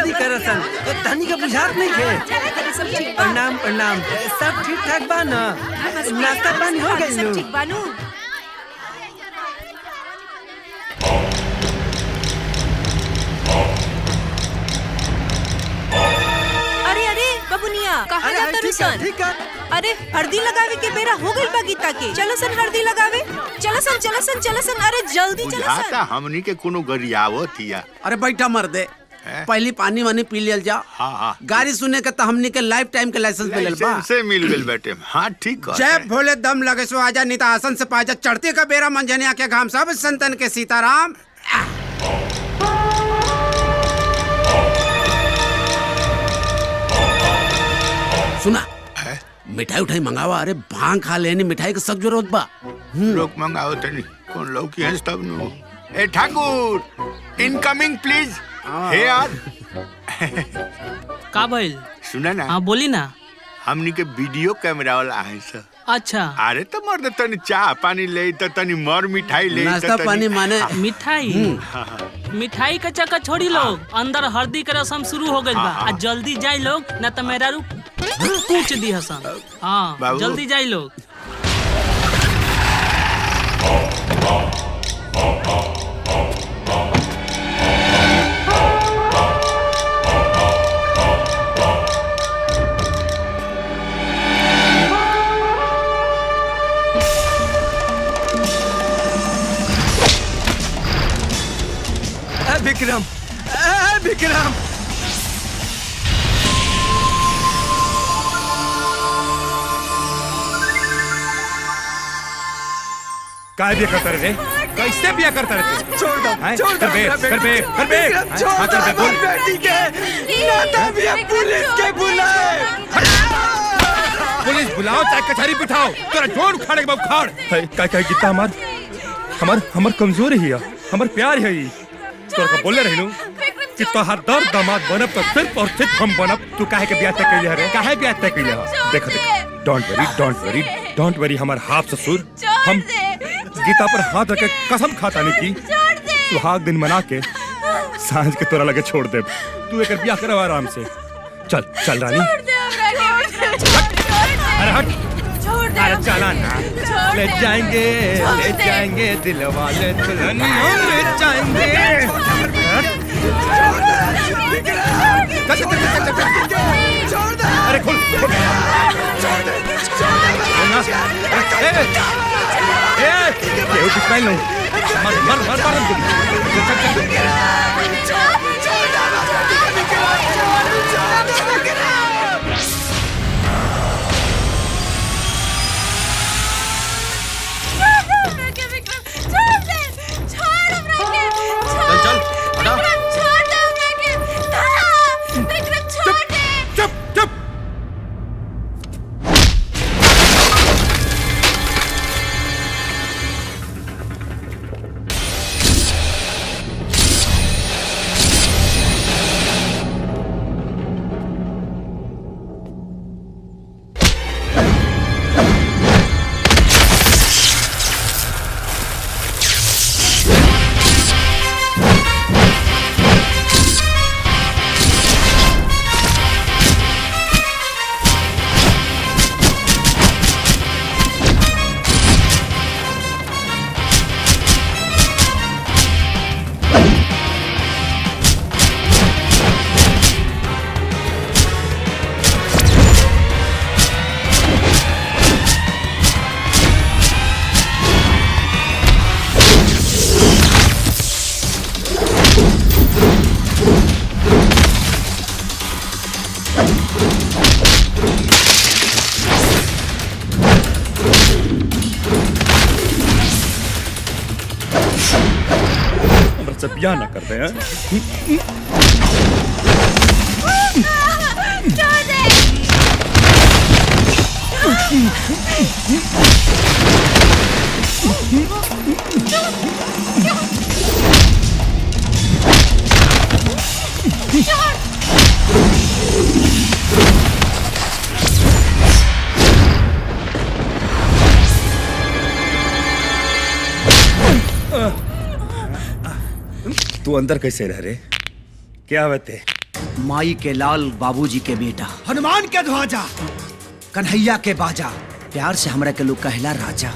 जल्दी करसन तनी का बुझात नहीं खे। प्रणाम प्रणाम, सब ठीक ठाक बा ना? नाश्ता पानी हो गइल नु? ठीक बानू। अरे अरे बबुनिया कहाँ जाता रुसन? ठीक है। अरे हल्दी लगावे के बेरा हो गइल बा गीता के। चलो सन हल्दी लगावे। चलो सन। अरे जल्दी चलो सन। हमनी के कोनो गरियावत हिया। अरे बैठा मर दे, पहली पानी वानी पी लियल जा। हाँ। गाड़ी सुने के तो हमनी के लाइफ टाइम के लाइसेंस मिलल बा। से मिल गइल बेटे। हाँ ठीक है। जय भोले दम लगे सो आजा, नहीं तो आसन से पाजा। चढ़ते का बेरा मंजनिया के घाम, सब संतन के सीताराम। सुना मिठाई उठाई मंगावा। अरे भांग खा लेनी, मिठाई की सख्त जरूरत बा। लोग मंगाओ तनी कौन लोग की हंस तब नु। ए ठाकुर इनकमिंग प्लीज। हे यार का भइल? सुना ना। हाँ बोली ना। हमनी के वीडियो कैमरा वाला है सर। अच्छा अरे तो मर्द तनी चाह पानी ले तो तनी मर मिठाई ले। नाश्ता पानी माने मिठाई। मिठाई का चक्कर छोड़ी लोग, अंदर हल्दी का रस्म शुरू हो गइल बा। आ जल्दी जाई लोग, ना तो मेरा रू पूछ दी हसन। हाँ जल्दी जाई लोग। विक्रम, विक्रम काय बिया करता रे? कैसे बिया करता रे? छोड़ दो कर बे बोल बेटी के नाता भी पुलिस के बुलाए। पुलिस बुलाओ चाहे कचहरी बिठाओ, तेरा जोड़ उखाड़े के उखाड़। काय गीता हमार कमजोरी है, हमार प्यार है। तोरा का बोले रही कि तोहार दर दामाद बनब तो सिर्फ और सिर्फ हम बनब। तू काहे के ब्याह तय कइले रे? काहे ब्याह तय कइले? देख डोंट वरी हमार हाफ ससुर। हम गीता पर हाथ रख के कसम खाता नहीं की सुहाग दिन मना के सांझ के तोरा लगे छोड़ दे। तू एक ब्याह करवा आराम से। चल रानी। अरे हट। अरे चला ना, ले जाएंगे दिल वाले दुल्हनियों ले जाएंगे। अरे खुल। से ब्याह न करते हैं। तू अंदर कैसे रह रे? क्या बात है? माई के लाल बाबूजी के बेटा, हनुमान के ध्वजा, कन्हैया के बाजा, प्यार से हमरा के लोग कहला राजा।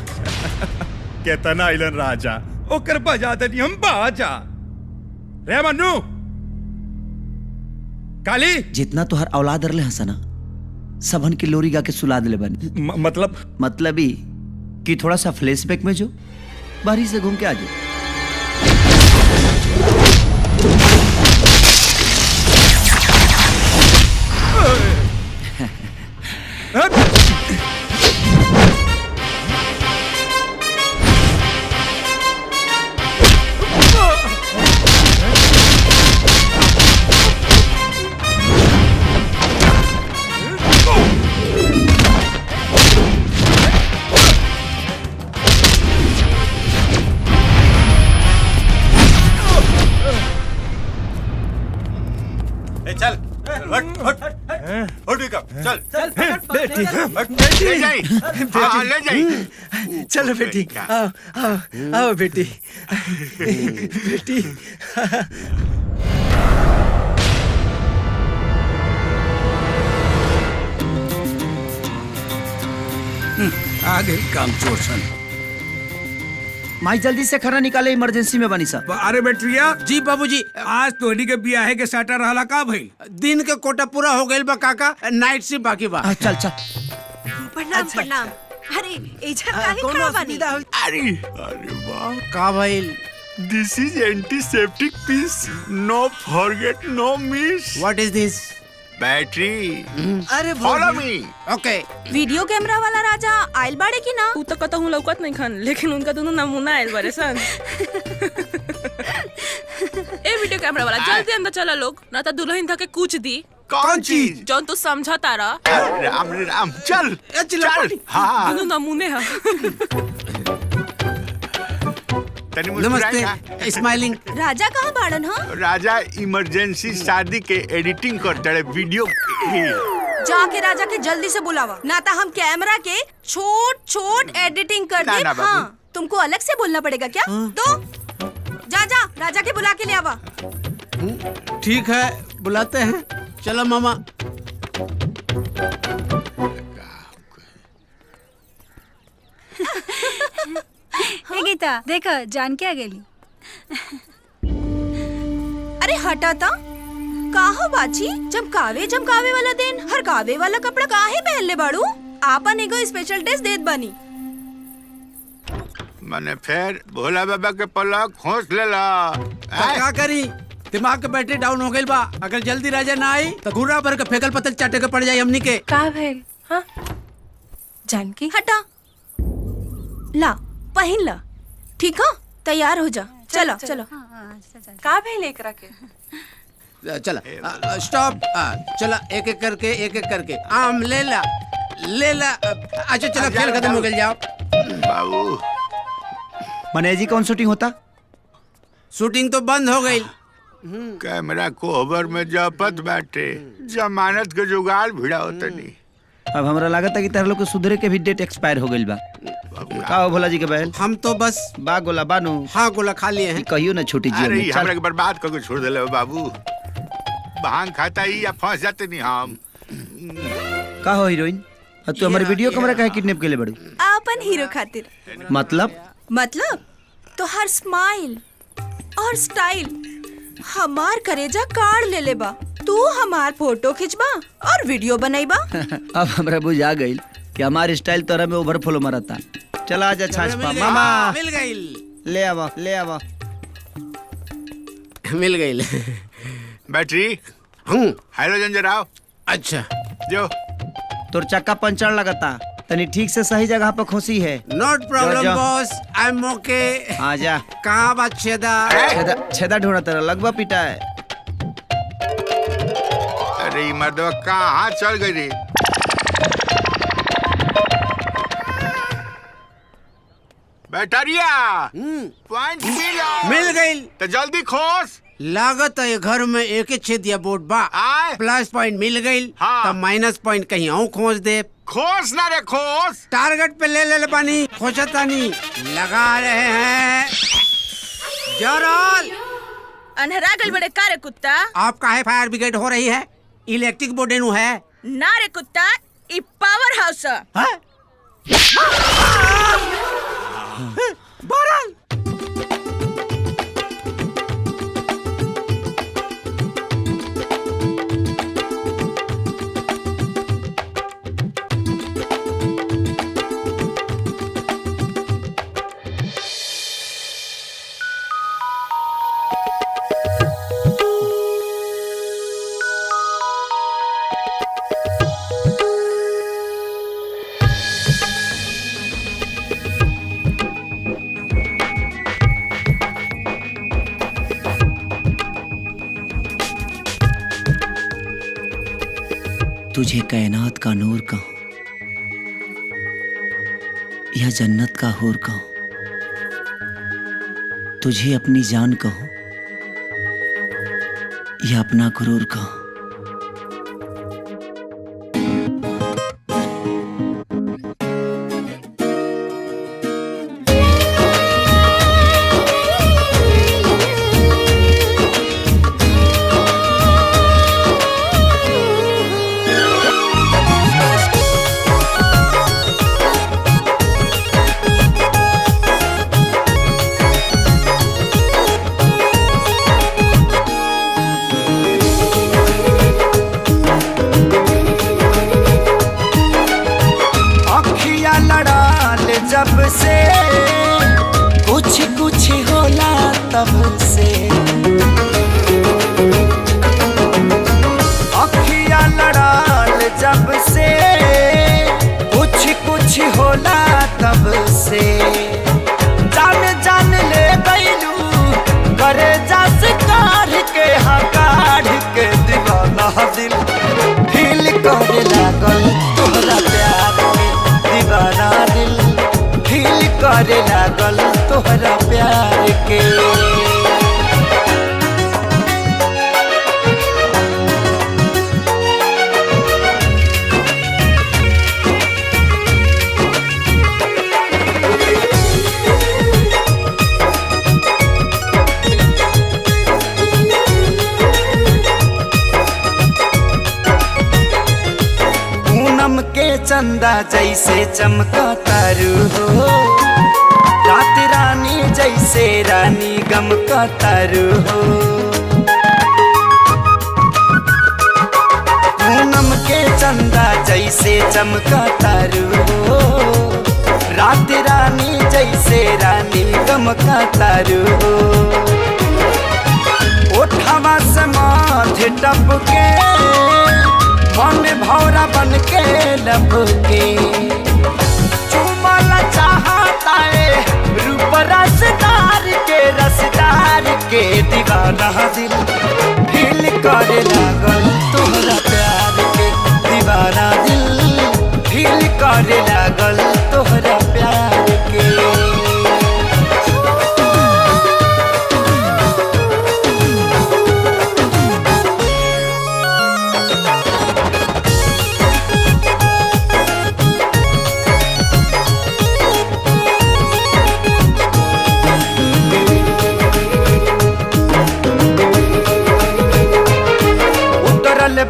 केतना आइलन राजा, ओकर बजा देनी हम बाजा। रे मन्नू, काली, जितना तुहर औलाद रले हसना सबन की लोरी गा के सुला दिले बनी। मतलब ही कि थोड़ा सा फ्लैशबैक में जो बाहरी से घूम के आ जाओ। चल बेटी, ले जाई। हाँ, ले जाई। चलो बेटी, आओ आओ आओ बेटी, बेटी। आ गई काम चोर सन। माई जल्दी से खरा निकाले, इमरजेंसी में बनी सा। अरे बेटरिया, जी बाबूजी। आज तोहनी के बियाहे के साटा रहला का भइल? दिन के कोटा पूरा हो गइल बा काका, नाइट शिफ्ट बाकी बा। चल चल। प्रणाम प्रणाम। अरे एजा काहे खड़ा बानी? अरे वाह, का भइल? This is antiseptic piece, no forget no miss. What is this? Battery. अरे follow me. Okay. Video camera वाला राजा आइल बाड़े की ना? उ तो कहता हूँ लौकत नहीं खान, लेकिन उनका दोनों नमूना आयल बारे सन। ए वीडियो कैमरा वाला जल्दी अंदर चला लोग, ना तो दुल्हन था के कुछ दी। कौन चीज? जौन तू समझा तारा। राम रे राम, चल चल। हाँ, दोनों नमूने है। नमस्ते, स्माइलिंग। राजा कहाँ बाड़न? हाँ, राजा इमरजेंसी शादी के एडिटिंग करते रहे वीडियो। जाके राजा के जल्दी से बुलावा, ना तो हम कैमरा के छोट छोट एडिटिंग कर दे। हाँ, तुमको अलग से बोलना पड़ेगा क्या? तो जा जा राजा के बुला के ले आवा। ठीक है, बुलाते हैं। चलो मामा। हे गीता, देख जान के आ गेली। अरे हटा था, काहो बाची? जमकावे वाला दिन हर कावे वाला कपड़ा काहे पहन ले बाड़ू? आपन एगो स्पेशल ड्रेस देत बनी। मैंने फिर भोला बाबा के पलक खोस लेला। क्या करी? दिमाग के बैटरी डाउन हो गई बा। अगर जल्दी राजा ना आई तो घूरा भर के फेकल पतल चाटे के पड़ जाये हमनी के। का भइल? हाँ, जानकी हटा, ला पहन ला। ठीक है, तैयार हो जा। चलो चलो। का भइल एकरा के? चला, स्टॉप। चला, एक एक करके आम ले ला। अच्छा चलो, खेल खत्म हो गया, जाओ। बाबू, मनेजी कौन शूटिंग होता? शूटिंग तो बंद हो गई। कैमरा कोहबर में जपत बाटे, जमानत के जुगाड़ भिड़ा होता नहीं। अब हमरा लागत है कि तार लोग के सुधरे के भी डेट एक्सपायर हो गई बा। का हो भोला जी के बहन? हम तो बस बा गोला बानू। हाँ, गोला खा लिए हैं। कहियो ना छोटी जी। अरे हमरा के बर्बाद करके छोड़ देले बाबू। भांग खाता ही या फंस जाते नहीं हम। का हो हीरोइन? तू हमारे वीडियो कैमरा काहे किडनैप केले बड़ू? आपन हीरो खातिर। मतलब तो हर स्माइल और स्टाइल हमार करेजा काढ़ ले ले बा। तू हमार फोटो खिंचबा और वीडियो बनाईबा। अब हमरा बुझा गई कि हमार स्टाइल तोरा में ओवरफ्लो मरता। चला आजा छाछ पा मामा। मिल गई। ले आवा। मिल गई। बैटरी हाइड्रोजन जराओ। अच्छा जो तोर चक्का पंचर लगता, तनी ठीक से सही जगह पर खोसी है। Not problem boss, I am okay. आजा। कहाँ बात? छेदा ढूंढा तेरा लगवा पिटा है। अरे ये मर्दवा कहाँ चल गई रे? बैटरिया पॉइंट मिल गई। तो जल्दी खोस। लागत है घर में एक ही छेद या बोर्ड बा। प्लस पॉइंट मिल गई। हाँ। तब माइनस पॉइंट कहीं और खोज दे। खोस ना रे खोस। टारगेट पे ले पानी खोजता नहीं। लगा रहे हैं जरल। अनहरा गल बड़े का रे कुत्ता? आप काहे फायर ब्रिगेड हो रही है? इलेक्ट्रिक बोर्ड नु है ना रे कुत्ता, ई पावर हाउस है। बहरहाल तुझे कायनात का नूर कहूं या जन्नत का हूर कहूं, तुझे अपनी जान कहूं या अपना गुरूर कहूं। जब से कुछ कुछ होला तब से, अखियाँ लड़ाल जब से कुछ कुछ होला तब से, जान जान ले गईलू करे जस काढ़ के हकाढ़ के दीवाना दिल दिल करे लागल तोहरा प्यार के दीवाना दिल दिल करे लागल तोहरा प्यार के। पूनम के चंदा जैसे चमका तारू हो, रात रानी जैसे रानी गम का तारू हो। पूनम के चंदा जैसे चमका तारू हो, रात रानी जैसे रानी गम का तारू हो। ओठवा से माथे टपके मन भौरा बन के लपके, चुमला चाहता है रूप रसदार के दीवाना दिल करे लागल तोहरा प्यार के दीवाना दिल करे लागल तोहरा प्यार के।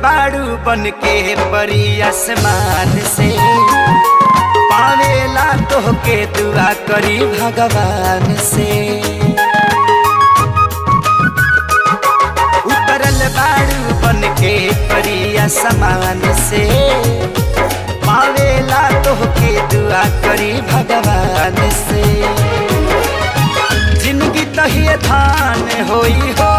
बाड़ू बन के परी आसमान से, पावेला तोहके दुआ करी भगवान से। उतरल बाड़ू बन के परी आसमान से, पावेला तोहके दुआ करी भगवान से। जिंदगी तहिए धान होई हो,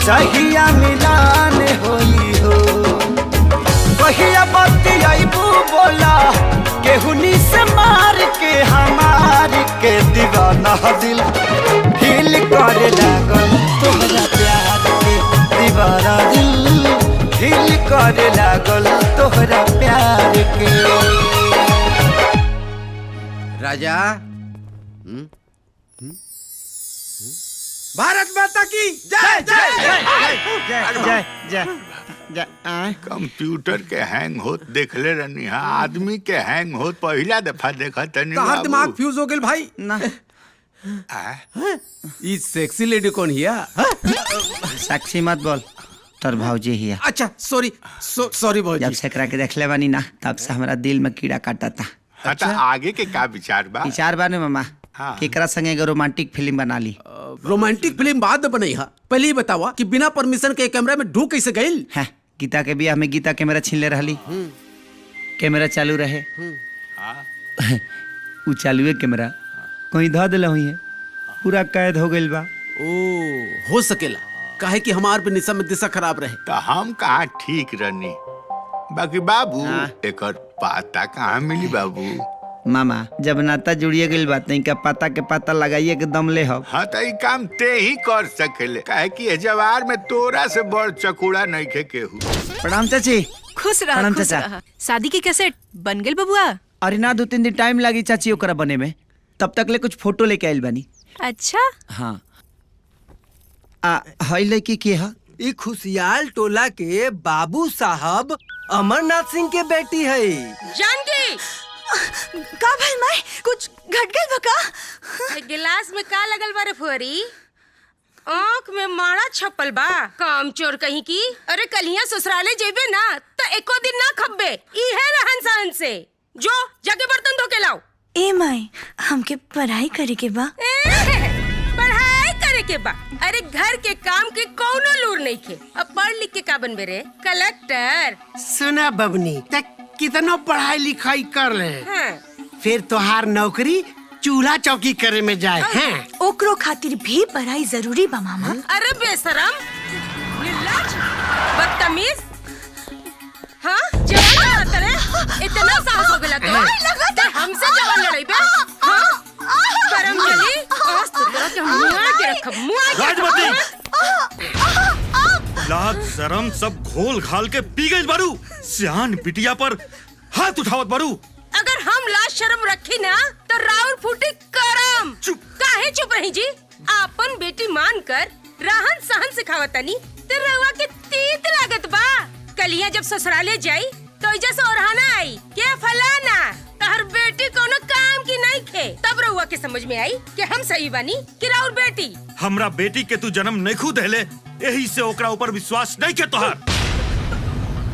चाहिया मिलान होई हो। कहिया बतियाबू बोला केहुनी से मार के हमार के दीवाना दिल करे लागल तोहरा प्यार के दीवाना दिल करे लागल तोहरा प्यार के। राजा भारत माता की जय जय जय जय जय जय। कंप्यूटर के हैंग होत देखले रहनी है, आदमी के हैंग होत पहला दफा देखा तनी। कहाँ दिमाग फ्यूज हो गेल भाई। ना ये सेक्सी लेडी कौन हिया? साक्षी मत बोल, तोर भौजी हिया। अच्छा सॉरी भौजी। जब से करा के देखले बानी ना तब से हमारा दिल में कीड़ा काटा था। अच्छा आगे के का विचार बा? विचार बा ने मामा केकरा संगे एगो रोमांटिक फिल्म बना ली। रोमांटिक फिल्म बाद में बनई हा, पहले ही बतावा कि बिना परमिशन के कैमरा में ढूक कैसे गइल? है गीता के भी हमें गीता कैमरा छीन ले रहली। कैमरा चालू रहे उ चालू है कैमरा कहीं धा दिला हुई है, पूरा कैद हो गइल बा। ओ हो सकेला, काहे कि हमार भी निशा में दिशा खराब रहे। तो हम कहाँ ठीक रहनी, बाकी बाबू एकर पता कहाँ मिली बाबू? मामा जब नाता जुड़िए गइल बात नहीं का पता के पता लगाइए के दम ले हो। हाँ तो काम ते ही कर सकेले, काहे कि जवार में तोरा से बड़ चकूड़ा नहीं खे केहू। प्रणाम चाची। खुश रहा, प्रणाम खुश चाचा। रहा। शादी की कैसेट बन गेल बबुआ? अरे ना 2-3 दिन टाइम लगी चाची ओकरा बने में, तब तक ले कुछ फोटो लेके आइल बानी। अच्छा हाँ हई लड़की के हा? ई खुशियाल टोला के बाबू साहब अमरनाथ सिंह के बेटी है। जानकी का भाई माई कुछ घट गइल बा का? गिलास में का लगल बारे फुहरी? आँख में मारा छपल बा, काम चोर कहीं की। अरे कलिया ससुराले जेबे ना तो एको दिन ना खब्बे, ई है रहन सहन से। जो जाके बर्तन धो के लाओ। ए माई हमके पढ़ाई करे के बा। पढ़ाई करे के बा? अरे घर के काम के कौनो लूर नहीं खे। अब पढ़ लिख के का बनबे रे? कलेक्टर। सुना बबनी तक कितना पढ़ाई लिखाई कर ले हाँ। फिर तोहार नौकरी चूल्हा चौकी करे में जाए हैं। ओकरो खातिर भी पढ़ाई जरूरी बा मामा। अरे बेशरम, निर्लज्ज, बदतमीज। हाँ जवान लड़त रे, इतना साहस हो गया तो हमसे जवान लड़ाई बे? हाँ करम जली, आज तो तेरा क्या मुआ के रखब, मुआ के राजमती लाज शरम सब घोल घाल के पी गई बारू, सियान बिटिया पर हाथ उठावत बारू। अगर हम लाज शर्म रखी ना तो राउर फूटी करम। चुप। काहे चुप रही जी? आपन बेटी मान कर रहन सहन सिखावतनी तो रवा के तीत लागत बा। कलिया जब ससुराले जाई तो इजा से ओरहाना आई के फलाना तहर बेटी कोनो काम की नहीं खे, तब रहुआ के समझ में आई कि हम सही बानी कि राउर बेटी। हमरा बेटी के तू जन्म नहीं खुद हेले, यही से ओकरा ऊपर विश्वास नहीं के तोहार।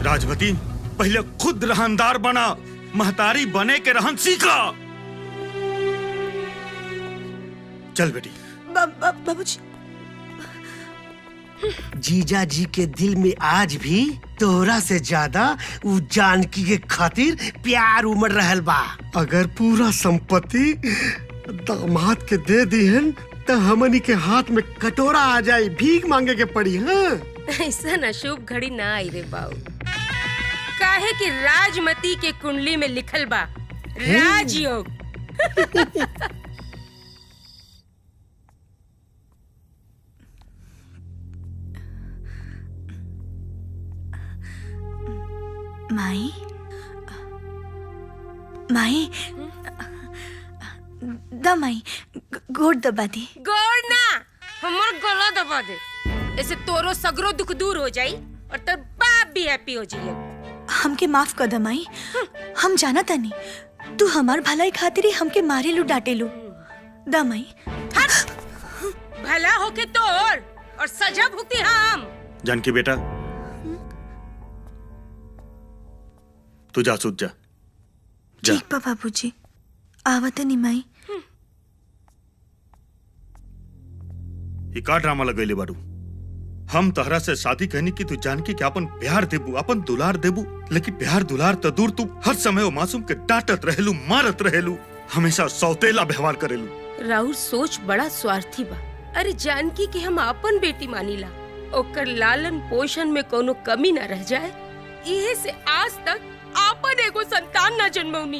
राजमती पहले खुद रहनदार बना, महतारी बने के रहन सीखा। चल बेटी। बाबूजी जीजा जी के दिल में आज भी तोहरा से ज्यादा उ जानकी के खातिर प्यार उमड़ रहल बा। अगर पूरा संपत्ति दामाद के दे दीहन तो हमनी के हाथ में कटोरा आ जाए, भीख मांगे के पड़ी। हाँ ऐसा न शुभ घड़ी ना आई रे बाऊ, काहे कि राजमती के कुंडली में लिखल बा राजयोग। माई माई द माई गोड़ दबा दे। गोड़ ना हमर गला दबा दे, ऐसे तोरो सगरो दुख दूर हो जाई और तेर बाप भी हैप्पी हो जाइए। हमके माफ कर द माई, हम जाना तानी तू हमार भलाई खातिर ही हमके मारे लू डांटे लू। द माई भला होके तोर और सजा भुगती हम। जानकी बेटा तू जा सूत जा। ठीक बा बाबूजी, आवत नहीं माई। ये का ड्रामा लगैले बारू? हम तहरा से शादी कहनी कि तू जानकी के अपन प्यार देबू, अपन दुलार देबू, लेकिन प्यार दुलार तो दूर तू हर समय वो मासूम के डांटत रहेलू, मारत रहेलू, हमेशा सौतेला व्यवहार करेलू। राउर सोच बड़ा स्वार्थी बा। अरे जानकी के हम अपन बेटी मानीला, ओकर लालन पोषण में कोनो कमी न रह जाए, इहे से आज तक आपन एगो संतान न जन्मौनी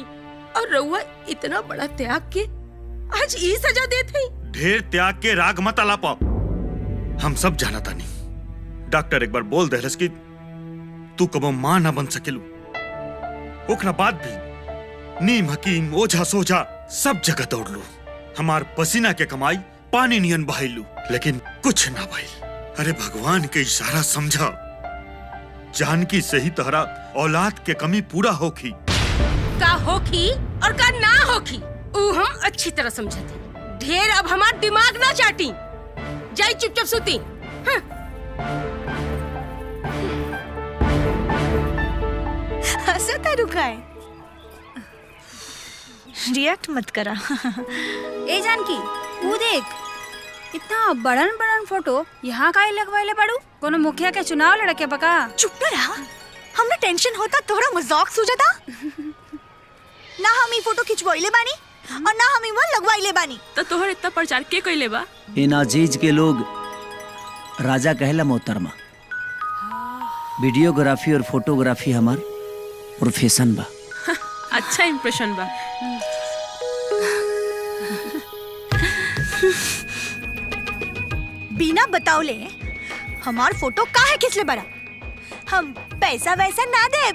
और रउआ इतना बड़ा त्याग के आज ई सजा देत हई। ढेर त्याग के राग मत आलापा, हम सब जाना तानी। डॉक्टर एक बार बोल देहलस कि तू कबो मां ना बन सकेलू, ओकरा बाद भी नीम हकीम ओझा सोझा सब जगह दौड़ लू, हमार पसीना के कमाई पानी नियन बहाइलू, लेकिन कुछ ना भइल। अरे भगवान के इशारा समझा, जानकी से ही तहरा औलाद के कमी पूरा होखी। का होखी और का ना होखी ऊ हम अच्छी तरह समझते। ढेर अब हमार दिमाग ना चाटी। जाई चुपचाप सुती। हाँ। हंसता रुका है। रिएक्ट मत करा। ए जानकी, वो देख इतना बड़न बड़न फोटो यहाँ काहे लगवाइले बाड़ू? कोनो मुखिया के चुनाव लड़के बका? चुप न रहा, हमने टेंशन होता तोहरा मजाक सूझता। ना हम ई फोटो खिंचवाइले बानी और ना हम इवन लगवाइले बानी। तो तोहर इतना प्रचार के कइले बा? इन अजीज के लोग राजा कहला मोहतरमा। वीडियोग्राफी और फोटोग्राफी हमार प्रोफेशन बा। अच्छा इंप्रेशन बा। बिना बतावले हमार फोटो काहे खिंचले बड़ा? हम पैसा वैसा ना दे।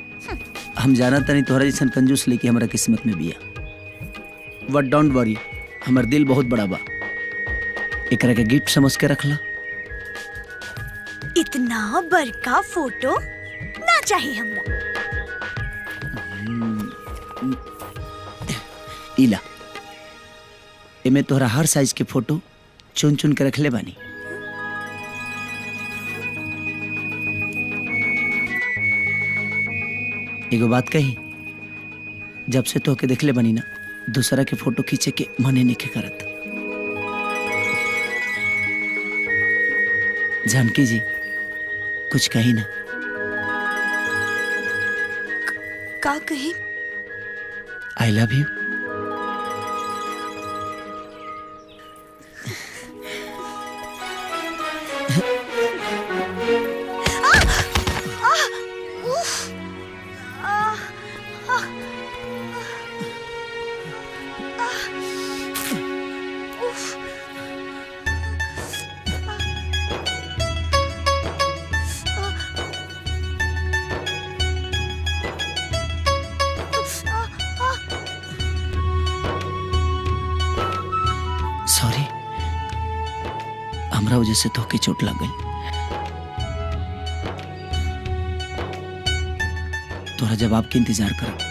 हम जाना तनी तोहरा जैसन कंजूस लेके हमारा किस्मत में बिया। बट डोंट वरी, हमार दिल बहुत बड़ा बा। एकरा के गिफ्ट समझ के रखला। इतना बड़का फोटो ना चाहिए हमरा। इला एमे तोहरा हर साइज के फोटो चुन चुन के रखले बानी। एगो बात कही, जब से तोहके देखले बानी ना, दूसरा के फोटो खींचे के मने नहीं करत। जानकी जी कुछ कही ना। का कही? I love you. सॉरी, हमरा वजह से तोहके चोट लग गई। तोरा जवाब के इंतजार कर।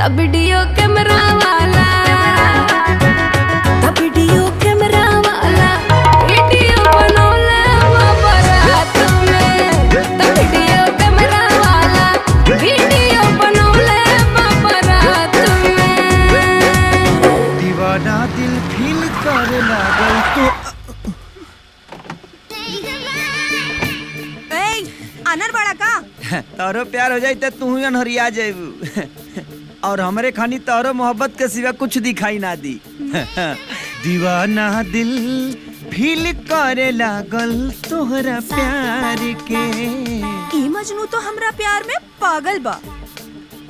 द वीडियो कैमरा वाला, द वीडियो कैमरा वाला वीडियो बनौले बारात में, द वीडियो कैमरा वाला वीडियो बनौले बारात में। दीवाना दिल फील करे लागल तो अनर बड़ा का तारो प्यार हो जाई त तू ही अनहरिया जाइबू और हमरे खानी तारो मोहब्बत के सिवा कुछ दिखाई ना दी। दीवाना दिल फील करे लागल तोहरा प्यार के। ई मजनू तो हमरा प्यार में पागल बा।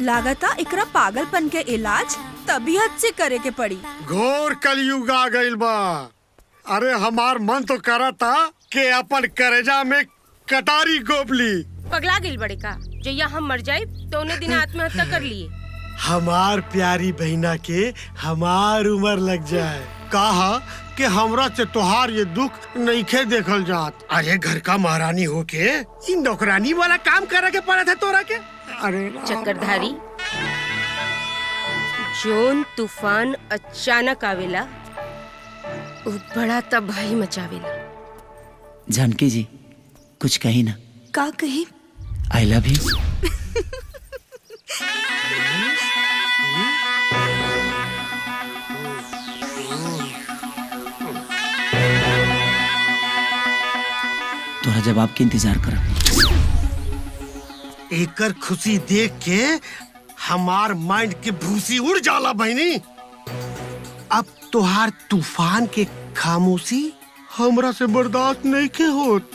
लागता एकरा पागलपन के इलाज तबीयत से करे के पड़ी। घोर कलयुग आ गइल बा। अरे हमार मन तो करा था कि अपन करेजा में कटारी गोपली। पगला गिल बड़े का जैया हम मर जाए तो उन्हें दिन आत्महत्या कर लिए। हमार प्यारी बहना के हमार उम्र लग जाए। कहा कि हमरा से तोहार ये दुख नहीं खे देखल जात। अरे घर का महारानी होके इन नौकरानी वाला काम करे के पड़ा था तोरा के। अरे चक्करधारी, जोन तूफान अचानक आवेला उ बड़ा तबाही मचावेला। जानकी जी कुछ कही ना। का कही? I love you. तोरा जवाब के इंतजार कर। एकर खुशी देख के हमार माइंड के भूसी उड़ जाला बहनी। अब तोहार तूफान के खामोशी हमरा से बर्दाश्त नहीं के होत।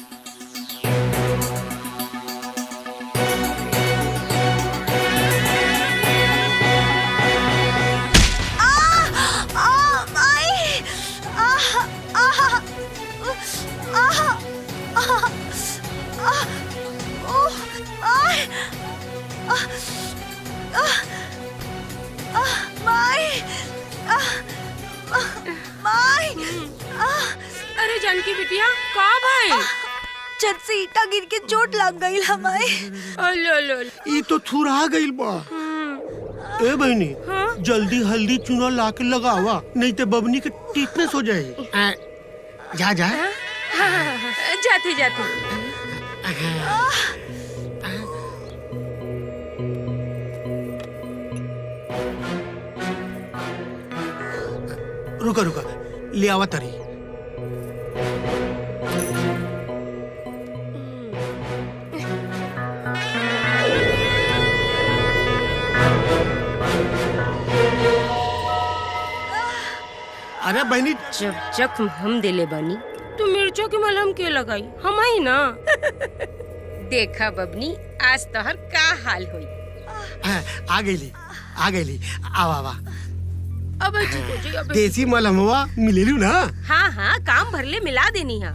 अरे जानकी बिटिया का भाई? छत से ईटा गिर के चोट लग गई हमारे। ये तो थुरा गइल बा। ए बहनी जल्दी हल्दी चूना ला के लगावा नहीं तो बबनी के टीटनेस हो जाए। जा जा जाते जाते। रुका रुका ले आवा तरी। अरे बहनी जब जख्म हम दिले बानी तो मिर्चों की मलहम क्यों लगाई? हम ही ना। देखा बबनी आज तोहर का हाल हुई। आ गईली आवा आवा। अब ठीक हो जाई, अब देसी मलहमवा मिलेलू ना? हाँ हाँ काम भरले मिला देनी है।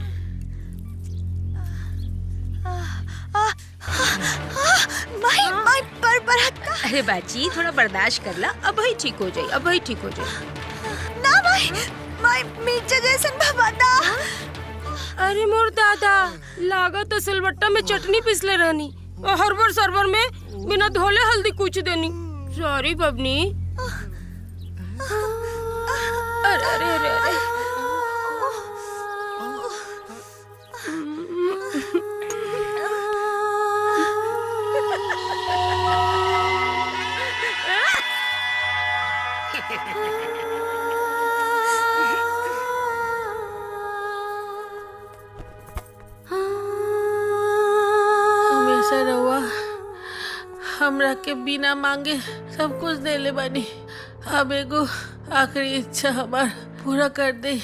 माई पर का। अरे बाची थोड़ा बर्दाश्त कर ला, अब ही ठीक हो जाई, अब ही ठीक हो जाई। ना माई मिर्चा जैसन भवाता। अरे मोर दादा लागत तो सिलबट्टा में चटनी पिसले रहनी और हरबर सरबर में बिना धोले हल्दी कूच देनी। सॉरी बबनी। अरे अरे अरे अरे हमेशा रहुआ हमरा के बिना मांगे सब कुछ देले बानी। अब एगो आखिरी इच्छा हमार पूरा कर दे।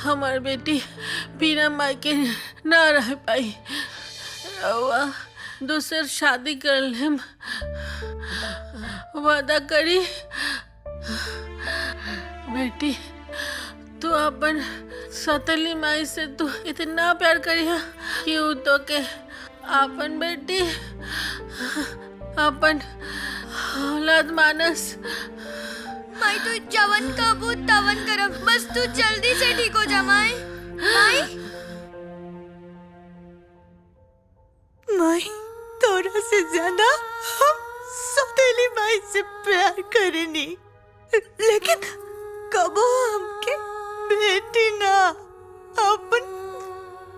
हमार बेटी बिना माई के ना रह पाई। रहुआ दूसर शादी कर लेम वादा करी। बेटी तू अपन सतली माई से तू इतना प्यार करिया कि उ तो के अपन बेटी अपन औलाद मानस। माई तू जवन कबू तवन करब, बस तू जल्दी से ठीक हो जा माई। माई तोरा से ज्यादा हम सौतेली माई से प्यार करेनी, लेकिन कबो हमके बेटी ना अपन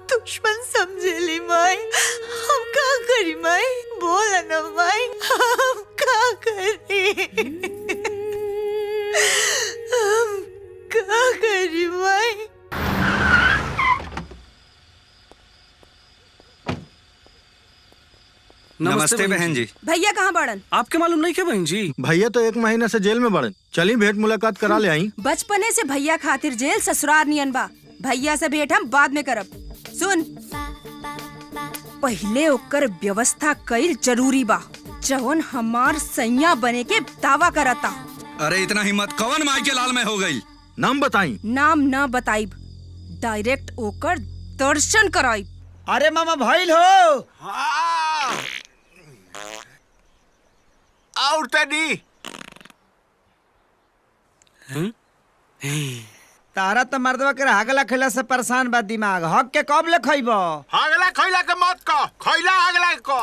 दुश्मन समझेली माई। हम का करी माई, बोला ना माई, हम का करी, हम का करी माई। नमस्ते बहन जी। भैया कहाँ बड़न? आपके मालूम नहीं क्या बहन जी? भैया तो 1 महीना से जेल में बड़न। चली भेंट मुलाकात करा ले आई। बचपने से भैया खातिर जेल ससुरार नियन बा। भैया से भेंट हम बाद में करब। सुन, पहले ओकर व्यवस्था कईल जरूरी बा, जवन हमार सैया बने के दावा करता। अरे इतना हिम्मत कौन माई के लाल में हो गई? नाम बताई। नाम न बताइब, डायरेक्ट ओकर दर्शन कराइब। अरे मामा भइल हो। और तनी तारा तो मर्दवा के हागला खैला से परेशान बा दिमाग। हक के कब ले खइबो? हागला खइला के मत को, खइला हागला को।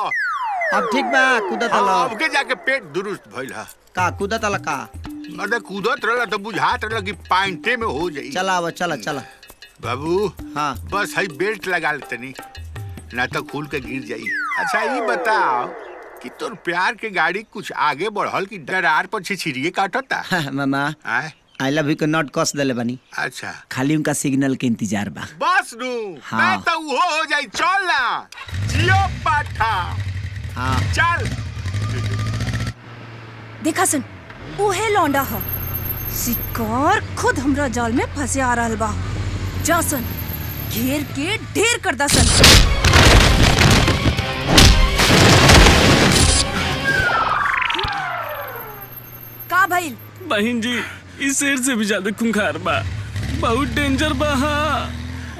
अब ठीक बा, कूदत अला। अब के जाके पेट दुरुस्त भइल हा। का कूदत अला का? मतलब कूदत रहला तो बुझात रहला कि पाइंटे में हो जाई। चला अब चला बाबू। हाँ बस हई बेल्ट लगा ले तनी, ना तो खुल के गिर जाई। अच्छा ये बताओ कि तोर प्यार के गाड़ी कुछ आगे बढ़ल कि डरार पर छिछिरिये काटता? मामा आई लव यू के नोट कस देले बनी। अच्छा, खाली उनका सिग्नल के इंतजार बा। बस नू। हाँ। मैं तो वो हो जाई। चल ना जियो पाठा। हाँ चल। देखा सन, उहे लौंडा ह। शिकार खुद हमरा जाल में फंसे आ रहल बा। जा सन, घेर के ढेर कर दा सन। का भइल? बहन जी, इस शेर से भी ज्यादा खूंखार बा, बहुत डेंजर बा।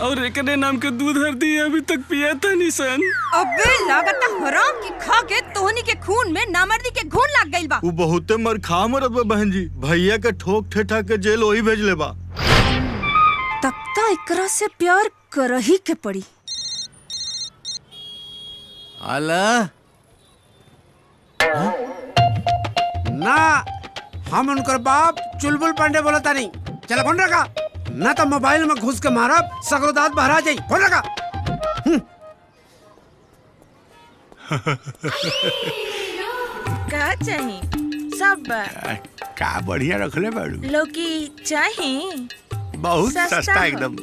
और एकरे नाम के दूध हरदी अभी तक पिया था निसन। अबे लागता हराम की खा के तोहनी के खून में नामर्दी के घून लग गइल बा। वो बहुते मर खा मरत बा बहन जी। भैया के ठोक ठेठा के जेल वही भेजले बा। तब तो एकरा से प्यार करही के पड़ी। अल्लाह ना, हम उनकर बाप चुलबुल पांडे बोलता नहीं। चल फोन रखा, ना तो मोबाइल में घुस के मारब, सगरो दांत बहरा जाई। फोन रखा। का चाहिए? सब का बढ़िया रखले बाड़ू। लौकी चाहिए? बहुत सस्ता एकदम।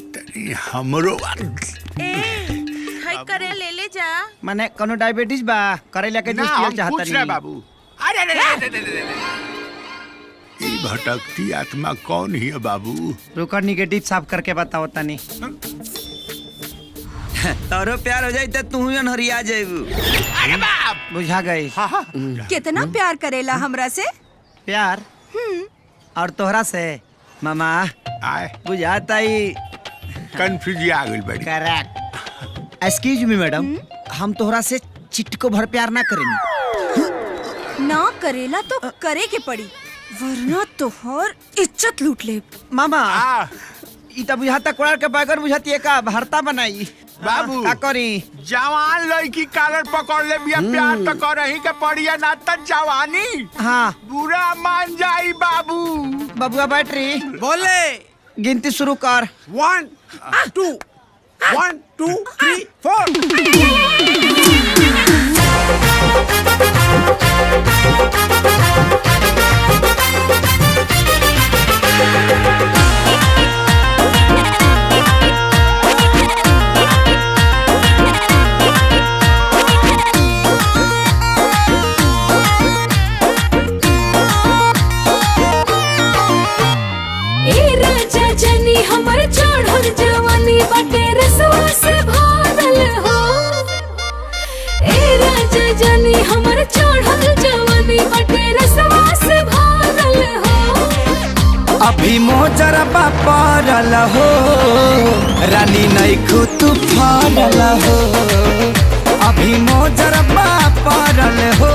हमरो हाय करे ले जा। माने कोनो डायबिटीज बा, करेला के जूस पियल चाहता नहीं। पूछ रहा बाबू। अरे ई भटकती आत्मा कौन है बाबू? रुकर निगेटिव साफ करके बताओ तनी। तारो प्यार हो जाई त तू ही हरिया जाइबू। अरे बाप, बुझा गई। कितना प्यार करेला हमरा से? प्यार? और तोहरा से मामा आए बुझाता ही कंफ्यूज आ गई बड़ी। करेक्ट। एक्सक्यूज मी मैडम, हम तोहरा से चिटको भर प्यार ना करेनी। ना करेला तो करे के पड़ी, वरना तोहर इज्जत लूट ले। मामा ई त बुझाता कोड़ार के बैगन बुझाती है का भरता बनाई। बाबू का करी? जवान लड़की कालर पकड़ ले बिया, प्यार तो करही के पड़िया, ना त जवानी हाँ बुरा मान जाई बाबू। बबुआ बैटरी बोले, गिनती शुरू कर। 1 2 1 2 3 4। हमर चढ़ल जवानी बाटे रसवा से भरल हो। ए राजा जानी हमर चढ़ल जवानी बाटे रसवा से भरल हो। अभी मोजरबा पड़ल हो, रानी नइखु तू फरल हो। अभी मोजरबा पड़ल हो,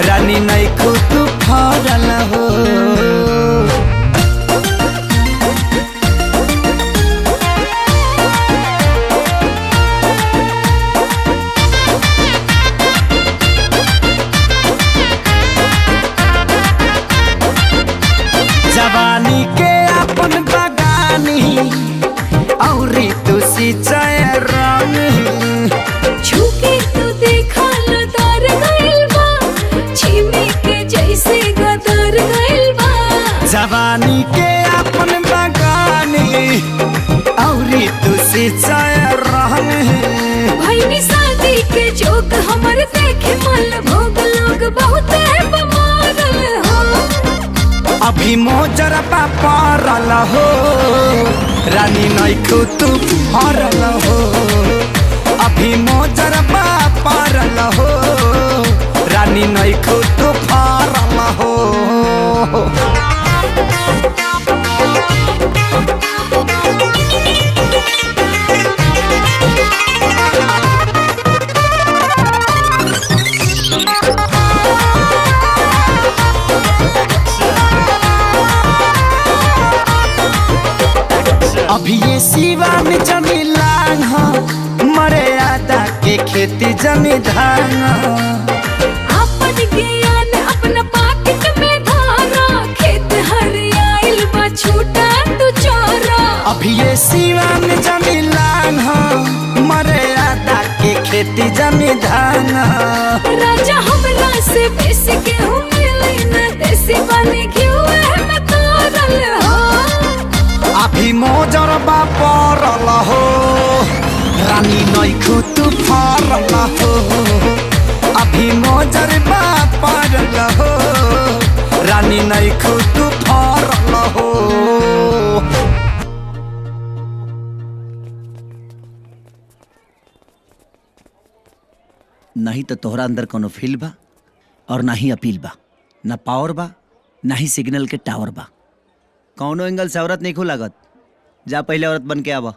रानी नइखु तू फरल हो। रानी के अपन बगानी औरी तुसी चाय रहने भईनी शादी के जोक हमर देखे मल भोग लोग बहुत बमारल हो। अभी मोजर पारल हो रानी नैखू तू फरल हो। अभी मोजर पारल हो रानी नैखू तू फरल हो। अभी ये सिवा में जमी लांग हो मरे आदा के खेती जमी धान अपन ज्ञान अपना पाकिट में धारा खेत हरियाइल बा छूटा तू चोरा। अभी ये सिवा में जमी लांग हो मरे आदा के खेती जमी धान राजा हमरा से बेसी गेहूं मिली न देसी बने घिउ में तारल हो। अभी मोजर पारल हो रानी नैखू तू फरल हो। अभी मोजर पारल हो रानी नैखू तू फरल हो। नहीं तो तोहरा अंदर कोनो फील बा और ना ही अपील बा, ना पावर बा ना ही सिग्नल के टावर बा। कौनो एंगल से औरत नहीं खो लागत। जा पहले औरत बन के आवा।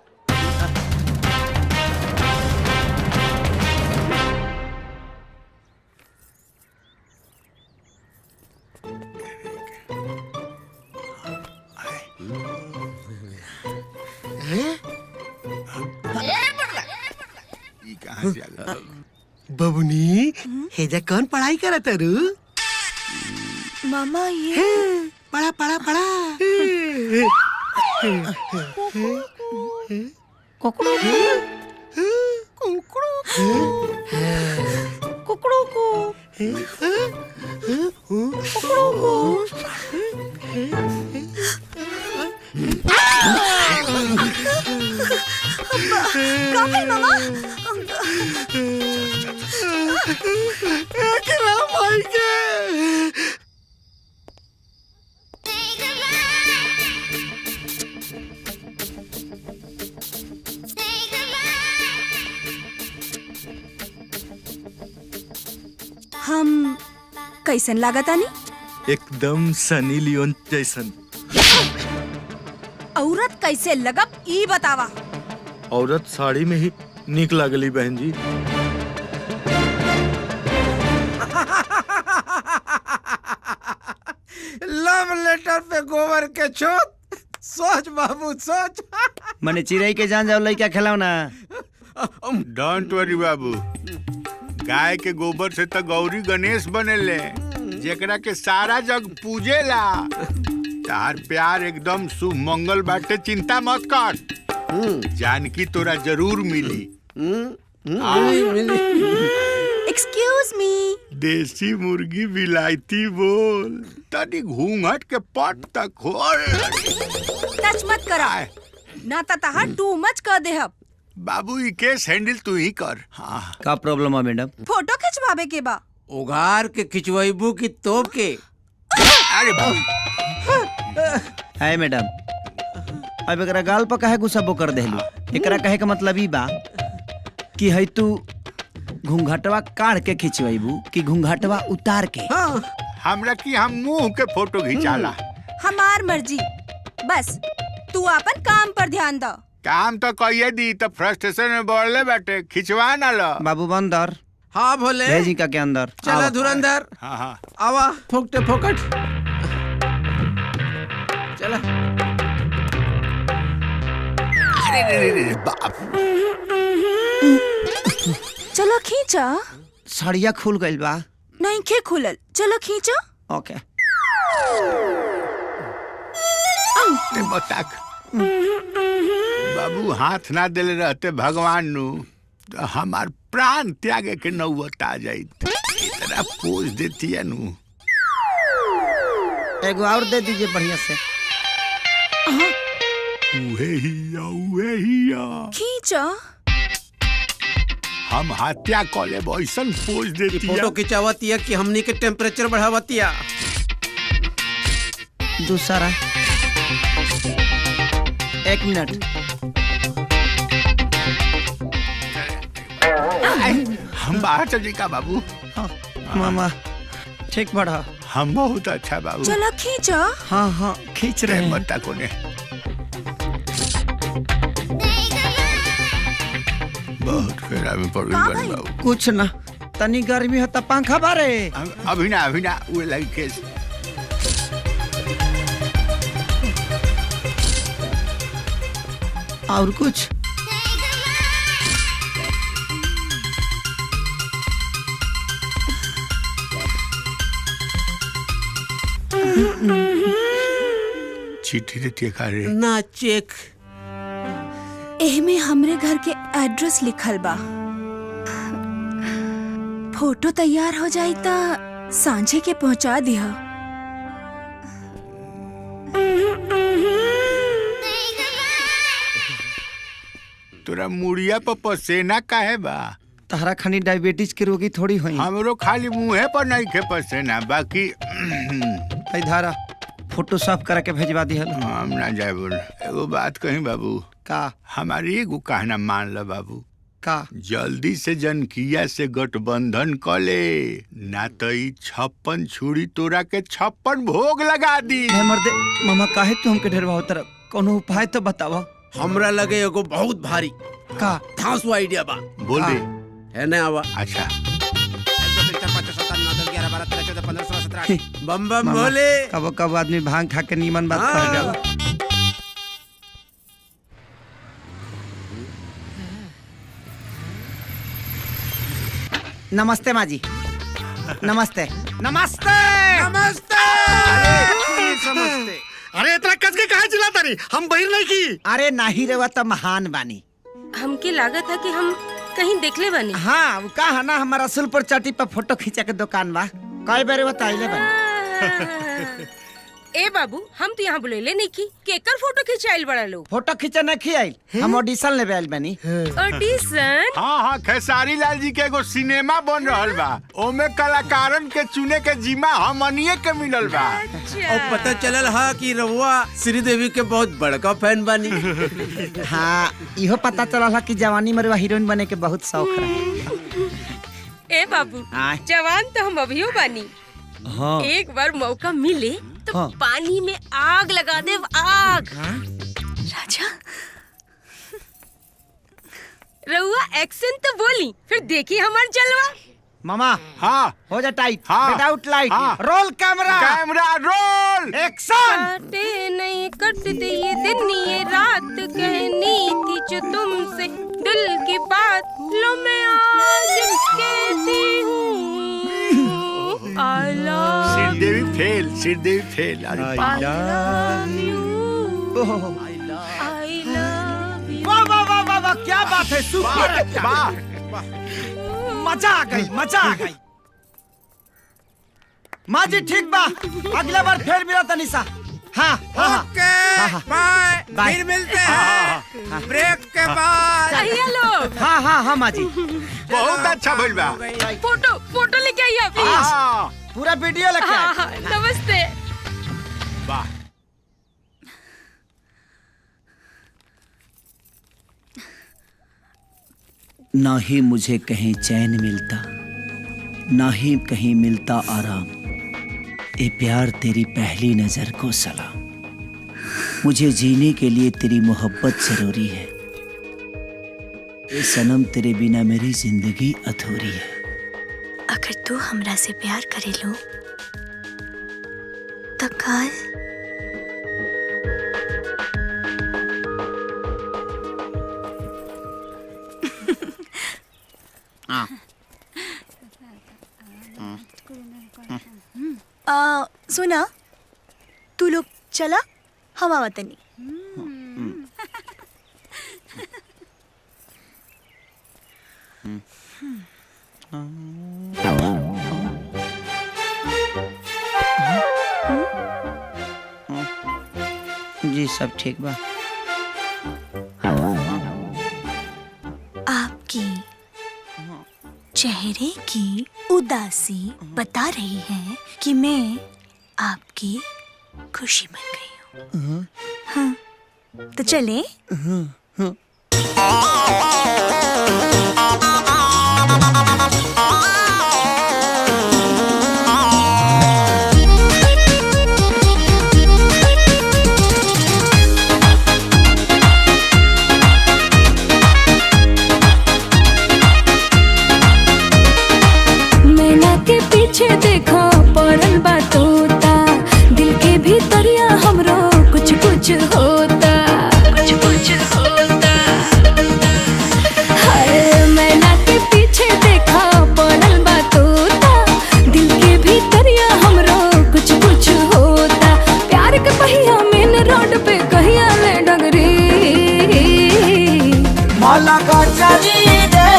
बबुनी हेजा कौन पढ़ाई करत रू? मामा ये पढ़ा पढ़ा पढ़ा। कुकड़ू कुकड़ू को मामा भाई के हम कैसन लागतानी? एकदम सनी लियोन जैसन। औरत कैसे लगब ई बतावा। औरत साड़ी में ही निक लागली बहन जी। लव लेटर पे गोबर के छोट। सोच बाबू सोच। मने चिड़ै के जान जाओ लइका खिलाओ ना। डोंट वरी बाबू, गाय के गोबर से तो गौरी गणेश बनेले जेकरा के सारा जग पूजेला। तार प्यार एकदम शुभ मंगल बाटे, चिंता मत कर। जानकी तोरा जरूर मिली। Excuse me. देसी मुर्गी विलायती बोल, तनी घूंघट के पट तक खोल। टच मत करा ना तो तहां टू मच कर देहब। बाबू ई केस हैंडल तू ही कर। हाँ। का प्रॉब्लम है मैडम? फोटो खिंचवावे के बा। उगार के खिंचवाइबू की तोप के? अरे है मैडम, अब एकरा गाल पर काहे गुस्सा कर देहलू? एकरा कहे का मतलब ई बा कि है तू घूंघटवा काढ़ के खिंचवाइबू कि घूंघटवा उतार के? हमरा की हम मुंह के फोटो खिंचाला। हमार मर्जी, बस तू अपन काम पर ध्यान दो। काम तो कहिए दी तो फ्रस्ट्रेशन में बढ़ले बैठे, खिंचवा ना लो। बाबू बंदर। हाँ भोले। भेजी का के अंदर। चला धुरंधर। हाँ हाँ। आवा फोकटे फोकट। चला। अरे बाप। चलो खींचा। सड़िया खुल गइल बा। नहीं खे खुलल, चलो खींचो। ओके। बताक बाबू हाथ ना देले रहते भगवान नु तो हमार प्राण त्यागे के नौबत आ जाइत। इतना पोज देती है नु। एगो और दे दीजिए बढ़िया से। उहे हिया खींचा। हम हत्या कॉले ऐसन पोज देती फोटो खिंचावतिया कि हमनी के टेम्परेचर बढ़ावतिया। दूसरा 1 मिनट। हम बाहर चले का बाबू। मामा ठीक बढ़ा। हम बहुत अच्छा बाबू। चला खींचा। हाँ हाँ खींच रहे हैं। बता कोने बहुत खराब में पड़ गई बाबू। कुछ ना तनी गर्मी होता पंखा बारे। अभी ना वो लगी केस। और कुछ चिट्ठी देती है ना चेक। एहमे हमरे घर के एड्रेस लिखल बा। फोटो तैयार हो जाई ता सांझे के पहुंचा दिया। तोरा मुड़िया पर पसेना काहे बा? तहरा खानी डायबिटीज के रोगी थोड़ी होई। हमरो खाली मुंहे पर नहीं खे पसेना बाकी धारा फोटो साफ करा के भेजवा दिहल। हम ना जाए बोल। एगो बात कहीं बाबू का हमारी एगो कहना मान ल बाबू का जल्दी से जनकिया से गठबंधन कर ले ना तो 56 छुरी तोरा के 56 भोग लगा दी। मर्दे मामा काहे तू हमके ढेरवा तरह कोनो उपाय तो बतावा। हमरा लगे एगो बहुत भारी का धांसू आइडिया बा। बोल दे है ना आवा। अच्छा बम बम बोले। कबो कब आदमी भांग खा के नीमन बात कर जाला। नमस्ते माँ जी। नमस्ते नमस्ते नमस्ते। अरे इतना कस के कहा चिल्लाता रही? हम बहिर नहीं की। अरे नहीं रे तो महान बानी। हमके लागत है कि हम कहीं देखले बानी। हाँ वो कहा ना हमारा रसूलपुर चट्टी पर फोटो खींचा के दुकान बा। कई बार बताइले बानी। ए बाबू हम तो यहाँ बुलेले नहीं की केकर फोटो खिंचाइल बड़ा लोग। फोटो खींचा नहीं खियाइल हम ऑडिशन लेवे आइल बानी। ऑडिशन? हाँ खेसारी लाल जी के एगो सिनेमा बन रहल बा। ओमे कलाकारन के चुने के जिम्मा हमनिए के मिलल बा। और पता चलल हा कि रउआ श्रीदेवी के बहुत बड़का फैन बानी। हाँ इहो पता चलल हा कि जवानी में हीरोइन बने के बहुत शौक रहे। ए बाबू जवान तो हम अभियो बानी। हाँ। एक बार मौका मिले तो हाँ। पानी में आग लगा दे आग। राजा रउआ एक्शन तो बोली फिर देखी हमार जलवा। मामा हाँ हो जा टाइट। हाँ। विदाउट लाइट हाँ। Roll camera roll action. काटे नहीं कटते ये दिन ये रात कहनी थी जो तुमसे दिल की बात लो मैं आज कहती हूँ I love श्रीदेवी फेल अरे I love you I love you। वाह वाह वाह वाह वाह क्या बात है सुपर। मजा आ गई। माँ जी ठीक बा अगला बार फिर मिला तनिसा। हाँ ओके बाय फिर मिलते हैं ब्रेक के बाद। कहिए लोग। हाँ माँ जी बहुत अच्छा भइल बा। फोटो लेके आइए प्लीज। पूरा वीडियो लेके आइए। नमस्ते। वाह ना ही मुझे कहीं चैन मिलता ना ही कहीं मिलता आराम। ए प्यार तेरी पहली नजर को सलाम। मुझे जीने के लिए तेरी मोहब्बत जरूरी है। ए सनम तेरे बिना मेरी जिंदगी अधूरी है। अगर तू हमरा से प्यार करे लो तो काल सुना तू लोग चला हम आवतनी। जी सब ठीक बा। आपकी चेहरे की उदासी बता रही है कि मैं आपकी खुशी बन गई हूँ। हाँ, तो चले। पीछे देखो पड़ल बा तोता, दिल के भीतरिया हमरो कुछ कुछ होता, कुछ कुछ होता। हाय मैना के पीछे देखो पड़ल बा तोता, दिल के भीतरिया हमरो कुछ कुछ होता। प्यार के पहिया मेन रोड पे कहिया ले डगरी, माला का चली रे,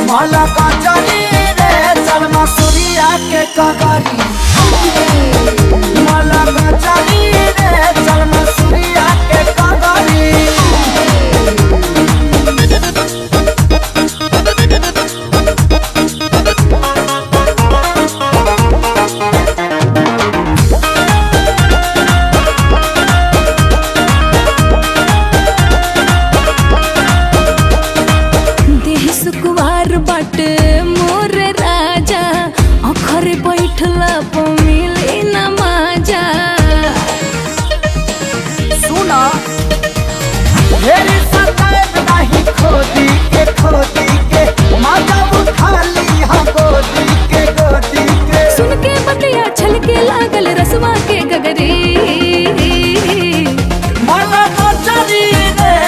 माला का चली सूर्या के कगारी, माला का चली रे चलमा सूर्या के कगारी। देह सुकुवार बाटे मोर राजा, अखरे बैठला पे मिले न मजा। सुना मेरी सताएब नहीं खोदी के मजा उठा ली हाँ गोदी के। सुन के बतिया छलके लागल रसवा के गगरी, माला का चली रे,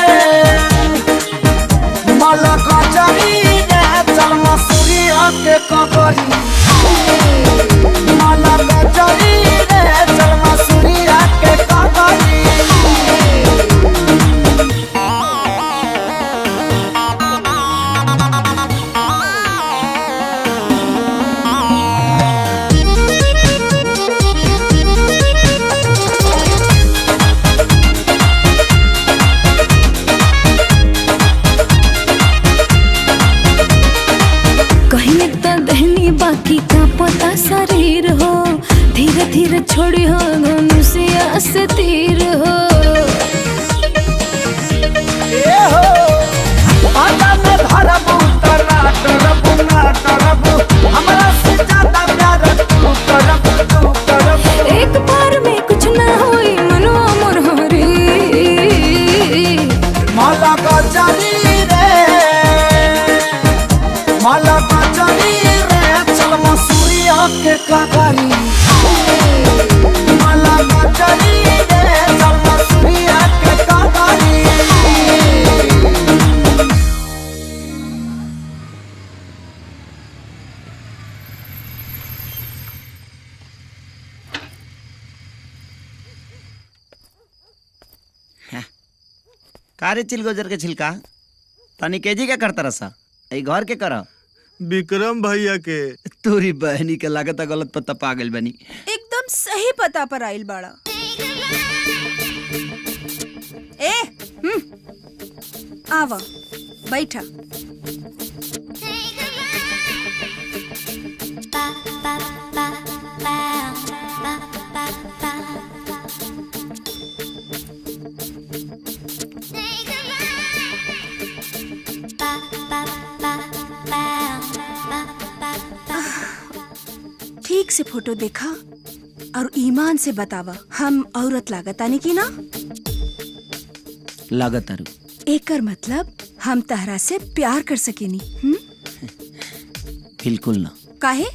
माला का चली रे चलमा सूर्या के कगारी, माला का चली रे चलमा सूर्या के कगारी। कहीं तो दहनी बाकी का पता शरीर हो, धीरे धीरे छोड़ी हो धनुषिया से तीर हो। ए हो आजा में भरबू तरा तरबू ना तरबू, हमरा से ज्यादा प्यार तू तरबू। एक बार में कुछ ना होई मनो मोर हरी, माला का चली रे, माला का चली रे चलमा सूर्या के कगारी, माला का चली रे चलमा सूर्या के कगारी। कारे चिलगोजर के छिलका तनी केजी के करता रसा ए घर के करा विक्रम भैया के। तोरी बहनी के लागत गलत पता पागल बनी। एकदम सही पता पर आइल बाड़ा। ए आवा बैठा। ठीक से फोटो देखा और ईमान से बतावा, हम औरत लागतानी की ना? लागत आरू। एकर मतलब हम तहरा से प्यार कर सकेनी। बिल्कुल ना। काहे?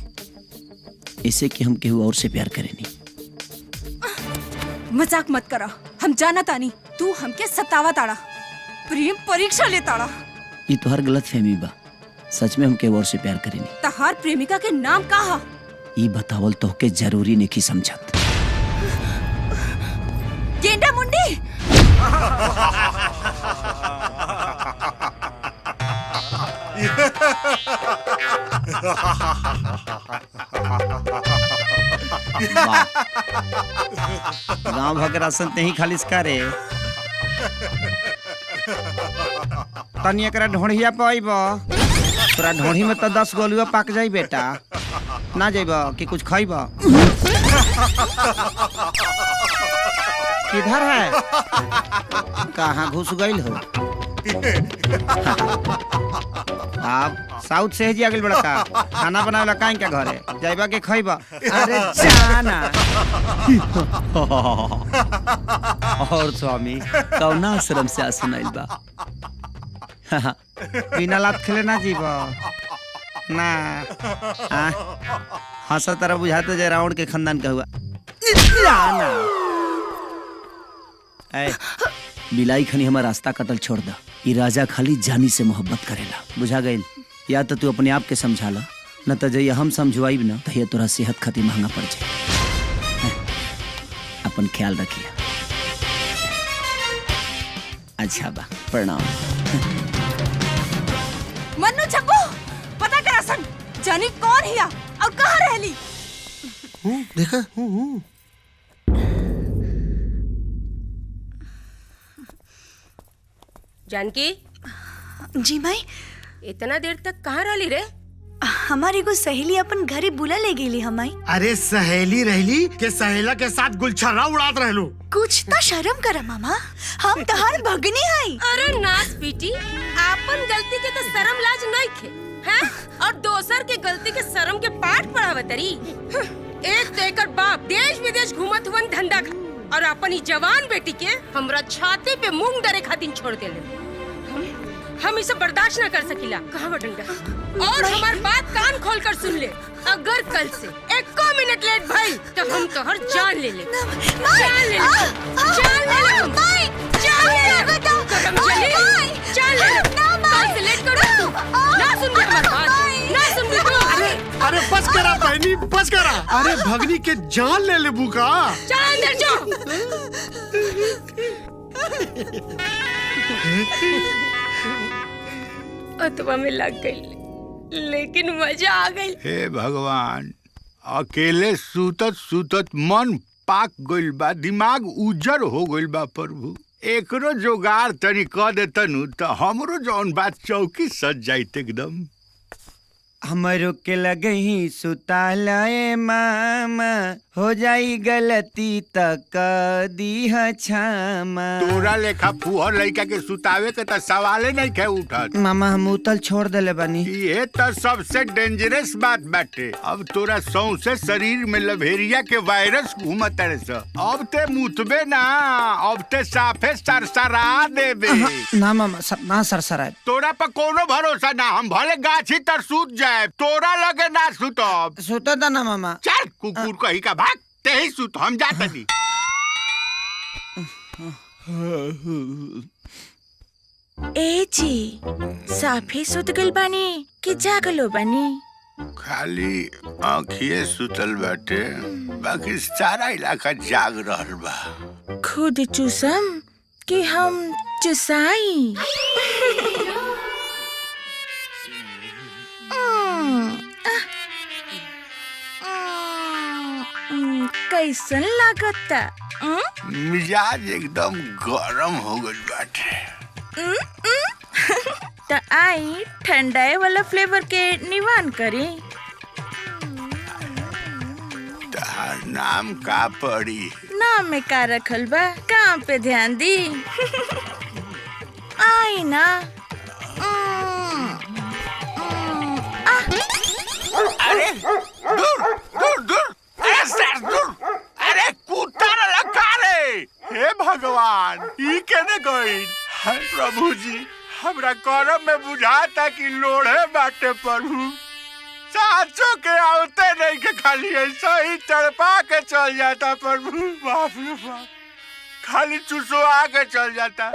इसे कि हम केहू और से प्यार करेनी। मजाक मत करा, हम जाना तानी तू हमके सतावा ताड़ा, प्रेम परीक्षा ले ताड़ा। ये तो हर गलत फहमी बा, सच में हम केहू और से प्यार करेनी। तहार प्रेमिका के नाम का हा? ये बतावल तो के जरूरी नहीं समझत। गेंडा मुंडी। गांव भर के राशन ते ही खाली इसका रे तनी एकरा ढोढ़िया पाइब तोरा ढोढ़ी में तो 10 गोलुआ पाक जाई बेटा ना जाइब कि कुछ खाइब किधर है कहाँ घुस गइल हो आप साउथ से जी आगे बड़ा का खाना बनावेला काहे क्या घरे जाइबा के खइबा अरे जाना और स्वामी कौना आश्रम से आसन आइल बा बिना लात खेले ना जीवा ना हंसा तरह बुझाते जाए रावण के खानदान का हुआ जाना ऐ बिलाई खनी हमारा रास्ता कटल छोड़ दा ई राजा खाली जानी से मोहब्बत करेला बुझा गइल या तो तू अपने आप के समझा ला न तो जइया हम समझवाइब ना तहिया तोरा सेहत खातिर महंगा पड़ जाए अपन ख्याल रखिया अच्छा बा प्रणाम मन्नू छप्पू पता करा सन जानी कौन हिया और कहाँ रहली देखा जानकी जी भाई इतना देर तक कहाँ रहली रे? हमारी एगो सहेली अपन घरे बुला ले गेली हमाई। अरे सहेली रहली के सहेला के साथ गुलछर्रा उड़ात रहलू। कुछ तो शर्म कर मामा, हम तहार भगनी हई। अरे नास बेटी, आपन गलती के तो शर्म लाज नहीं खे, हैं? और दोसर के गलती के शर्म के पाठ पढ़ावतरी। एक तो एकर बाप देश विदेश घूमत हुवन धंधा और अपनी जवान बेटी के हमरा छाती पे मूंग डरे खातिर छोड़ देले। हम इसे बर्दाश्त न कर सकीला। कहाँ बटंगा? और हमार बात कान खोल कर सुन ले। अगर कल से 1 मिनट लेट भाई तो हम तो हर जान ले ले। जान ले ले। जान ले ले। जान ले ले। कदम चले। जान ले ले। कल से लेट करो तू। ना सुन ले हमारी बात। ना सुन ले तू। अरे बस करा बहनी, बस करा। अरे भगनी के जान ले ले बुका। चल अंदर जाओ। अतवा में लग गई, लेकिन मजा आ गई। हे भगवान, अकेले सुतत सुतत मन पाक गइल बा, दिमाग उजर हो गइल बा प्रभु। एकरो जोगार तनी क देतनु त हमरो जौन बात चौकी सज जाइत एकदम। हमरो के लगे ही सुतालाए मामा, हो जाई गलती तक दीह क्षमा। तोरा लेखा फुहर लइका के सुतावे के त सवाले नहीं खे उठत। मामा हम उतल छोड़ देले बानी। ये तो सबसे डेंजरस बात बाटे। अब तोरा सौंसे शरीर में लभेरिया के वायरस घूमत रहे स। अब ते मुतबे ना, अब ते साफे सरसरा देबे। ना मामा ना सरसराए। तोरा पर कोनो भरोसा ना, हम भले गाछी तर सूत जाए, तोरा लगे ना सुतब। सुता था ना मामा। चल कुकुर कही का भाग, ते ही सुत, हम जात दी। ए जी, साफे सुत गइल बानी कि जागलो बानी? खाली आँखिए सुतल बाटे, बाकी सारा इलाका जाग रहल बा। खुद चूसम कि हम चुसाई? कैसन लागता? मिजाज एकदम गरम हो गइल बाटे। त आई ठंडाए वाला फ्लेवर के निवान करी। तहार नाम का पड़ी? नाम में का रखल बा, काम पे ध्यान दी। आई ना। अरे दूर दूर दूर, अरे सर दूर, अरे कुत्ता न लगा रे। हे भगवान, ई केने गइल? हाय प्रभु जी, हमरा करम में बुझाता कि लोढ़े बाटे प्रभु। साचो के आवते नहीं के खाली ऐसा ही तड़पा के चल जाता प्रभु। बाप रे बाप, खाली चुसवा के चल जाता।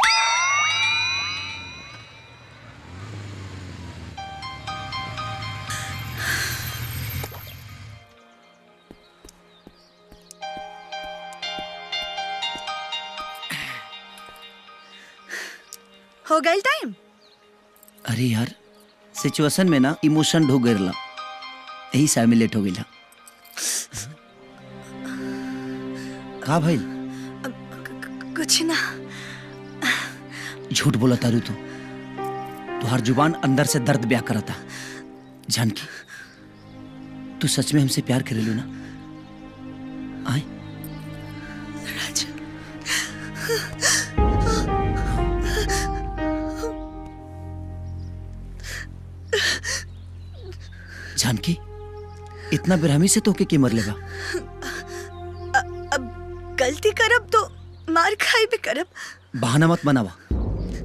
हो गई टाइम? अरे यार, सिचुएशन में ना इमोशन ढो गइला, यही साथ में लेट हो गइला। का भाई? कुछ ना। झूठ बोला तारू तू। तुहार जुबान अंदर से दर्द ब्याह करता। जानकी, तू सच में हमसे प्यार करेलू ना? आए राजा। जानकी, इतना बेरहमी से तोके के मर लेगा? अब गलती करब तो मार खाई भी करब। बहाना मत बनावा।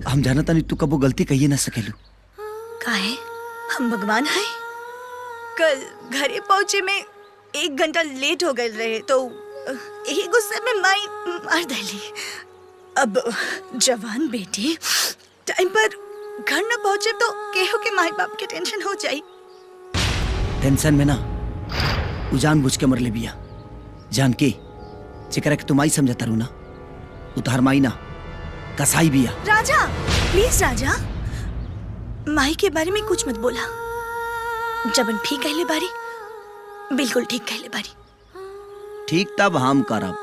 हम जानता नहीं तू कबो गलती कहिए ना सकेलू। काहे? हम भगवान हैं। कल घरे पहुंचे में 1 घंटा लेट हो गए रहे तो यही गुस्से में माई मार डाली। अब जवान बेटी टाइम पर घर न पहुंचे तो केहू के माई बाप के टेंशन हो जाई। टेंशन में ना उ जानबूझ के मरले बिया। जानकी, जेकरा के तुम आई समझता रू ना, उतार माई ना कसाई बिया। राजा प्लीज राजा, माई के बारे में कुछ मत बोला। जबन ठीक कहले बारी, बिल्कुल ठीक कहले बारी। ठीक तब हम करब।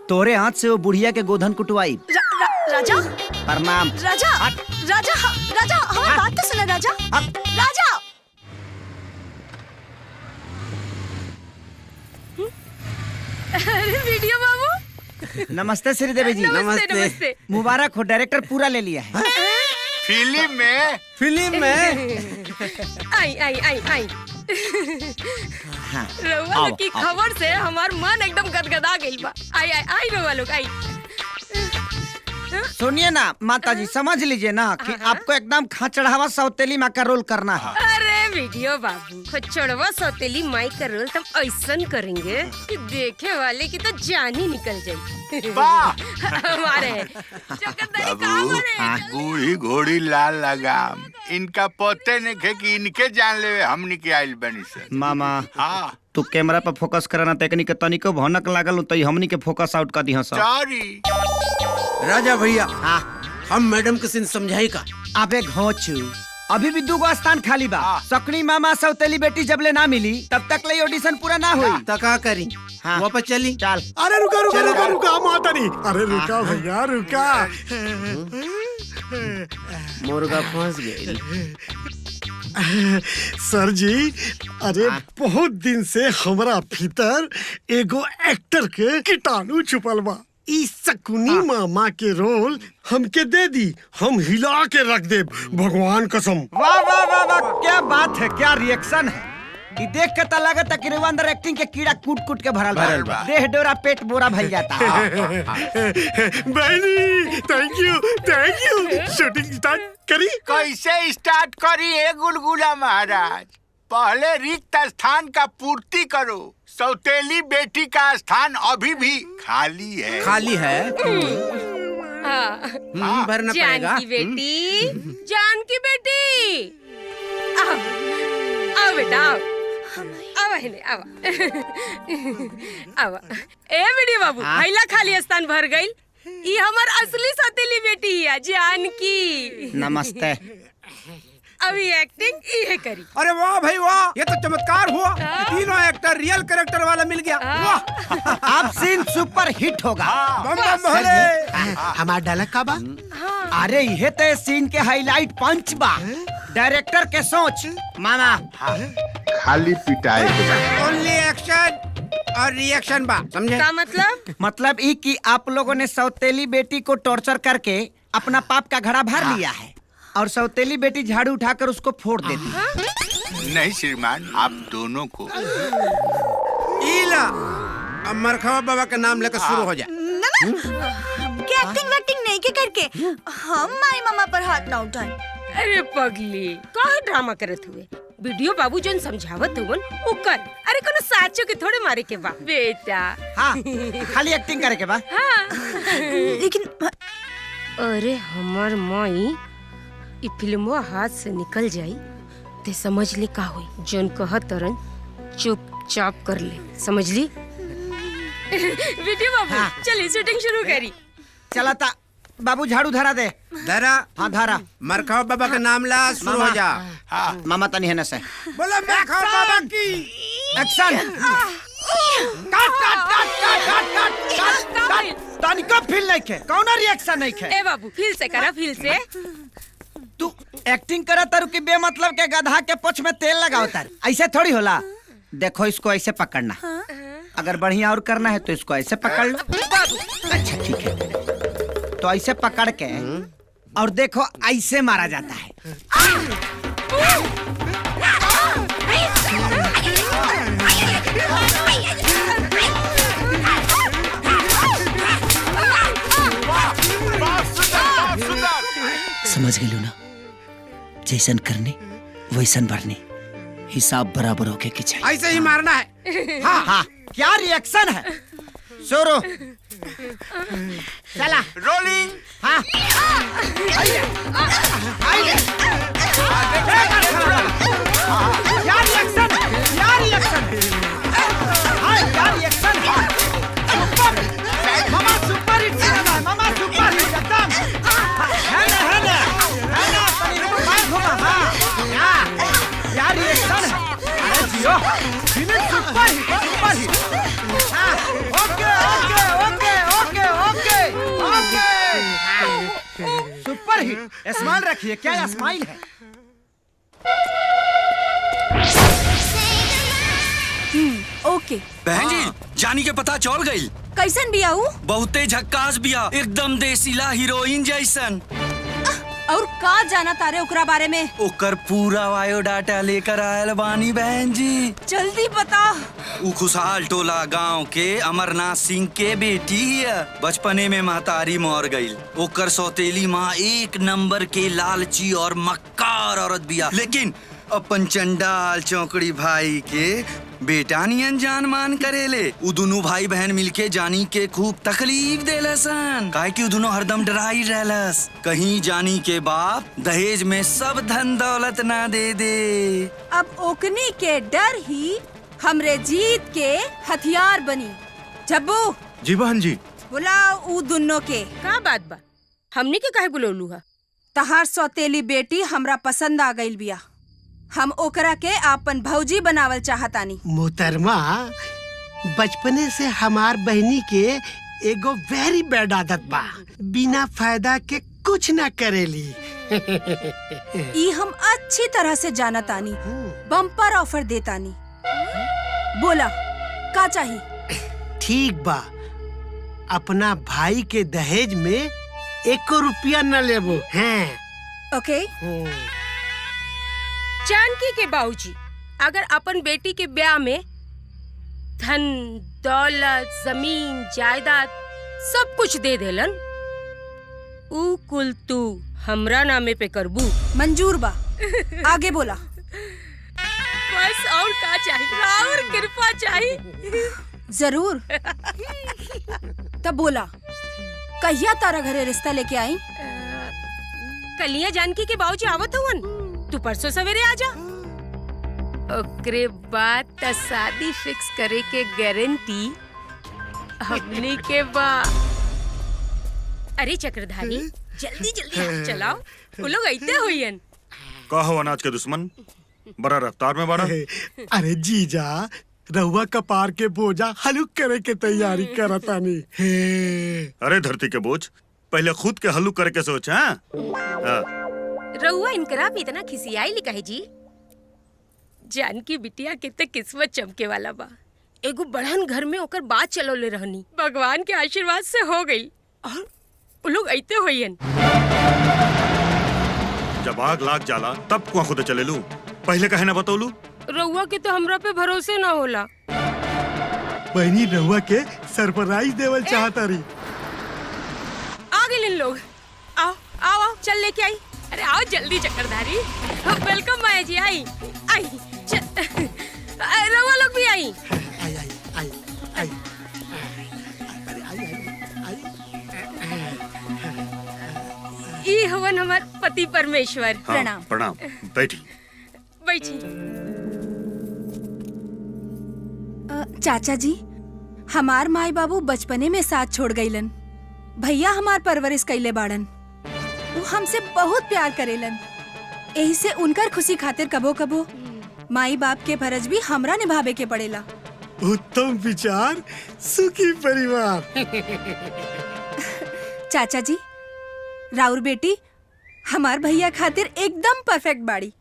तोरे हाथ से वो बुढ़िया के गोधन कुटवाई। राजा प्रणाम। राजा राजा राजा हमारी बात तो सुना। राजा राजा अरे वीडियो बाबू। नमस्ते श्रीदेवी जी। नमस्ते, नमस्ते। मुबारक हो, डायरेक्टर पूरा ले लिया है। फिल्म में आई आई आई आई। हाँ, रउआ लोग की खबर से हमार मन एकदम गदगदा गइल बा। आई आई आई रउआ लोग आई। सुनिए ना माता जी, समझ लीजिए ना कि आपको एकदम खचड़ावा सौतेली माँ का रोल करना है। अरे वीडियो बाबू, खचड़वा सौतेली माई का रोल तुम ऐसन करेंगे कि देखे वाले की तो जान ही निकल जाए। हमारे बाबू, बूढ़ी घोड़ी लाल लगाम, इनका पते नहीं खे कि इनके जान ले हमनी के आइल बनी से। मामा हाँ, तू कैमरा पर फोकस करना तकनीक तनिको भनक लागल तो हमनी के फोकस आउट कर दी। सॉरी राजा भैया। हाँ, हम मैडम के सिन समझाई का। अबे घोचू, अभी भी 2 स्थान खाली बा। सकनी मामा सौतेली बेटी जब ले ना मिली तब तक ले ऑडिशन पूरा ना हुई। तो का करी? हाँ, वापस चली। चल। अरे रुका रुका रुका रुका माता नहीं। अरे रुका भैया रुका। मुर्गा फंस गई। सर जी, अरे बहुत दिन से हमरा भीतर एगो एक्टर के कीटाणु छुपल बा। इस शकुनी मामा के रोल हमके दे दी, हम हिला के रख दे, भगवान कसम। वाह वाह वाह वाह, क्या बात है, क्या रिएक्शन है। ये देख के तो लगत है कि अंदर एक्टिंग के कीड़ा कूट कूट के भरल बा। देह डोरा पेट बोरा भर जाता। बहनी थैंक यू। शूटिंग स्टार्ट करी? कैसे स्टार्ट करी है गुलगुला महाराज? पहले रिक्त स्थान का पूर्ति करो। सौतेली बेटी का स्थान अभी भी खाली है। खाली है? भरना पड़ेगा। जानकी बेटी, जानकी बेटी, आओ बेटा आओ। आवा हेले आवा। आवा। ए बेटी बाबू, पहला खाली स्थान भर गइल। ई हमर असली सौतेली बेटी है जानकी। नमस्ते। अभी एक्टिंग ये करी। अरे वाह भाई वाह, ये तो चमत्कार हुआ। तीनों एक्टर रियल कैरेक्टर वाला मिल गया। वाह, अब सीन सुपर हिट होगा। बम बम भोले। हमारा डायलॉग का बा? अरे ये तो सीन के हाईलाइट पंच बा। डायरेक्टर के सोच मामा। खाली पिटाई के बाद ओनली एक्शन और रिएक्शन बा, समझे? क्या मतलब? मतलब ये कि आप लोगों ने सौतेली बेटी को टॉर्चर करके अपना पाप का घड़ा भर लिया है और सौतेली बेटी झाड़ू उठाकर उसको फोड़ देती है। नहीं श्रीमान, आप दोनों को। इला, अब मरखवा बाबा का नाम लेकर शुरू हो जाए। क्या एक्टिंग वैक्टिंग नहीं के करके हम माई मामा पर हाथ ना उठाए। अरे पगली, काहे ड्रामा करत हुए? वीडियो बाबू जन समझावत हुवन उ कर। अरे कोनो साचो के थोड़े मारे के बा बेटा। हाँ, खाली एक्टिंग करे के बा। हाँ। लेकिन अरे हमर माई ई फिल्मवा हाथ से निकल जाई ते समझ ले का होई। जन कहत तरन चुपचाप कर ले, समझ ली? वीडियो बाबू, चलिए शूटिंग शुरू करी। चलाता बाबू, झाड़ू धरा दे। धरा? हाँ धरा। मरखवा बाबा का नाम ला, शुरू हो जा। मामा तनी है न से। बोलो मरखवा बाबा की। एक्शन। तनिको फील नहीं खे, कौनो रिएक्शन नहीं खे। ए बाबू फील से करा, फील से। तू एक्टिंग करा तारू कि बेमतलब के गधा के पोछ में तेल लगाओ तारू, ऐसे थोड़ी होला। देखो इसको ऐसे पकड़ना, अगर बढ़िया और करना है तो इसको ऐसे पकड़ लो। अच्छा ठीक है, तो ऐसे पकड़ के और देखो ऐसे मारा जाता है। समझ गए ना, जैसन करने वैसन भरने, हिसाब बराबर होके के चाहिए। ऐसे ही मारना है। हाँ हाँ, क्या रिएक्शन है? शुरू। चला रोलिंग। हाँ क्या रिएक्शन, क्या रिएक्शन, हाँ क्या रिएक्शन है? मामा सुपर हिट है, मामा सुपर हिट एकदम। है ना बाइक घुमा। हाँ क्या रिएक्शन है? अरे जियो फिल्म सुपर हिट। हाँ ओके सुपर हिट। स्माइल रखिए, क्या स्माइल है? ओके बहन जी, जानी के पता चल गई। कैसन बिया ऊ? बहुते झक्कास बिया, एकदम देसीला हीरोइन जैसन। और का जाना तारे ओकरा बारे में? ओकर पूरा बायोडाटा लेकर आयल बानी बहन जी। जल्दी बता। उ खुशहाल टोला गांव के अमरनाथ सिंह के बेटी है। बचपने में महतारी मर गई। ओकर सौतेली माँ एक नंबर के लालची और मक्कार औरत बिया, लेकिन अपन चंडाल चौकड़ी भाई के बेटा नियन जान मान करेले। उ दोनों भाई बहन मिलके जानी के खूब तकलीफ देलसन, काहे कि उ दोनों हरदम डराई रहलस, कहीं जानी के बाप दहेज में सब धन दौलत ना दे दे। अब ओकनी के डर ही हमरे जीत के हथियार बनी। जब्बू जी बहन जी। बुलाओ उ दोनों के। का बात बा? हमनी के काहे बुलौलू हा? तहार सौतेली बेटी हमरा पसंद आ गइल बिया। हम ओकरा के आपन भौजी बनावल चाहतानी। मोहतरमा, बचपने से हमार बहनी के एगो वेरी बैड आदत बा, बिना फायदा के कुछ ना करेली। ई हम अच्छी तरह से जानतानी। बम्पर ऑफर देतानी। बोला का चाहिए? ठीक बा, अपना भाई के दहेज में 1 रुपया न लेबो। हैं ओके। जानकी के बाबूजी अगर अपन बेटी के ब्याह में धन दौलत जमीन जायदाद सब कुछ दे देलन, ऊ कुल तू हमरा नामे पे करबू? मंजूर बा। आगे बोला। बस और का चाहिए? और कृपा चाहिए। जरूर। तब बोला, कहिया तारा घरे रिश्ता लेके आई? कलिया जानकी के बाबूजी आवत हुवन, तू परसों सवेरे आ जा। ओकरे बाद त शादी फिक्स करे के गारंटी हमने के बा। अरे चक्रधारी, जल्दी जल्दी हाथ चलाओ, वो लोग आइते होयन। का हो अनाज के दुश्मन, बड़ा रफ्तार में बड़ा। अरे जीजा, रहुआ कपार के बोझा हलुक करे के तैयारी करतानी। अरे धरती के बोझ, पहले खुद के हल्लू करके सोच। हाँ रहुआ इनकरा भी इतना खिसियाई लिखा है जी। जानकी बिटिया कितने किस्मत चमके वाला बा। एगो बढ़न घर में ओकर बात चलोले रहनी, भगवान के आशीर्वाद से हो गई और वो लोग आइते होयन। जब आग लाग जाला तब कुआं खुदे चले लू, पहले कहे ना बतौलू। रहुआ के तो हमरा पे भरोसे ना होला। बहनी रहुआ के सरप्राइज देवल चाहता रही। आ गए इन लोग। आओ आओ आओ, चल लेके आई। अरे आओ जल्दी चक्रधारी। वेलकम माया जी। आई आई रहुआ लोग भी आई। आई आई आई आई ई हवन हमार पति परमेश्वर। हाँ, प्रणाम। प्रणाम। बैठी। बैठी। चाचा जी, हमार माई बाबू बचपने में साथ छोड़ गईलन। भैया हमार परवरिश कैले बाड़न। वो हमसे बहुत प्यार करेलन। यही से उनकर खुशी खातिर कबो कबो माई बाप के फर्ज भी हमरा निभावे के पड़ेला। उत्तम विचार सुखी परिवार। चाचा जी, राउर बेटी हमार भैया खातिर एकदम परफेक्ट बाड़ी।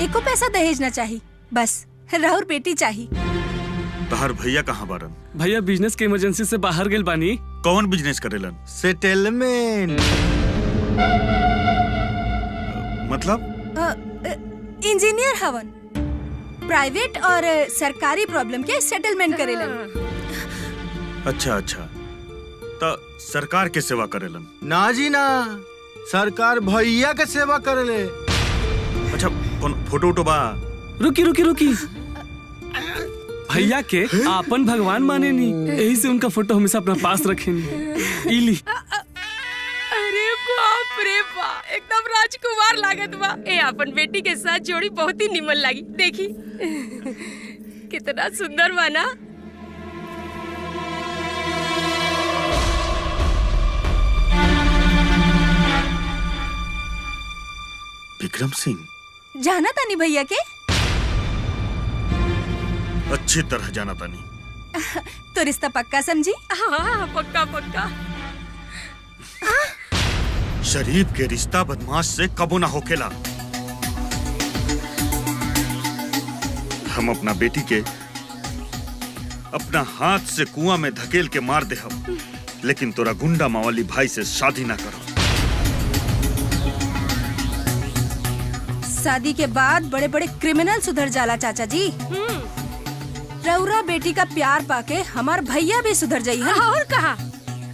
एको पैसा दहेज न चाहिए, बस राउर बेटी चाहिए। तहार भैया कहाँ बारन? भैया बिजनेस के इमरजेंसी से बाहर गेल बानी। कौन बिजनेस करेलन? सेटलमेंट। मतलब? इंजीनियर हवन, प्राइवेट और सरकारी प्रॉब्लम के सेटलमेंट करेलन। अच्छा अच्छा, तो सरकार के सेवा करेलन? ना जी ना, सरकार भैया के सेवा करेले। अच्छा, कौन फोटो उटो बा? रुकी भैया के आपन भगवान माने नी, यही से उनका फोटो हमेशा अपना पास रखेनी। इली। अरे बाप रे बाप, एकदम राजकुमार लागत बा। ए अपन बेटी के साथ जोड़ी बहुत ही निमन लगी। देखी कितना सुंदर बा ना। विक्रम सिंह जाना तानी भैया के? अच्छी तरह जाना तानी। तो रिश्ता पक्का समझी? हाँ पक्का पक्का। शरीफ के रिश्ता बदमाश से कबो ना होखेला। हम अपना बेटी के अपना हाथ से कुआं में धकेल के मार दे हम, लेकिन तोरा गुंडा मावाली भाई से शादी ना करो। शादी के बाद बड़े बड़े क्रिमिनल सुधर जाला चाचा जी। रउरा बेटी का प्यार पाके हमार भैया भी सुधर जाई है। और कहा,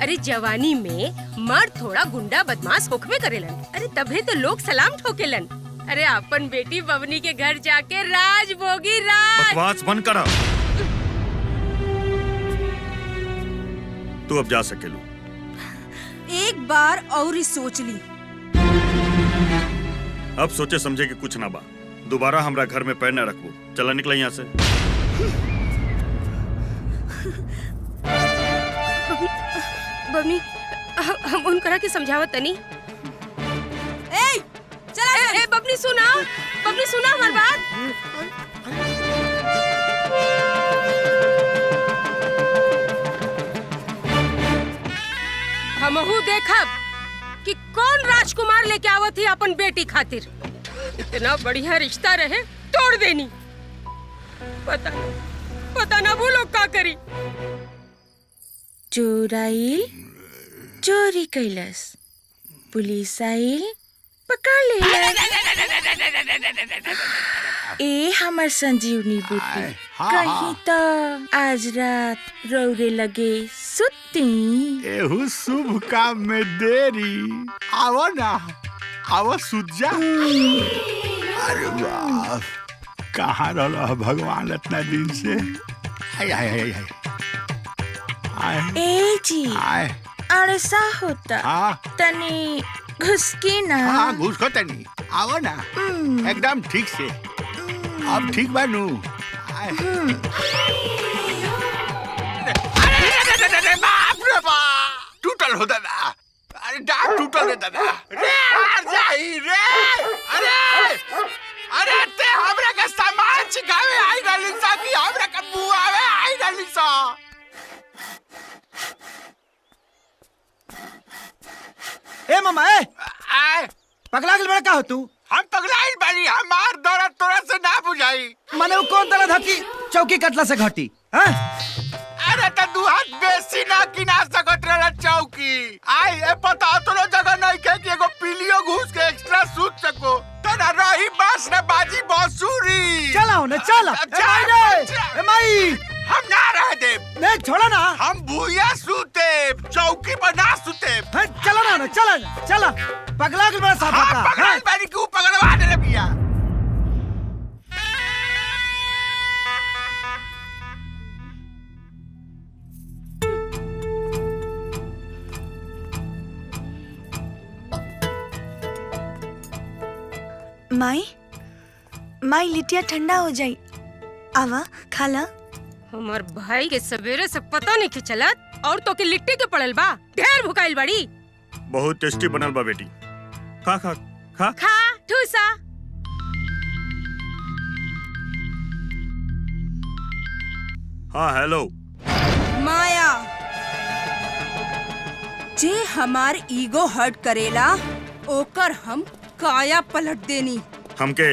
अरे जवानी में मर्द थोड़ा गुंडा बदमाश होखबे करेलन। अरे तभी तो लोग सलाम ठोकेलन। अरे अपन बेटी बबनी के घर जाके राज भोगी राज। बकवास बंद करा। तू अब जा सकेलू। एक बार और ही सोच ली। अब सोचे समझे कि कुछ ना बा। दोबारा हमरा घर में पैर न रखबो। चला निकला यहाँ से। बबनी, हम उनकरा के समझावत तनी। ए बबनी सुना, बबनी सुना हमार बात। हमहू देखब कि कौन राजकुमार लेके आवत ही अपन बेटी खातिर। इतना बढ़िया रिश्ता रहे, तोड़ देनी। पता ना वो लोग का करी। चोर आइल, चोरी कैलस, पुलिस आइल, पकड़ ले। ए हमर संजीवनी बूटी, कहीं तो आज रात रौरे लगे सुती। एहू शुभ काम में देरी। आओ ना, आओ सुजा। अरे बाप, कहाँ रहा भगवान इतना दिन से। आय आय आय आय। ए जी, अड़सा होता। तनी घुसकी ना। हाँ घुसको तनी। आओ ना, एकदम ठीक से। अब ठीक बानू। अरे बाप रे बाप, टूटल हो दादा। अरे डाक टूटल है दादा। रे जाई रे। अरे ते हमरा के सामान सिखावे आई रहली सा कि हमरा के बुआवे आई रहली सा। ए मामा ए पगला गेल बड़ा का हो तू? हम पगलाइल बानी। हमार दर्द तोरा से ना बुझाई। माने वो कौन दर्द हकी चौकी कटला से घटी? हैं? अरे त दू हाथ बेसी ना किना सकत रहला चौकी। आई ए पता तोरो जगह नहीं के कि एगो पीलियो घुस के एक्स्ट्रा सूत सको। तना रही बास ने बाजी बांसुरी। चलाओ ना चला। ए माई हम ना रह दे। नहीं छोड़ा ना। हम भूया सूते, चौकी पर ना सूते। चला ना चला चला। पगला गेल बड़ा साफा का। हां पगला बानी क्यों पगलवा दे रे भैया। माई लिटिया ठंडा हो जाई। आवा खाला। हमार भाई के सवेरे से पता नहीं चलत और तो के लिट्टी के पड़ल बा। ढेर भुकाइल बड़ी। बहुत टेस्टी बनल बा बेटी। खा खा खा खा ठूसा। ए, हाँ हेलो। माया, जे हमार ईगो हर्ट करेला ओकर हम काया पलट देनी। हमके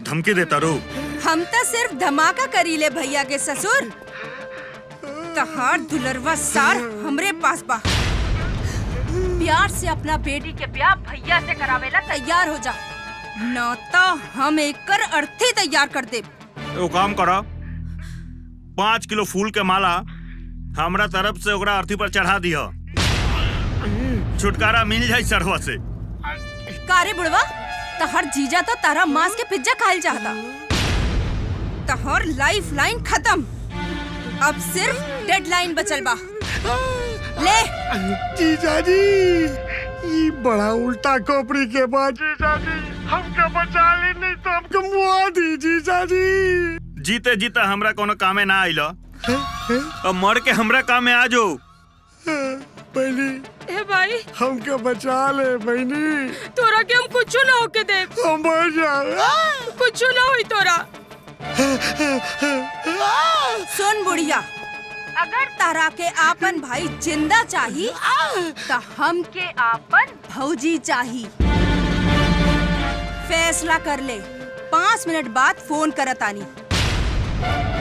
धमकी देता रू। हम तो सिर्फ धमाका करीले भैया के ससुर। तहार दुलरवा सार हमरे पास बा। प्यार से अपना बेटी के ब्याह भैया से करावेला तैयार हो जा, न तो हम एकर अर्थी तैयार कर दे। वो काम करो, 5 किलो फूल के माला हमरा तरफ से ओकरा अर्थी पर चढ़ा दिया, छुटकारा मिल जाए सरवा से। कारे बुढ़वा, तहर जीजा तो तारा मांस के पिज्जा खाइल चाहता। तहर लाइफ लाइन खत्म, अब सिर्फ डेडलाइन बचल बा। ले जीजा जी, ये बड़ा उल्टा खोपड़ी के बाद जीजा जी हमको बचा ली, नहीं तो हमको मुआ दी जीजा जी। जीते जीते हमरा कोनो कामे ना आइलो, अब मर के हमरा कामे आ जाओ। बहनी ए भाई हमको बचा ले बहनी, तोरा के हम कुछ ना होके दे। हम मर जाए, कुछ ना होई तोरा। सुन बुढ़िया, अगर तारा के आपन भाई जिंदा चाही तो हम के आपन भौजी चाही। फैसला कर ले, 5 मिनट बाद फोन करत आनी।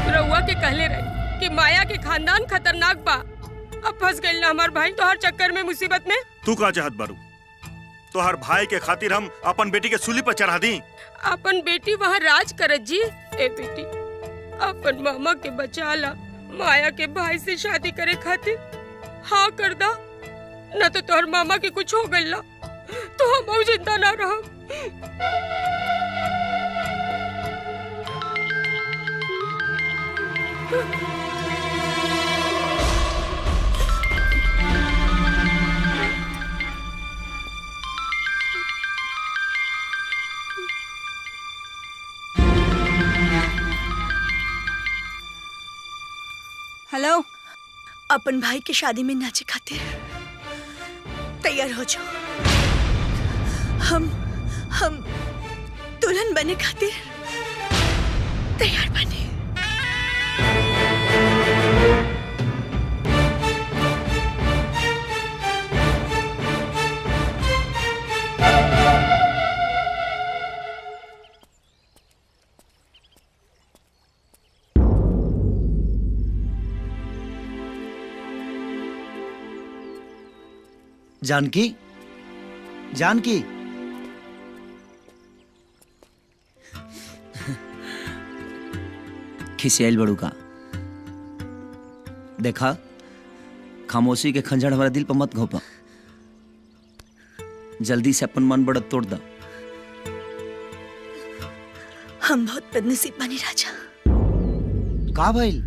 रउआ के कहले रही कि माया के खानदान खतरनाक बा। अब फंस गइल ना हमार भाई तोहर चक्कर में, मुसीबत में। तू का चाहत बारू? तोहर भाई के खातिर हम अपन बेटी के सूली पर चढ़ा दी? अपन बेटी वहाँ राज करत जी। ए बेटी, अपन मामा के बचा ला, माया के भाई से शादी करे खातिर हाँ कर दा, न तो तोहर मामा के कुछ हो गइल ना तो हम जिंदा ना रहब। हेलो, अपन भाई की शादी में नाचे खातिर तैयार हो जाओ। हम दुल्हन बने खातिर तैयार बने। जानकी, जानकी, खिसियाल बड़ू का देखा, खामोशी के खंजर हमारा दिल पर मत घोपा। जल्दी से अपन मन बढ़त तोड़ दा। हम बहुत बदनसीब बनी राजा। का भइल?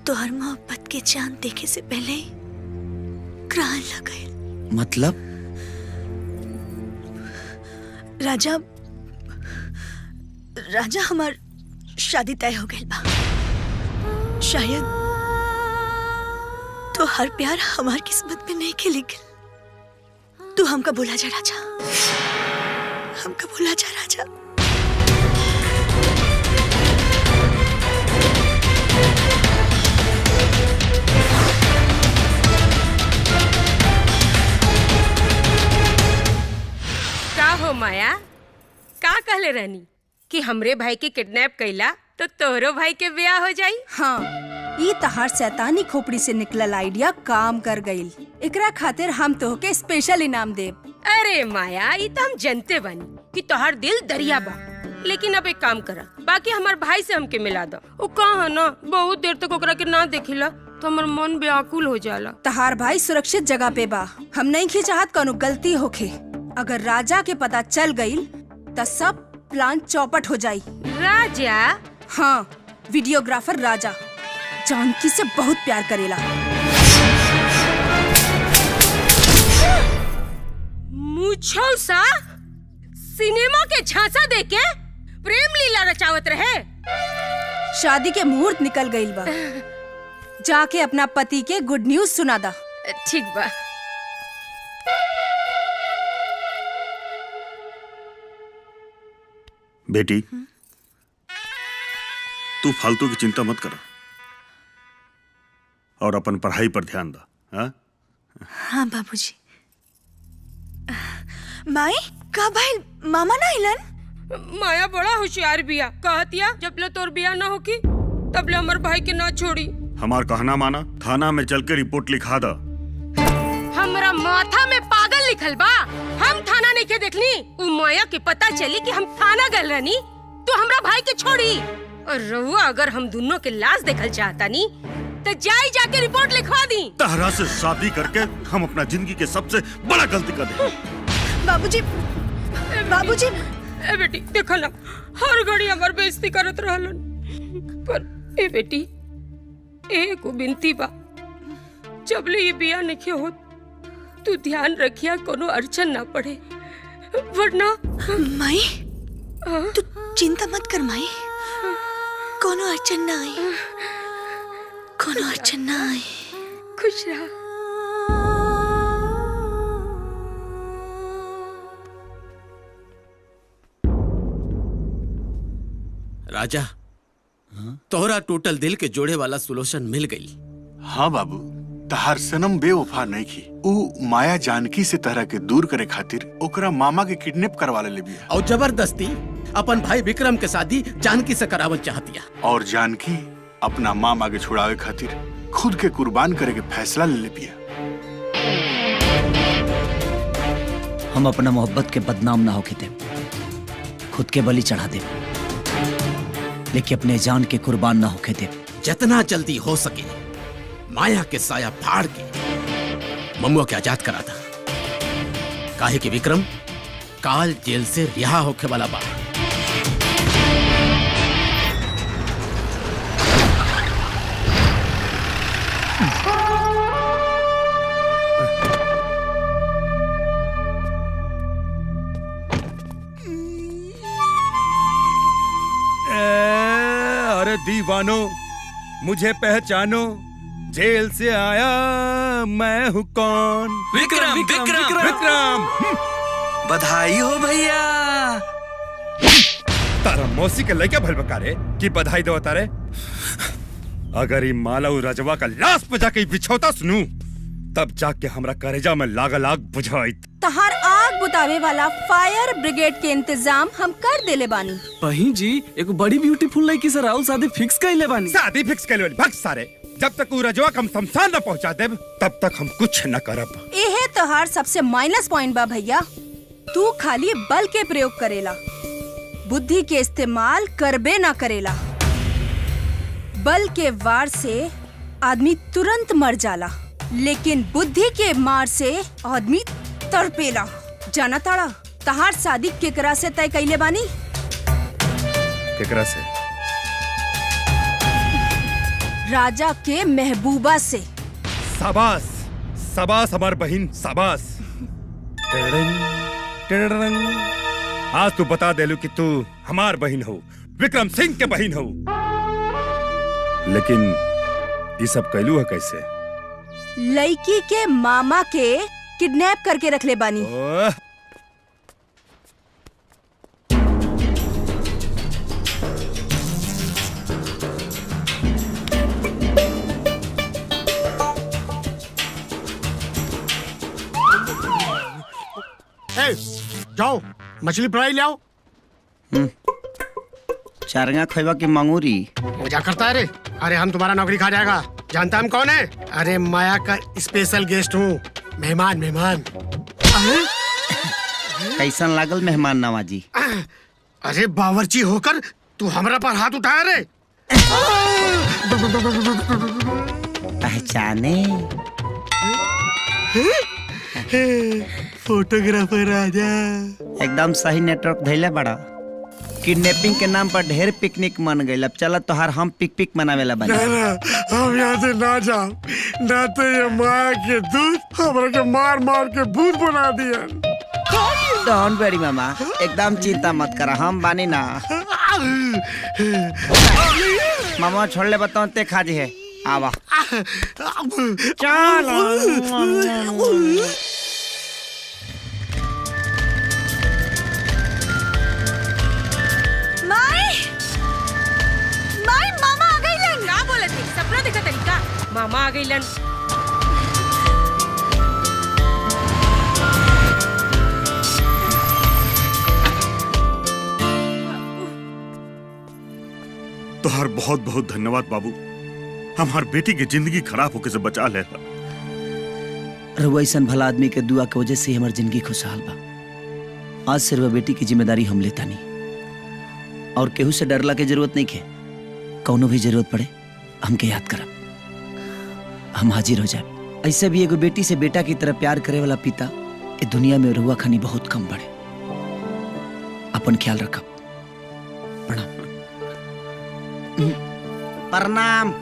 तोहर मोहब्बत के चांद देखे से पहले ही ग्रहण लग गए। मतलब? राजा हमार शादी तय हो गई बा। शायद तो हर प्यार हमार किस्मत में नहीं खिली गल। तू हमका भुला जा राजा, हमका भुला जा राजा। का हो माया, का कहले रहनी कि हमरे भाई के किडनैप कैला तो तोहरो भाई के ब्याह हो जाई? हाँ, ये तहार शैतानी खोपड़ी से निकलल आइडिया काम कर गईल। एकरा खातिर हम तोहके स्पेशल इनाम देब। अरे माया, ये तो हम जानते बानी कि तोहर दिल दरिया बा, लेकिन अब एक काम करा, बाकी हमार भाई से हमके मिला दो। वो कहा ना, बहुत देर तक ओकरा के ना देखिला तो हमार मन व्याकुल हो जाला। तहार भाई सुरक्षित जगह पे बा, हम नहीं खिंचाहत कोनो गलती होखे। अगर राजा के पता चल गईल तो सब प्लान चौपट हो जाई। राजा? हाँ, वीडियोग्राफर राजा जानकी से बहुत प्यार करेला। मुझौसा सिनेमा के झांसा देके प्रेम लीला रचावत रहे। शादी के मुहूर्त निकल गईल बा, जाके अपना पति के गुड न्यूज सुना दा। ठीक बा। बेटी, तू फालतू की चिंता मत कर और अपन पढ़ाई पर ध्यान दा। हाँ हाँ बाबूजी। माई का भाई मामा ना हिलन? माया बड़ा होशियार बिया, कहतिया जब ले तोर बिया ना होकी तब ले हमर भाई के ना छोड़ी। हमार कहना माना, थाना में चल के रिपोर्ट लिखा दा। हमरा माथा में पागल लिखल बा, हम थाना नहीं के देखली। उ माया के पता चली कि हम थाना गल रहनी तो हमरा भाई के छोड़ी। और रहुआ अगर हम दोनों के लाश देखल चाहता नी तो जाई जाके रिपोर्ट लिखवा दी। तहरा से शादी करके हम अपना जिंदगी के सबसे बड़ा गलती कर दे। बाबूजी बाबूजी। ए बेटी देखो ना, हर घड़ी हमार बेइज्जती करत रहलन। पर ए बेटी एक बिनती बा, जब ले ये बिया नहीं हो तू ध्यान रखिया कोनो अड़चन ना पड़े, वरना। माई तू चिंता मत कर माई, कोनो अड़चन ना आई, कोनो अड़चन ना आई। खुश रहा। राजा तोहरा टोटल दिल के जोड़े वाला सोल्यूशन मिल गई। हाँ बाबू, तहार सनम बेवफा नहीं की। ऊ माया जानकी से तरह के दूर करे खातिर ओकरा मामा के किडनैप करवा ले बिया और जबरदस्ती अपन भाई विक्रम के शादी जानकी से करावल चाहतिया। और जानकी अपना मामा के छुड़ावे खातिर खुद के कुर्बान करे के फैसला ले बिया। हम अपना मोहब्बत के बदनाम ना होके दे, खुद के बलि चढ़ा दे, लेकिन अपने जान के कुर्बान ना होके दे। जितना जल्दी हो सके माया के साया फाड़ के ममुआ के आजाद करा था, काहे कि विक्रम काल जेल से रिहा होके वाला बा। अरे दीवानो मुझे पहचानो, जेल से आया मैं हूँ कौन? विक्रम विक्रम विक्रम। बधाई हो भैया। तारा मौसी के लड़का भल बकारे की बधाई दो तारे। अगर ये मालव रजवा का लाश पे जाके बिछौता सुनू तब जाके हमरा करेजा में लागल आग बुझाई। तहार आग बुतावे वाला फायर ब्रिगेड के इंतजाम हम कर देले बानी। बहिन जी एक बड़ी ब्यूटीफुल लड़की से राहुल शादी फिक्स कइले बानी। शादी फिक्स कइले बानी? भग सारे, जब तक वो रजवा हम शमशान न पहुंचा देब तब तक हम कुछ न करब। एहे तोहार सबसे माइनस पॉइंट बा भैया, तू खाली बल के प्रयोग करेला, बुद्धि के इस्तेमाल करबे ना करेला। बल के वार से आदमी तुरंत मर जाला, लेकिन बुद्धि के मार से आदमी तड़पेला। जाना ताड़ा तहार शादी केकरा से तय कइले बानी? केकरा से? राजा के महबूबा से। शाबाश शाबाश हमार बहिन शाबाश। आज तू बता देलू कि तू हमार बहिन हो, विक्रम सिंह के बहिन हो। लेकिन ये सब कैलू है कैसे? लड़की के मामा के किडनैप करके रख ले बानी। जाओ मछली फ्राई ले आओ। चारंगा खैबा की मंगूरी मजा करता है रे। अरे हम तुम्हारा नौकरी खा जाएगा। जानता हम कौन है? अरे माया का स्पेशल गेस्ट हूँ, मेहमान मेहमान। कैसन लागल मेहमान नवाजी? अरे बावर्ची होकर तू हमरा पर हाथ उठाया रे। पहचाने? फोटोग्राफर राजा। एकदम सही नेटवर्क धैले बड़ा। किडनैपिंग के नाम पर ढेर पिकनिक मन गई। अब चला तोहार हम पिक मनावेला बनी। हम यहाँ से ना जाओ, ना तो ये माया के दूध हमरा के मार मार के भूत बना दिया। डोंट वरी मामा, एकदम चिंता मत करा, हम बानी ना। मामा छोड़ ले बताओ ते खाजी है आवा। चलो माई माई मामा आ गईलन। तोहार बहुत बहुत धन्यवाद बाबू, हमार बेटी की जिंदगी खराब होके से बचा ले। रहुआ ऐसन भला आदमी के दुआ के वजह से हमार जिंदगी खुशहाल बा। आज से रहुआ बेटी की जिम्मेदारी हम लेता नहीं और केहू से डरला के जरूरत नहीं के। कौनो भी जरूरत पड़े हमके याद करब, हम हाजिर हो जाए। ऐसे भी एगो बेटी से बेटा की तरह प्यार करे वाला पिता इस दुनिया में रहुआ खानी बहुत कम बड़े। अपन ख्याल रखब। प्रणाम।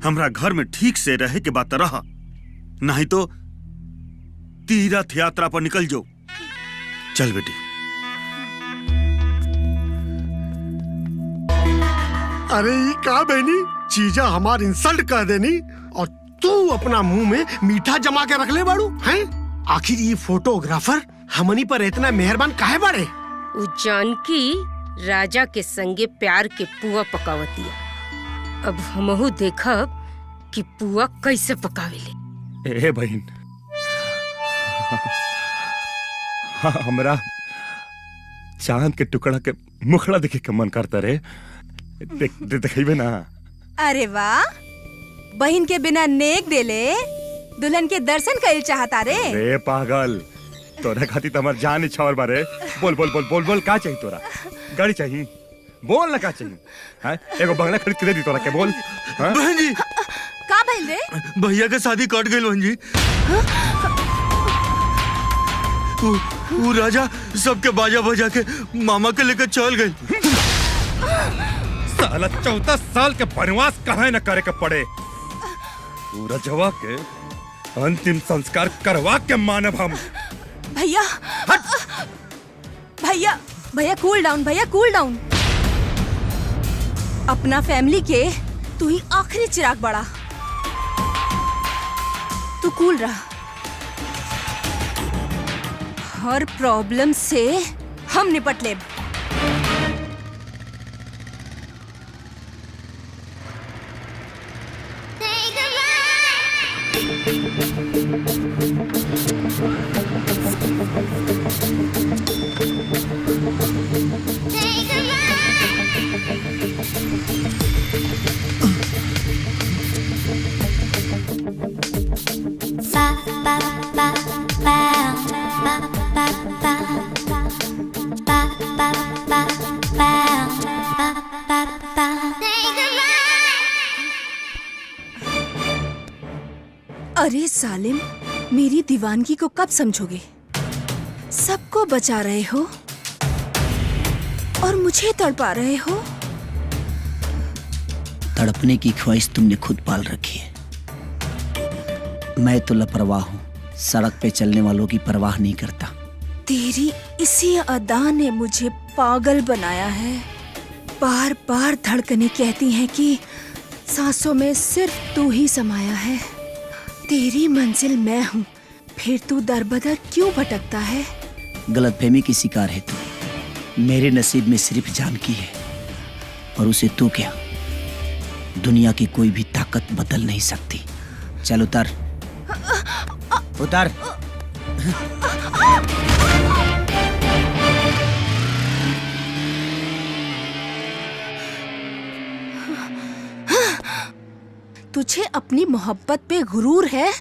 हमरा घर में ठीक से रहे के बात रहा, नहीं तो तीर्थ यात्रा पर निकल जाओ। चल बेटी। अरे ये का बहनी, चीजा हमार इंसल्ट कर देनी और तू अपना मुंह में मीठा जमा के रख ले बाड़ू हैं? आखिर ये फोटोग्राफर हमनी पर इतना मेहरबान काहे बाड़े? उ जानकी राजा के संगे प्यार के पुआ पकावतिया। अब हमहू देखब कि पुआ कैसे पकावेले। ए बहन, हमरा चांद के टुकड़ा के मुखड़ा देखे के मन करता रे। देखेबे ना। अरे वाह, बहन के बिना नेक देले दुल्हन के दर्शन कइल चाहता रे। रे पागल, तोरा खाती तो हमार जान इच्छा बारे। बोल बोल बोल बोल बोल, का चाहिए तोरा? गाड़ी चाहिए? बोल ना का चाहिए? हैं? एगो बंगला खरीद के दे दी तोरा के, बोल। बहन जी, का भइल रे? भैया के शादी कट गई बहन जी। वो राजा सबके बाजा बजा के मामा के लेकर चल गए। साला 14 साल के वनवास कहाँ न करे के पड़े। पूरा जवा के अंतिम संस्कार करवा के मानव हम। भैया भैया भैया कूल डाउन, भैया कूल डाउन। अपना फैमिली के तू ही आखिरी चिराग बड़ा। तू कूल रहा। हर प्रॉब्लम से हम निपट लेब। अरे सालिम, मेरी दीवानगी को कब समझोगे? सबको बचा रहे हो और मुझे तड़पा रहे हो। तड़पने की ख्वाहिश तुमने खुद पाल रखी है। मैं तो लापरवाह हूँ, सड़क पे चलने वालों की परवाह नहीं करता। तेरी इसी अदा ने मुझे पागल बनाया है। बार बार धड़कनें कहती हैं कि सांसों में सिर्फ तू ही समाया है। तेरी मंजिल मैं हूँ, फिर तू दर बदर क्यों भटकता है? गलतफहमी की शिकार है तू। मेरे नसीब में सिर्फ जानकी है और उसे तू क्या, दुनिया की कोई भी ताकत बदल नहीं सकती। चल उतर, उतर। तुझे अपनी मोहब्बत पे गुरूर है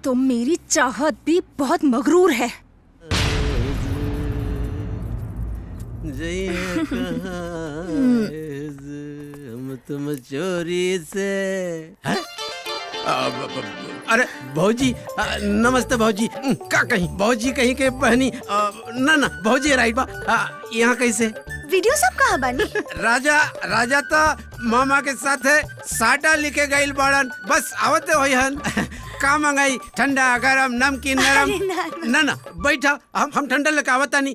तो मेरी चाहत भी बहुत मगरूर है। हम तुम चोरी से। अरे भौजी, नमस्ते भौजी। का कहीं भौजी कहीं के बहनी? ना ना भौजी राइट बा। यहाँ कैसे वीडियो सब कहाँ बानी? राजा तो मामा के साथ है, साटा लिखे गई बड़न, बस आवते होई हन। का मंगाई? ठंडा गरम नमकीन नरम? ना ना बैठा, हम ठंडा लेके आवता नहीं।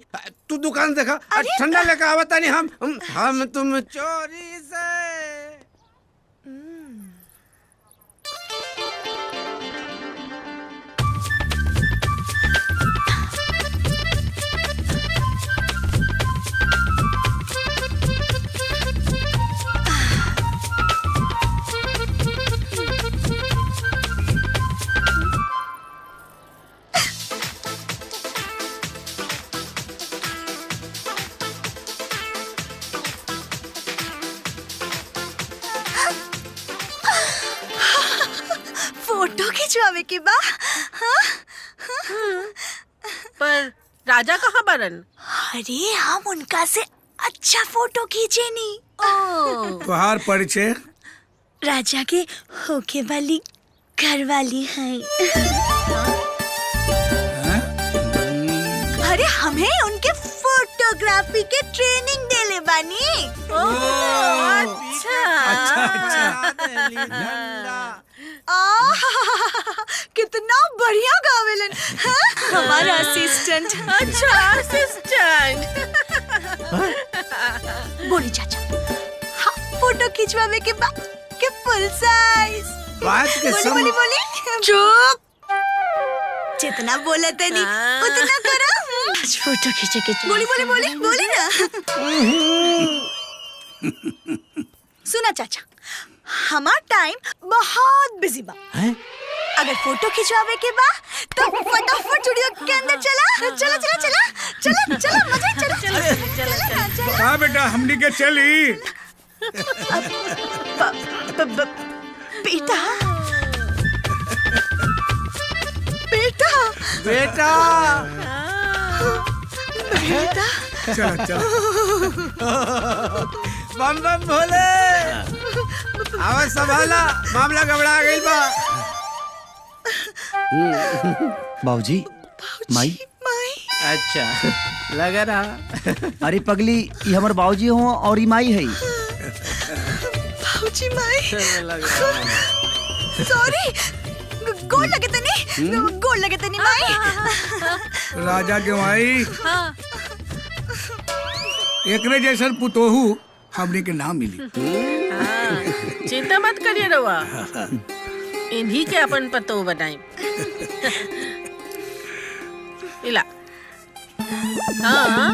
तू दुकान देखा, ठंडा लेके आवता नहीं। हम तुम चोरी से। फोटो खिंचवावे के बा। हाँ? पर राजा कहाँ बरन? अरे हम उनका से अच्छा फोटो खींचे नी। तुहार परिचय? राजा के होके वाली घर वाली है। अरे हमें उनके फोटोग्राफी के ट्रेनिंग देले बानी। कितना बढ़िया गावेलन। हमारा असिस्टेंट। अच्छा असिस्टेंट। बोली चाचा, हाँ फोटो खिंचवावे के बाद के फुल साइज। बात के बोली सम... बोली बोली। चुप। जितना बोला तनी उतना करो। फोटो खींचे के बोली बोली बोली बोली ना। सुना चाचा, हमार टाइम बहुत बिजी बा। अगर फोटो खिंचवावे के बा तो फटाफट स्टूडियो के अंदर चला। चला चला चला चला चला मजा चला। हाँ बेटा हमनी के चली। बेटा बेटा बेटा बेटा चला चला। बम बम भोले। आवाज संभाला, मामला गबड़ा गइल बा। बाबूजी, माई। अच्छा लगा रहा। अरे पगली, ये हमारे बाबूजी हो और ये माई है। बाबूजी माई। सॉरी, गोड़ लगे तनी, गोड़ लगे तनी माई। राजा के माई एकरे जैसन पुतोहू हमने के नाम मिली। चिंता मत करिए रवा, इन्हीं के अपन पतो बनाई। इला हाँ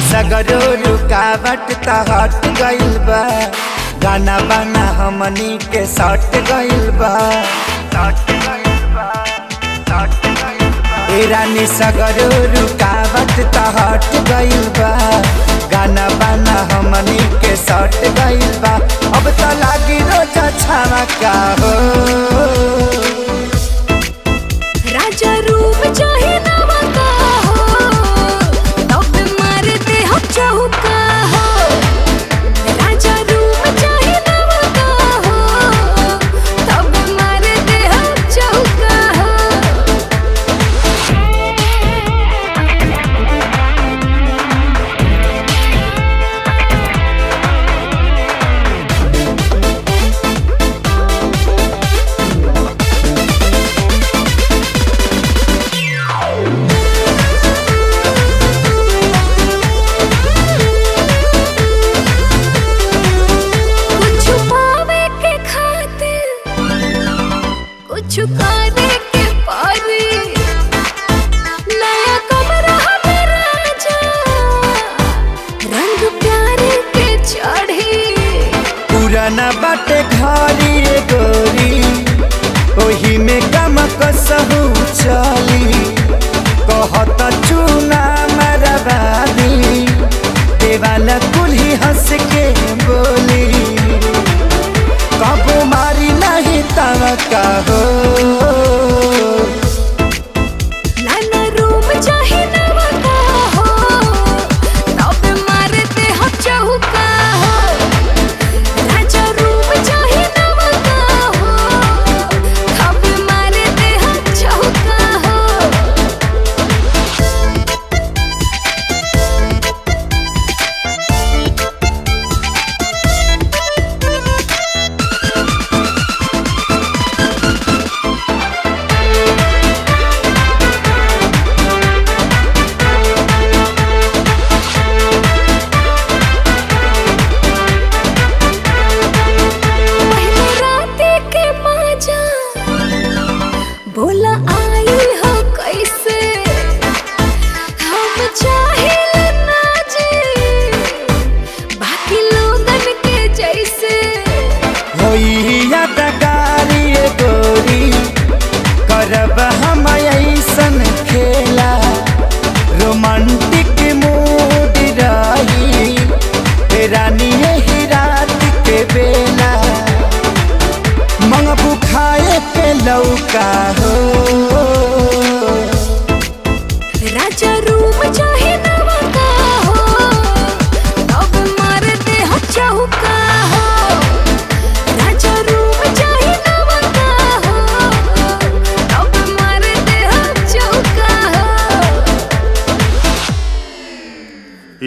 सगरो रुकावट त हट गइल बा, गाना बाना हमनी के सट गइल बा। ए रानी सगरो रुकावट त हट गइल बा, गाना बाना हमनी के सट गइल बा। अब त लागी रोजा छावा का हो। राजा रूप चाहे नवा का हो, चौका हो। राजा रूप चाहे नवा का हो, तब मारे दे हम चौका हो।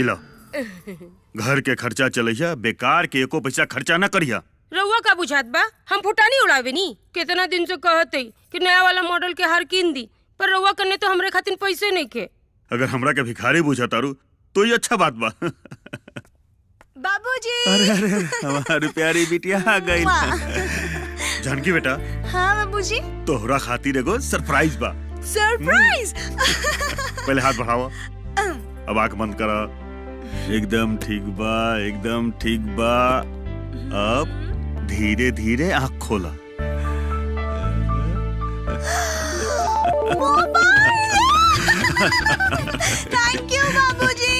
इला घर के खर्चा चलैया, बेकार के एको पैसा खर्चा न करिया। रउआ का बुझात बा, हम फुटानी उड़ावे नी। कितना दिन से कहते कि नया वाला मॉडल के हार कीन दी, पर रउआ करने तो हमरे खातिर पैसे नहीं के। अगर हमरा के भिखारी बुझा तारू तो ये अच्छा बात बा। बाबूजी। अरे अरे हमारी प्यारी बिटिया आ गई। जानकी बेटा। हाँ बाबूजी। तोहरा खातिर एगो सरप्राइज बा। सरप्राइज। पहले हाथ बढ़ावा, अब आंख बंद करा। एकदम ठीक बा, एकदम ठीक बा। अब धीरे धीरे आंख खोला। थैंक यू बाबूजी।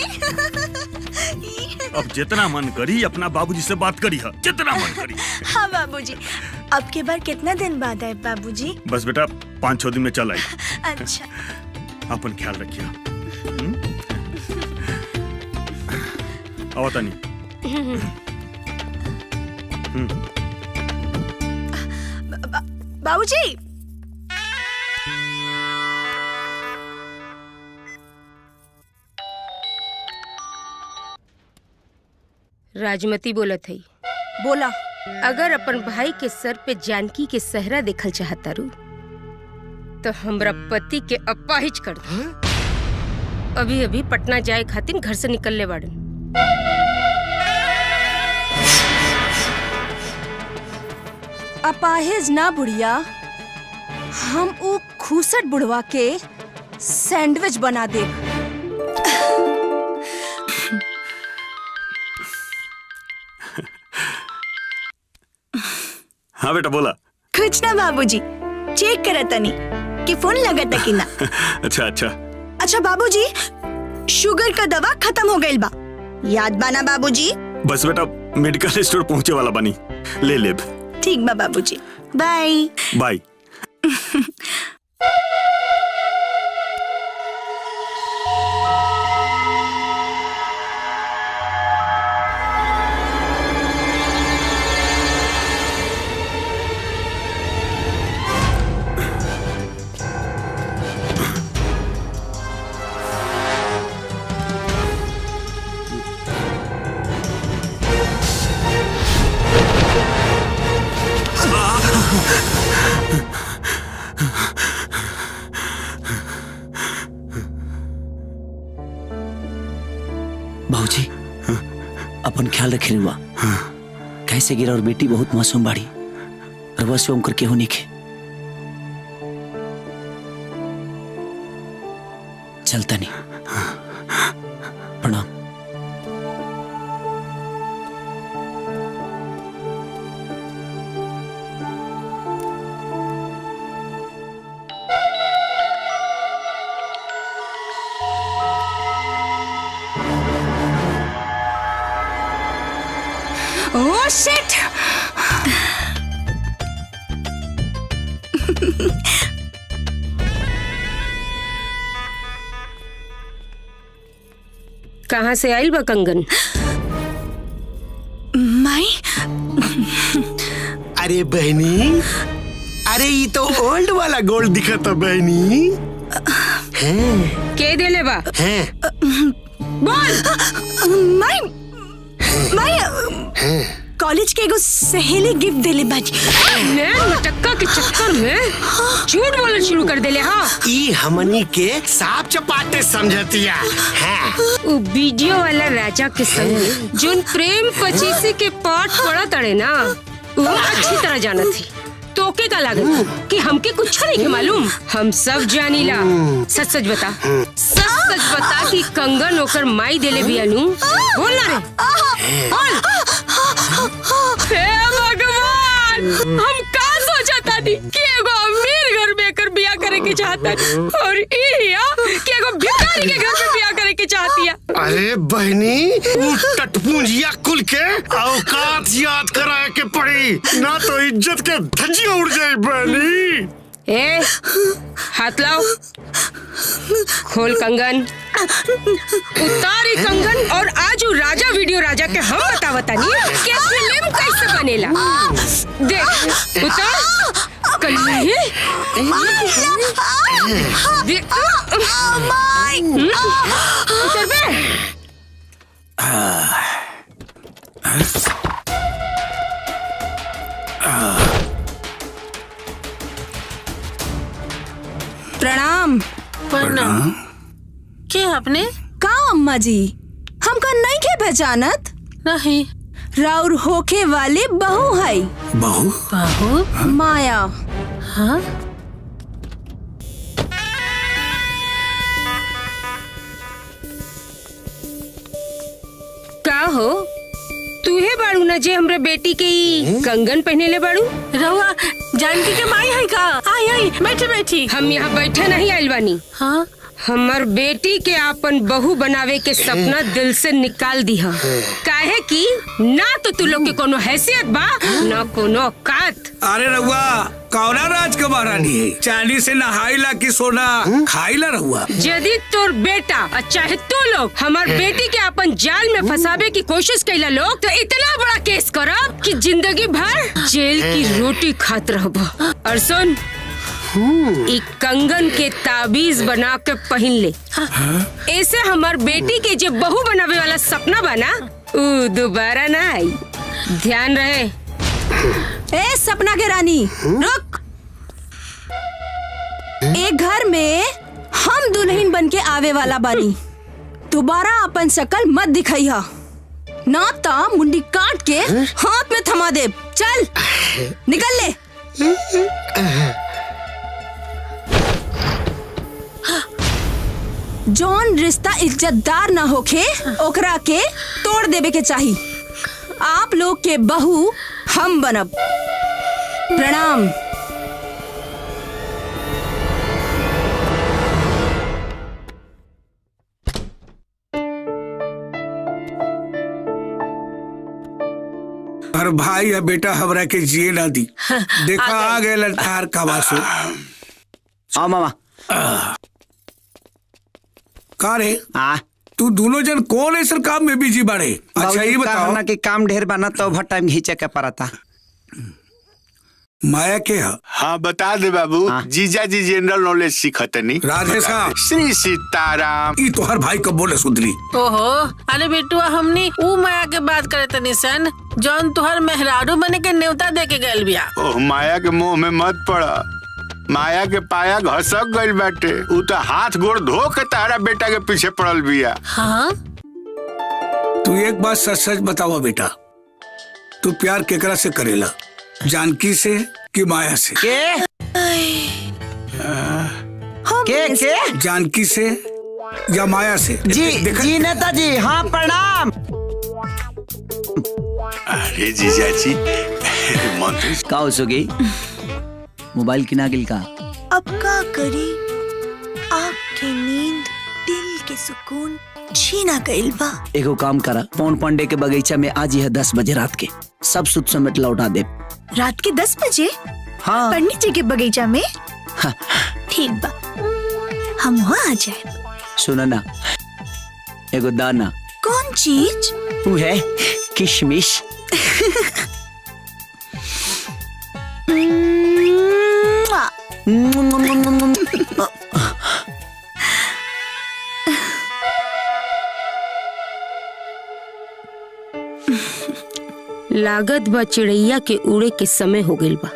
अब जितना मन करी अपना बाबूजी से बात करी है, जितना मन करी। हाँ बाबूजी। अब के बार कितना दिन बाद आए बाबूजी? बस बेटा 5-6 दिन में चल आई। अच्छा। अपन ख्याल रखिए। आवता नहीं। बाबूजी। राजमती बोलत है। बोला। अगर अपन भाई के सर पे जानकी के सहरा देखल चाहता रू तो हमरा पति के अपाहिज कर दो। अभी अभी पटना जाए खातिर घर से निकलने बाड़न। अपाहिज ना बुढ़िया, हम वो खूसट बुढ़वा के सैंडविच बना दे। हाँ बेटा बोला। कुछ ना बाबूजी, चेक करत तनी कि फोन लगत कि ना। अच्छा अच्छा। अच्छा बाबूजी, शुगर का दवा खत्म हो गइल बा, याद बाना बाबूजी? बस बेटा मेडिकल स्टोर पहुंचे वाला बनी, ले ले। ठीक बा बाबूजी, बाय बाय। बाबूजी, अपन ख्याल रखे रुआ। कैसे गिरा और बेटी बहुत मासूम बाड़ी, रुआ से ओम करके होने के। चलता नहीं। प्रणाम। Oh shit. कहाँ से आइल बा कंगन? माई। अरे बहनी, अरे ये तो ओल्ड वाला गोल्ड दिखत है बहनी। के देले बा? बोल। माई कॉलेज के एगो सहेली गिफ्ट देले बाजी। मैं मटक्का के चक्कर में झूठ बोलना शुरू कर देले। हाँ, ई हमनी के साफ चपाटे समझतिया। वो वीडियो वाला राजा के संग जोन प्रेम पचीसी के पाठ पढ़ा तड़े ना, वो अच्छी तरह जाना थी। तोके का लागत कि हमके कुछ नहीं के मालूम? हम सब जानीला। सच सच बता, सच सच बता कि कंगन ओकर माई देले बियानू। बोल ना रे, बोल। हे भगवान, हम का सोचा था कि एगो अमीर घर में एकर बियाह करे के चाहता और इया कि एगो भिखारी के घर में बियाह करे के चाहती है। अरे बहनी, वो टटपूंजिया कुल के औकात याद कराए के पड़ी, ना तो इज्जत के धज्जियां उड़ जाए बहनी। ए, हाथ लाओ, खोल कंगन, उतारी कंगन और आज राजा वीडियो राजा के हम बतावता नहीं कि फिल्म कैसे बनेला। देख, उतार कन्हैया। उतर बे। प्रणाम। प्रणाम। के आपने? का अम्मा जी हमका नहीं के पहचानत? नहीं। राउर होके वाली बहू है। बहू? बहू? माया। हाँ? का हो तूहे बाड़ू ना जे हमरे बेटी के कंगन पहने ले बाड़ू? रहुआ जानकी के माई है का? आई आई बैठे बैठी। हम यहाँ बैठे नहीं आइल बानी। हाँ? हमर बेटी के अपन बहू बनावे के सपना दिल से निकाल दी है। काहे कि ना तो तू लोग के कोनो हैसियत बा ना कोनो औकात। अरे रहुआ कौना राज के महारानी है? चांदी से नहाइला की सोना खाइला रहुआ? यदि तोर बेटा और चाहे तू लोग हमार बेटी के अपन जाल में फंसावे की कोशिश कैला लोग तो इतना बड़ा केस करब कि जिंदगी भर जेल की रोटी खात रहबो। और सुन एक कंगन के ताबीज बना के पहन ले। ऐसे हमार बेटी के जो बहू बनावे वाला सपना बना वो दोबारा ना आई। ध्यान रहे। ए सपना के रानी रुक। एक घर में हम दुल्हन बन के आवे वाला बानी। दोबारा अपन शकल मत दिखाइया ना ता मुंडी काट के हाथ में थमा दे। चल निकल ले। जौन रिश्ता इज्जतदार ना होखे ओकरा के तोड़ देवे के चाही। आप लोग के बहू हम बनब। प्रणाम। और भाई या बेटा हमरा के जिए ना दी। देखा आ गए ललकार का वासु। आओ मामा। का रे? तू दोनों जन कौन ऐसा काम में बिजी बाड़े? अच्छा ये बताओ ना कि काम ढेर बना तो ओवर टाइम घींचे के पड़ता। माया के है? हाँ बता दे बाबू। जीजा जी जनरल नॉलेज सीखतनी। राधे साहब। श्री सीताराम। ई तो हर भाई कब बोले सुधरी। ओहो अरे बेटुआ हमनी ऊ माया के बात करे तनी सन जौन तुहर मेहरारू बने के न्योता दे के गैल बिया। ओह माया के मुंह में मत पड़ा। माया के पाया घसक गइल बाटे। ऊ तो हाथ गोड़ धो के तारा बेटा के पीछे पड़ल बिया। हाँ? तू एक बात सच सच बतावा बेटा, तू प्यार केकरा से करेला? जानकी से कि माया से? के? जानकी से या माया से? जी नेताजी हाँ प्रणाम। अरे जीजा जी मंत्री का हो सके मोबाइल किना गिल का? अब का करी आँख की नींद दिल के सुकून छीना गइल बा। एगो काम करा पौन पांडे के बगीचा में आज ही 10 बजे रात के सब सुत समेट लौटा दे। रात के 10 बजे? हाँ। पंडित जी के बगीचा में? हाँ। ठीक बा हम वहाँ आ जाए। सुना ना एगो दाना। कौन चीज? वो है किशमिश। लागत बा चिड़ैया के उड़े के समय हो गइल बा।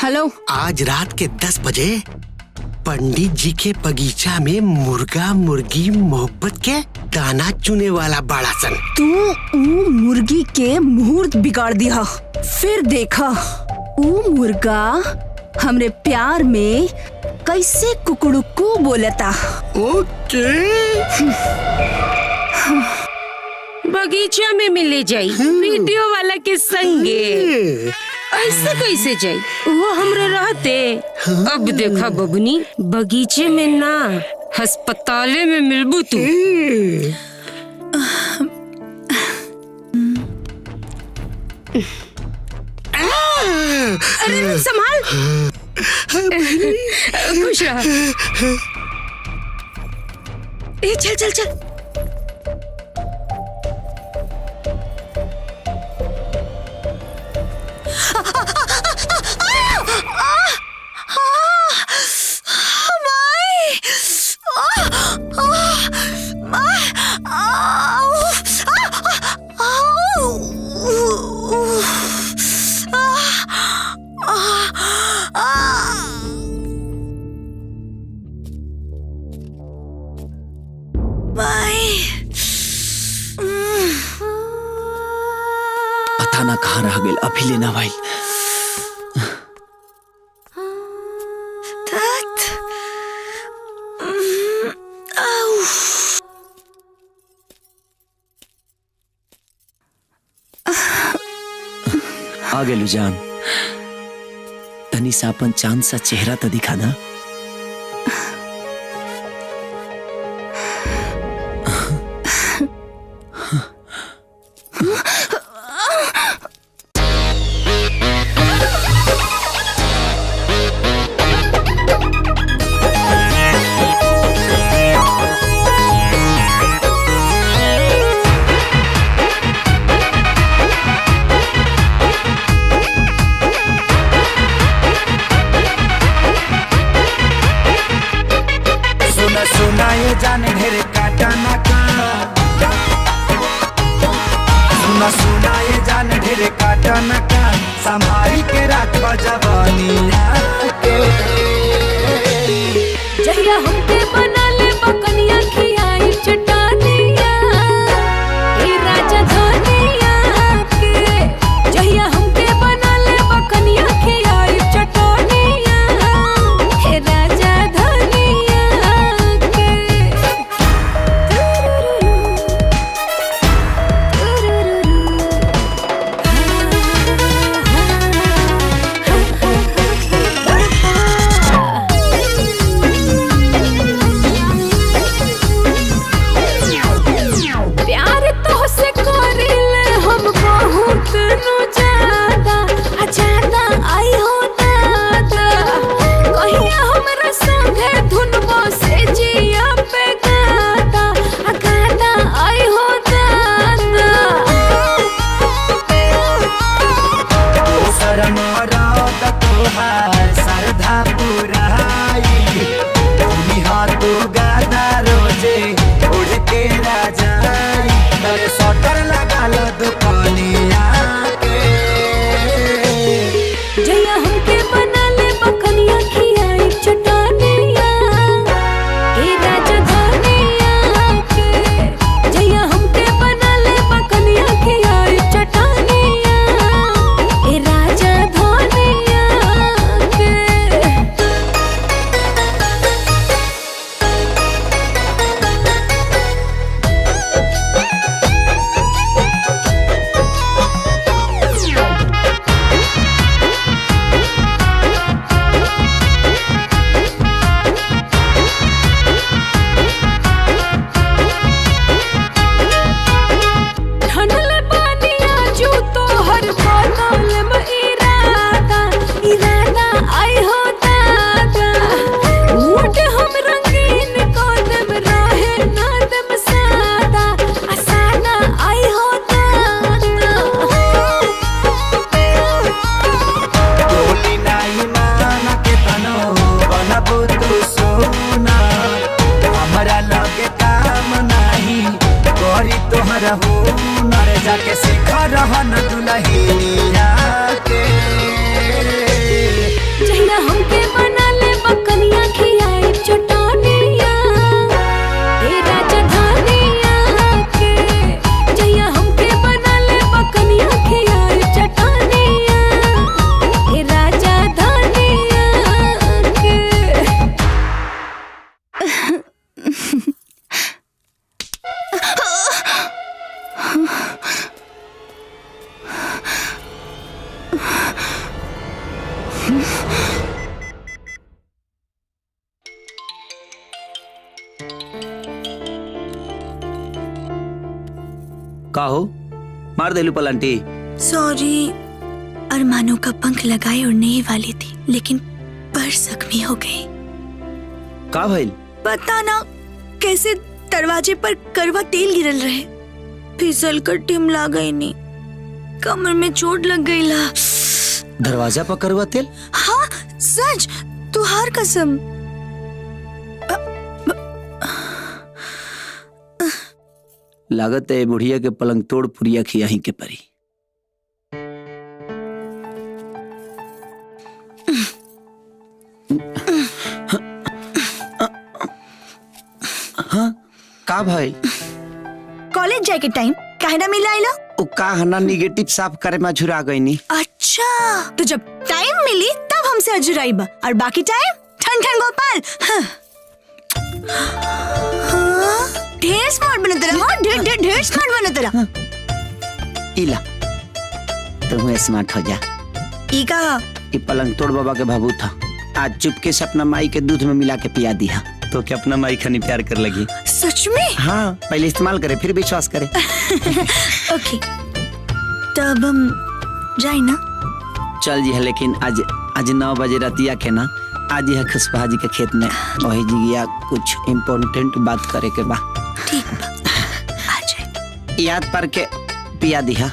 हेलो। आज रात के 10 बजे पंडित जी के बगीचा में मुर्गा मुर्गी मोहब्बत के दाना चुने वाला बड़ा सन। तू मुर्गी के मुहूर्त बिगाड़ दिया। फिर देखा मुर्गा हमरे प्यार में कैसे कुकड़ुकू बोलता। ओके। बगीचा में मिले जाई वीडियो वाला के संगे। ऐसे कैसे जाई वो हमरे रहते। अब देखा बबनी बगीचे में ना अस्पताले में मिलबू तू। अरे संभाल। खुश रहा। ए चल चल चल। पता ना कहाँ रह गए, अभी लेना भाई। आ गेलू जान, तनी सा अपन चांद सा चेहरा तो दिखा ना। संभारी के रात जवानिया के जहिया हमके बना ले बकनिया खियाई चटानिया ए राजा धनिया के। जहिया हमके बना ले बकनिया खियाई चटानिया ए राजा धनिया के। प्यार तोहसे करिले हम बहुत नु ज्यादा, ज्यादा आई हो दादा। कहिया हमरा संगे धुनबो से जिया पे गादा, गादा आई हो दादा। शरम रात तोहार सरधा पुराई, तुमी हाथो गादा रोजे उड़ के राजाई। तरे सटर लगा लो दुकानिया के जहिया हमके बना ले बकनिया खियाई चटानिया ए राजा धनिया के। जहिया हमके बना ले बकनिया खियाई चटानिया ए राजा धनिया के। ठनल बानिया जो तोहर बनल में इरादा, इरादा आई हो दादा। मूड हम रंगीन कदम रहे ना दम सादा, सादा आई हो दादा। बोली नाई माना के तनो बनबो तू सोना। हमरा लगे काम नाही करी तोहरा हुनर, जाके सीख रहन दुलहिनिया के। जहिया हमके बना ले बकनिया खियाई चटानिया ए राजा धनिया के। जहिया हमके बना ले बकनिया खियाई चटानिया ए राजा धनिया के। का हो, मार देलू पलंटी? सॉरी, अरमानों का पंख लगाए उड़ने ही वाली थी, लेकिन पर जख्मी हो गई। का भइल? पता ना कैसे दरवाजे पर करवा तेल गिरल रहे, फिसल कर टिमला गई नी, कमर में चोट लग गई ला। दरवाजा पर करवा तेल? हाँ सच, तुहार कसम। लागत है बुढ़िया के पलंग तोड़ पुरिया खियाही के परी। हाँ का भाई? कॉलेज जाए के टाइम काहे ना मिला आइला? उ का हना निगेटिव साफ करे में झुरा गई नी। अच्छा तो जब टाइम मिली तब हमसे अजुराई बा और बाकी टाइम ठन ठन गोपाल। हाँ। हाँ, ढेर स्मार्ट बने तेरा। हाँ ढेर स्मार्ट बने तेरा। इला तुम स्मार्ट हो जा। ई का ये पलंग तोड़ बाबा के बाबू था, आज चुपके से अपना माई के दूध में मिला के पिया दिया तो क्या अपना माई खानी प्यार कर लगी? सच में? हाँ पहले इस्तेमाल करे फिर विश्वास करे। ओके तब हम जाए ना। चल जी है, लेकिन आज 9 बजे रतिया के ना आज यह खुशबहा जी के खेत में वही जिगिया कुछ इम्पोर्टेंट बात करे के बा। ठीक बा आ जाए। याद पर के पिया दिया।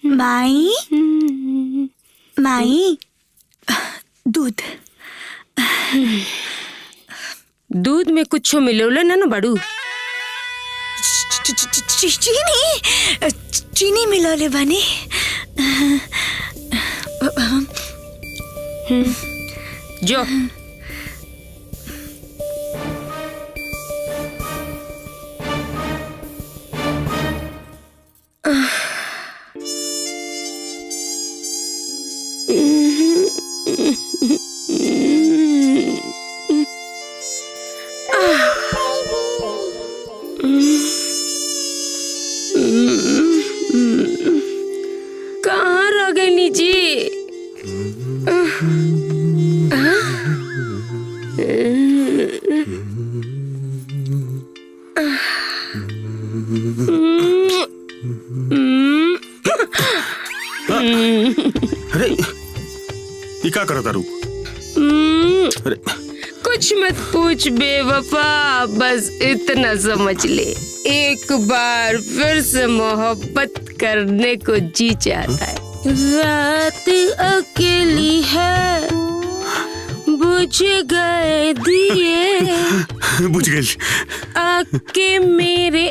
माई माई दूध दूध में कुछ मिलोला ना बड़ू। चीनी मिलोले बनी। जो कहाँ रह गई जी? अरे ये क्या करता रू? अरे कुछ मत पूछ बेवफा, बस इतना समझ ले, एक बार फिर से मोहब्बत करने को जी चाहता है। रात अकेली है, बुझ गए दिए, बुझ गई। आके मेरे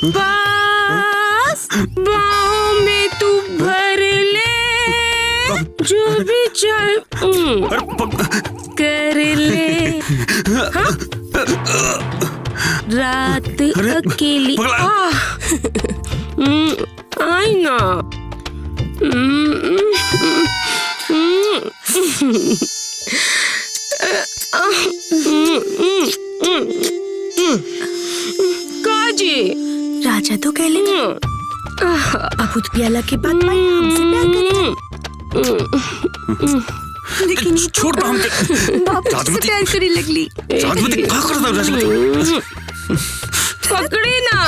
पास, बाहों में तू भर ले, जो भी चाहे कर ले। हाँ? रात अकेली आई ना। काजी राजा तो कह लेना अब प्याला के बाद माई हमसे प्यार करेगी। लेकिन छोड़ दो हमके। बाप से प्यार करी लगली। राजमती क्या करता है राजमती? पकड़ी ना।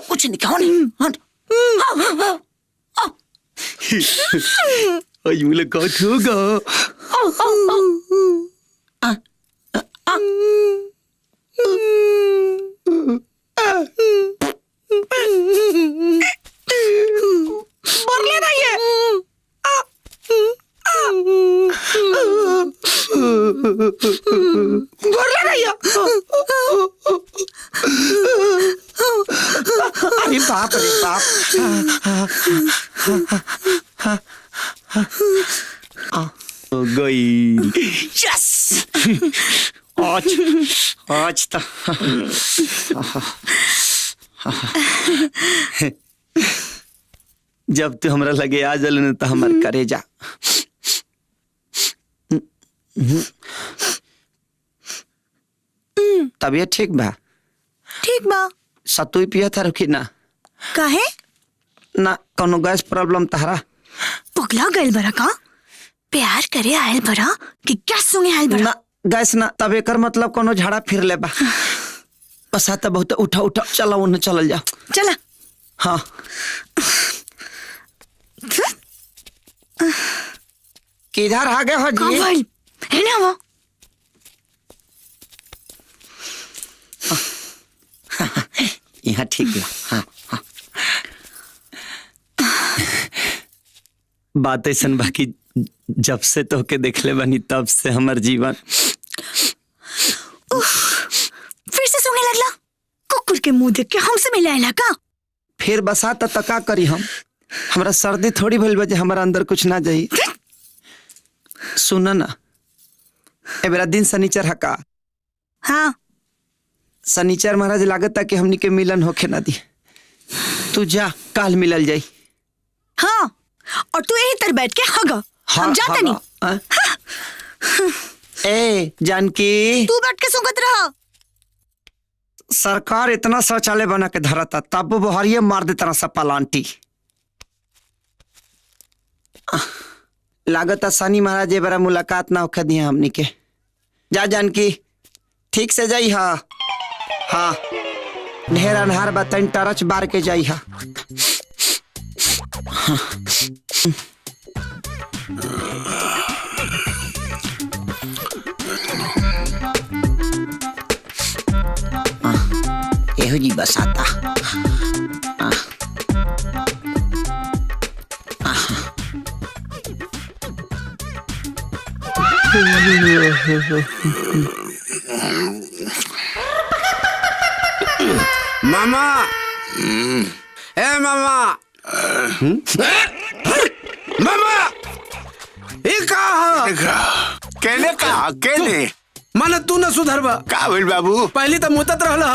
कुछ नहीं खाओ नहीं। मुलाकात होगा। अरे बाप रे बाप। हो गई। यस। आज तो जब तू हमरा लगे आ जलन तो हमार करेजा तबीयत ठीक बा? ठीक बा। सतुई पिया था रुकी ना? काहे? ना कोनो गैस प्रॉब्लम तहरा? पुगला गैल बरा का? प्यार करे आयल बरा कि क्या सुने आयल बरा? ना गैस ना, तब एकर मतलब कोनो झाड़ा फिर ले बा। बस आता बहुत उठा उठा चला उन्हें चलल जा। चला। हाँ। किधर आ गए हो जी? है ना वो? हाँ ठीक है। हाँ हाँ। बात ऐसा बाकी जब से तो के देखले बनी तब से हमार जीवन। फिर से सूंघने लगला? कुकुर के मुंह देख के हमसे मिलाएला का? फिर बसात त का करी हम? हमरा सर्दी थोड़ी भइल बजे हमारा अंदर कुछ ना जाई। सुना ना, ए बेरा दिन सनीचर हका। हाँ सनीचर महाराज लागता कि हमनी के मिलन होखे ना दी। तू जा, काल मिलल जाई। हाँ, और तू यही तर बैठ के हगा। हम जाते नहीं। ए जानकी, तू बैठ के सुंगत रहा। सरकार इतना शौचालय बना के धरता तब वो बहरिये मार दे तरह सा पलांटी। लागता शनि महाराज ये बारा मुलाकात ना होखे दिया हमनी के। जा जानकी, ठीक से जाई। हा हाँ, ढेर अनहार बतन टरच बार के जाई। हा एहो जी बसाता। मामा, ए मामा, मामा, ये केले का केले माने तू न सुधरबा का भइल बाबू? पहली तो मुतत रहला,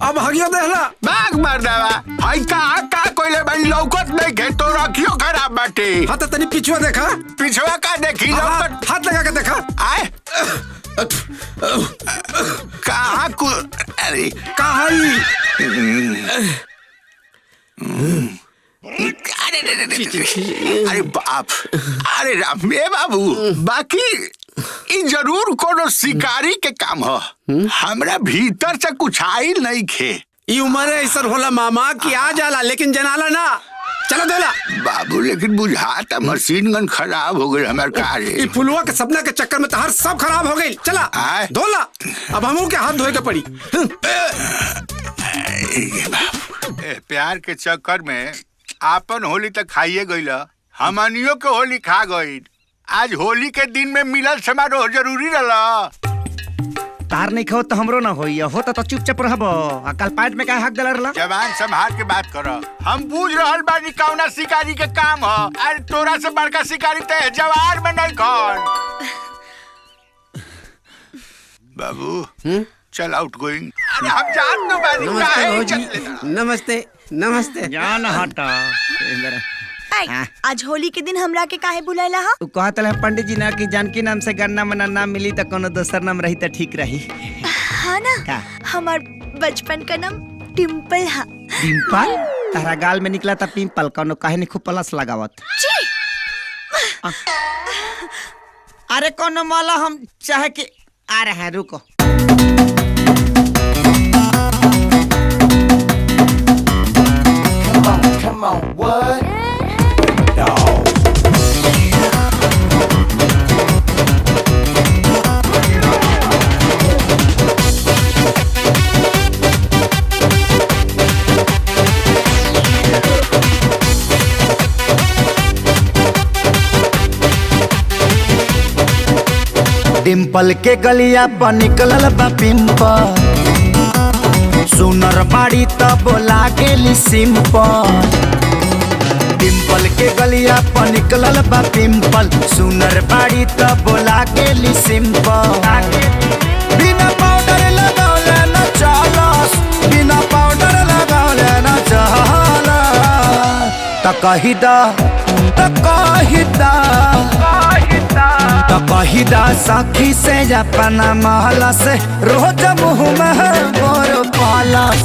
अब हगियो देहला। बाग मार देवा। हाय का कोइले भाई लौकत नहीं के तो रखियो खराब बाटे। हाँ तो तनी पिछुआ देखा। पिछवा का देखी लौकत? हाथ लगा के देखा। आए कहाँ को? अरे कहाँ ही? अरे बाप, अरे राम ए बाबू, बाकी ई जरूर कोनो शिकारी के काम हो। हमरा भीतर से कुछ आई नहीं खे। ई उम्र ऐसा होला मामा कि आ जाला लेकिन जनाला ना। चलो दोला बाबू, लेकिन बुझाता मशीन गन खराब हो गई हमार कार। ई फुलवा के सपना के चक्कर में तहार सब खराब हो गई। चला धोला, अब हमू के हाथ धोए के पड़ी। प्यार के चक्कर में आपन होली तक खाइए गईल, हमनियों के होली खा गई। आज होली के दिन में मिलल समारोह जरूरी रहा। तार नहीं खाओ तो हमरो ना होई, होता तो चुपचाप रहबो। कल पैंट में का हक दलरला? जवान संभाल के बात करो। हम पूछ रहल बानी कौना शिकारी के काम हो। अरे तोरा से बड़का शिकारी ते जवार में नहीं कौन। बाबू चल आउट गोइंग। अरे हम जान दो बानी। नमस्ते नमस्ते। जान हटा। आज होली के दिन हमरा के काहे बुलाइला हा? तू कहत है पंडित जी ना कि जानकी नाम से गन्ना मना नाम मिली तो कोनो दोसर नाम रही तो ठीक रही। हाँ ना, हमार बचपन का नाम टिम्पल हा। टिम्पल? तारा गाल में निकला था पिंपल, कोनो काहे नहीं खूब प्लस लगावत? अरे कोनो माला हम चाहे कि आ रहे हैं, रुको। Come on, what? डिम्पल के गलिया पर निकलल बा पिंपल, सुनर बाड़ी तब लागेली सिंपल। डिम्पल के गलिया पर निकलल बा पिंपल, सुनर बाड़ी तब लागेली सिंपल। बिना पाउडर लगौले न चलस, बिना पाउडर लगौले न चलस। त कही दा सखी से अपना महला से रोज मुँह में बोर पालस।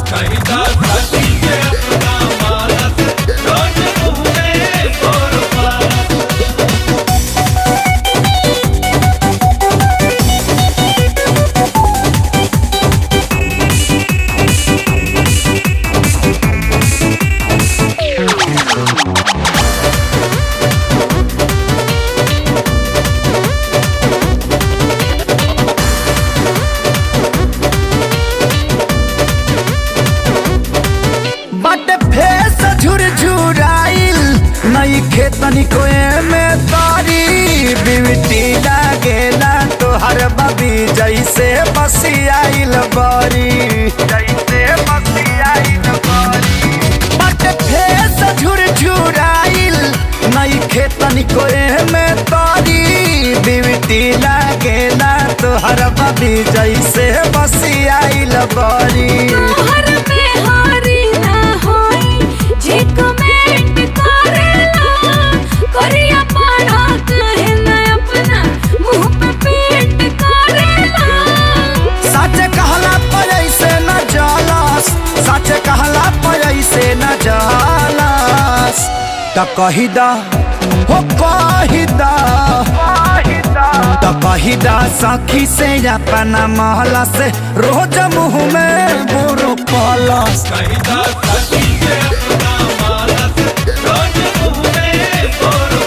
बसियाइल बारी जैसे बसियाइल बारी बट फेस झुरझुराइल नहीं खेतन कोए में तारी बिवटी लागेला तोहर बबी जैसे बसियाइल बारी तोहर में हारी ना होई जे कमेंट करेला करिया पाड़ा कहे ना अपना मुंह पे पेंट करेला सच कहला पर ऐसे न जालस सच कहला पर ऐसे न जालस त कहिदा हो कहिदा त कहिदा सखी से अपना महला से रोज मुंह में बुरु पलस कहिदा सखी से अपना महला से रोज मुंह में बुरु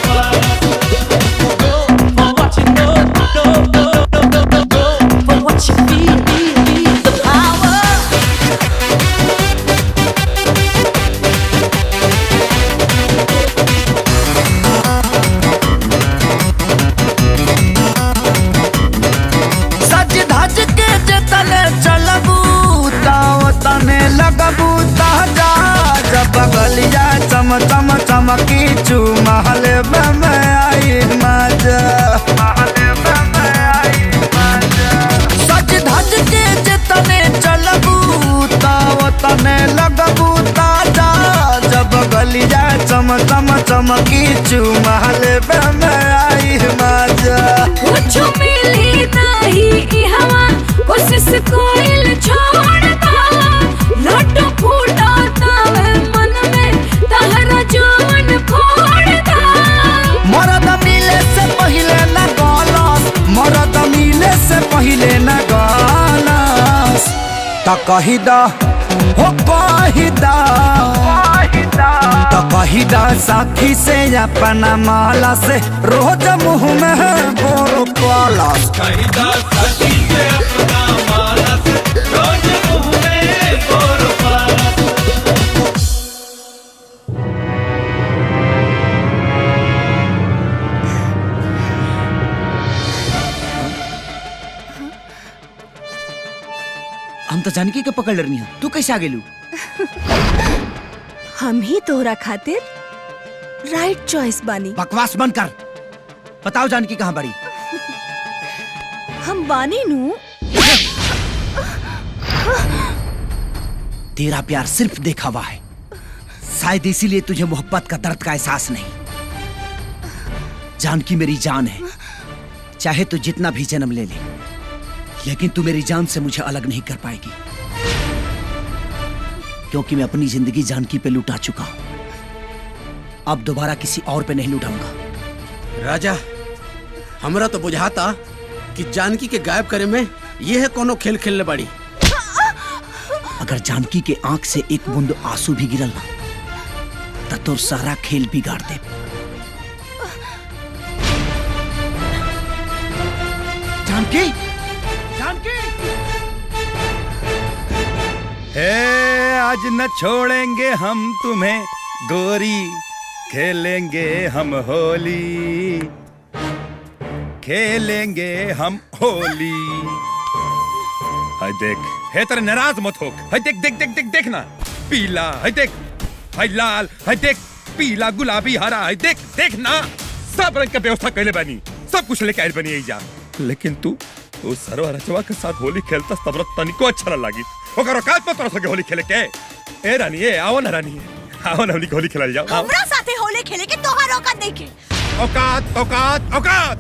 बगलिया चम चम चमकी चू महल में आई मजा सज धज के जितने चलबू तने लगबू ताजा जब गलिया चम चम चमकी चू महल में आई मजा कुछ मिली नहीं हवा कोशिश कोइल छोड़ता लट फूटा मन में तहरा जान फोड़ता मरद मिले से पहले न गलस मरद मिले से पहले न गलस त कहिदा हो कहिदा त कहिदा साथी से अपना माला से रोज मुंह में बोरो पलस कहिदा साथी से अपना माला से रोज मुंह में बोरो पलस हम तो जानकी के पकड़ लेनी है, तू कैसे आ गेलू? हम ही तोहरा खातिर राइट चॉइस बानी। बकवास बंद कर। बताओ जानकी कहाँ बड़ी? हम बानी नू। तेरा प्यार सिर्फ देखा हुआ है, शायद इसीलिए तुझे मोहब्बत का दर्द का एहसास नहीं। जानकी मेरी जान है, चाहे तू जितना भी जन्म ले ले, लेकिन तू मेरी जान से मुझे अलग नहीं कर पाएगी, क्योंकि मैं अपनी जिंदगी जानकी पे लुटा चुका हूं। अब दोबारा किसी और पे नहीं लुटाऊंगा। राजा, हमरा तो बुझाता कि जानकी के गायब करे में यह है कोनो खेल खेलने बड़ी। अगर जानकी के आंख से एक बूंद आंसू भी गिरल ना, तो तोर सारा खेल बिगाड़ दे। जानकी, जानकी! आज न छोड़ेंगे हम तुम्हें गोरी, खेलेंगे हम होली, खेलेंगे हम होली। हाय देख, हे तेरे नाराज मत हो। हाय देख देख देख देख देखना, पीला, हाय देख, हाय लाल, हाय देख, पीला, गुलाबी, हरा, हाय देख देखना, सब रंग का व्यवस्था कैले बनी, सब कुछ लेके आयल बनी जा। लेकिन तू सरवा रचवा के साथ होली खेलता तब तनिको अच्छा न लागी। ओकर औकात पर तोरा सके होली खेले के। ए रानी, ए आओ ना रानी, आओ ना होली खेलल जाओ। हमरा साथे होली खेले के तोहार औकात नहीं के। औकात औकात औकात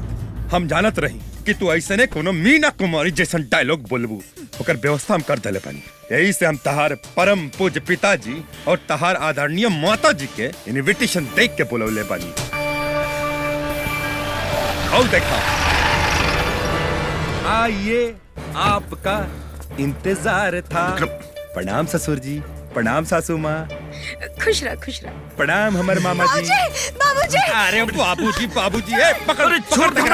हम जानत रही कि तू ऐसे ने कोनो मीना कुमारी जैसन डायलॉग बोलबू, ओकर व्यवस्था हम कर देले पानी। यही से हम तहार परम पूज्य पिताजी और तहार आदरणीय माता जी के इनविटेशन देख के बुलौले बानी। आओ देखा, आइए, आपका इंतजार था। प्रणाम ससुर जी, प्रणाम सासू माँ। खुश रह, खुश रह। प्रणाम हमर मामा जी। बाबूजी। अरे बाबूजी, बाबूजी, ए पकड़, छोड़ दे के।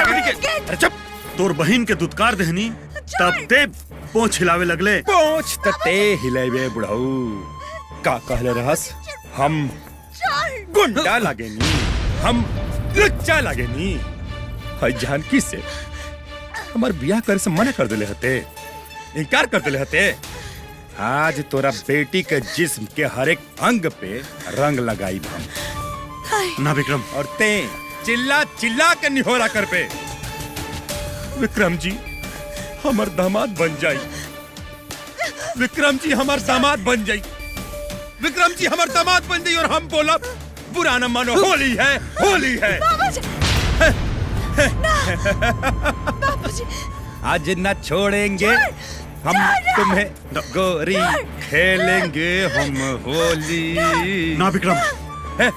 अरे चुप। तोर बहन के दुत्कार देहनी, तब ते पोंछ हिलावे लगले। पोंछ तते हिलावे बुढ़ऊ। का कहले रहस? हम गुंडा लागेनी, हम लुच्चा लागेनी। हाय जानकी से हमार बियाह करे से मना कर देले हते। इनकार कर दिले हते। आज तोरा बेटी के जिस्म के हर एक अंग पे रंग लगाई हम। ना विक्रम। और ते चिल्ला चिल्ला के निहोरा कर पे। विक्रम जी हमार दामाद बन जाई। विक्रम जी हमार दामाद बन जाई। विक्रम जी हमार दामाद बन जाई और हम बोला बुरा न मानो, होली है, होली है। आज न छोड़ेंगे हम तुम्हें गोरी, खेलेंगे हम होली। ना विक्रम।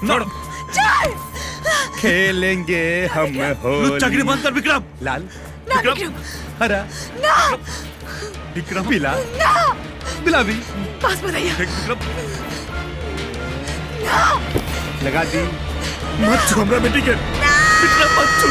छोड़। खेलेंगे हम होली। चक्री बंद कर विक्रम। लाल विक्रम। हरा विक्रम। पीला गुलाबी। पास बताइए। विक्रम लगा दी। मत छू हमरा बेटी के। विक्रम मत छू।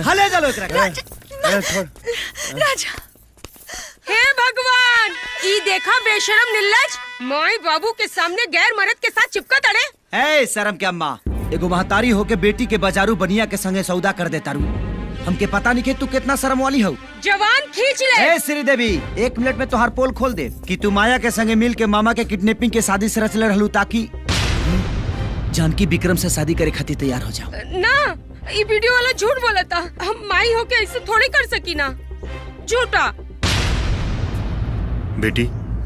हले चलो एकरा के। राजा हे भगवान, ई देखा बेशरम निल्लज माई बाबू के सामने गैर मर्द के साथ चिपका तड़े। ए शर्म के अम्मा, एगो महतारी होके बेटी के बाजारू बनिया के संगे सौदा कर देता रू। हमके पता नहीं कि तू कितना शर्म वाली हो। जवान खींच ले। ए श्रीदेवी, 1 मिनट में तोहार पोल खोल दे कि तू माया के संगे मिल के मामा के किडनैपिंग के शादी से रचले रहलू ताकि जानकी विक्रम से शादी करे खातिर तैयार हो जाओ। ना, ये वीडियो वाला झूठ बोला था। हम माई होके ऐसे थोड़ी कर सकी ना, झूठा। बेटी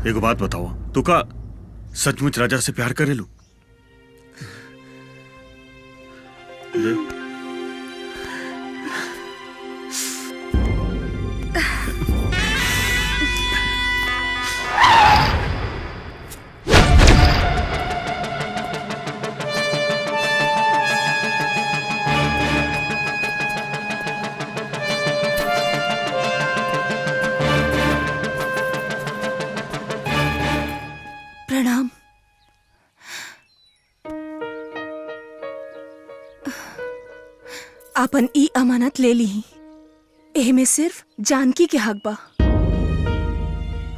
एगो बात बताओ, तू का सचमुच राजा से प्यार करेलू? प्रणाम। आपन ई अमानत ले ली। एमे सिर्फ जानकी के हक बा।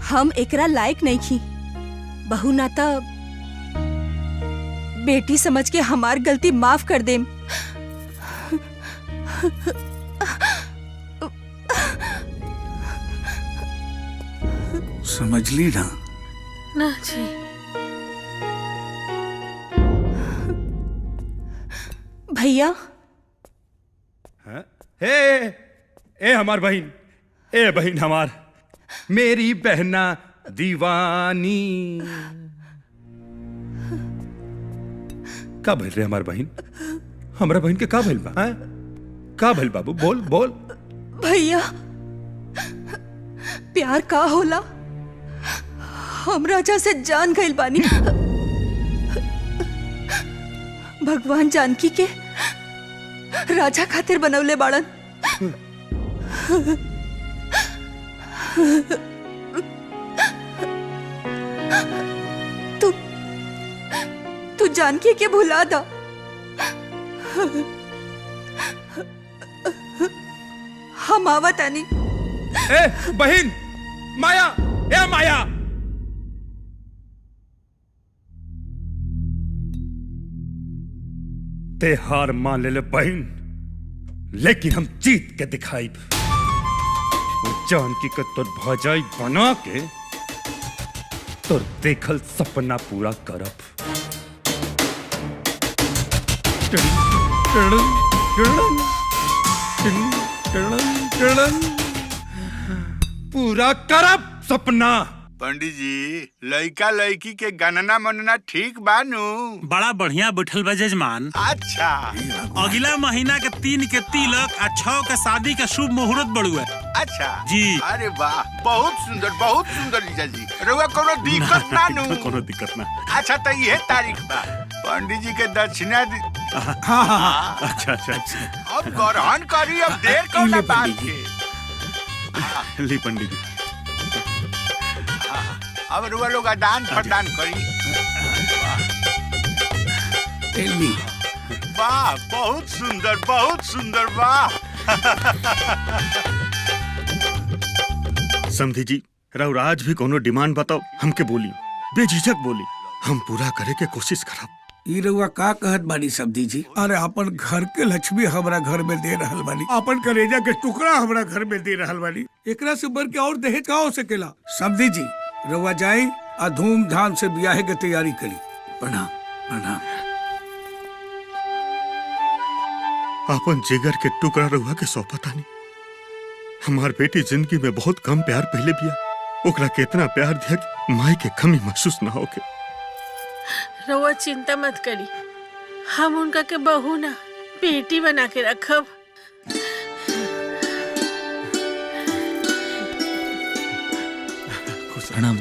हम एकरा लायक नहीं खी। बहू नाता बेटी समझ के हमार गलती माफ कर देम। समझ ली ना? ना जी। भैया ए हमार बहन, ए बहन हमार, मेरी बहना दीवानी। का भइल रे हमार बहन? हमरा बहन के का भइल बा? हैं? का भइल बाबू? बोल बोल। भैया प्यार का होला हम राजा से जान गइल बानी। भगवान जानकी के राजा खातिर बनवले बाड़न। तू जानकी के भुला दा। हम आवत आनी। ए बहन माया, ए माया, ते हार मान ले बहन, लेकिन हम जीत के दिखाई। वो जानकी के तोर भजाई बना के तोर देखल सपना पूरा करब। पूरा करब सपना। पंडित जी, लड़का लड़की के गणना मनना ठीक बानू? बड़ा बढ़िया बैठल बा जजमान। अच्छा। अगला महीना के 3 के तिलक आ 6 के शादी के शुभ मुहूर्त बड़ुआ। अच्छा जी। अरे वाह, बहुत सुंदर जीजा जी। रउआ कोनो दिक्कत ना नू? कोनो दिक्कत ना। अच्छा तो ये तारीख बा। पंडित जी के दक्षिणा हाँ। अच्छा। अब ग्रहण करी, अब देर कौन बात के। ली पंडित जी। अब रुआ लोग दान प्रदान करी। वाह, बहुत सुंदर वाह। समधी जी, राउर आज भी कोनो डिमांड बताओ, हमके बोली, बेझिझक बोली, हम पूरा करे के कोशिश करब। ई रउआ का कहत बानी समधी जी? अरे अपन घर के लक्ष्मी हमरा घर में दे रहल बानी, अपन कलेजा के टुकड़ा हमरा घर में दे रहल बानी। एकरा से बढ़ के और दहेज का हो सकेला? समधी जी, रउआ जाई आ धूमधाम से ब्याह के तैयारी करी। प्रणाम। अपन जिगर के टुकड़ा रहुआ के सौंपतानी। हमार बेटी जिंदगी में बहुत कम प्यार पहले बिया, ओकरा के इतना प्यार दिया कि माई के कमी महसूस ना होके। रउआ चिंता मत करी, हम उनका के बहू ना बेटी बना के रखब। प्रणाम।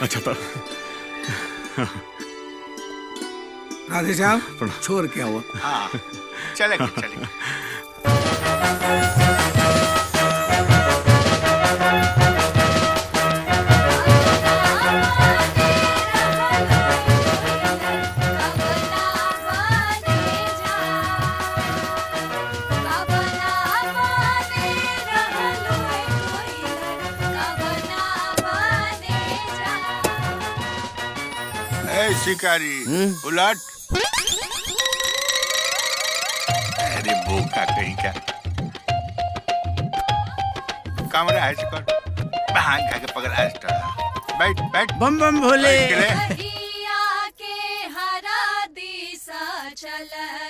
अच्छा तो राधे साहब, छोड़ के आओ। हाँ, चलेंगे। शिकारी उलट। अरे बोका कहीं का कमरा है भांग खा के पकड़ आज। बैठ। बम बम भोले। चल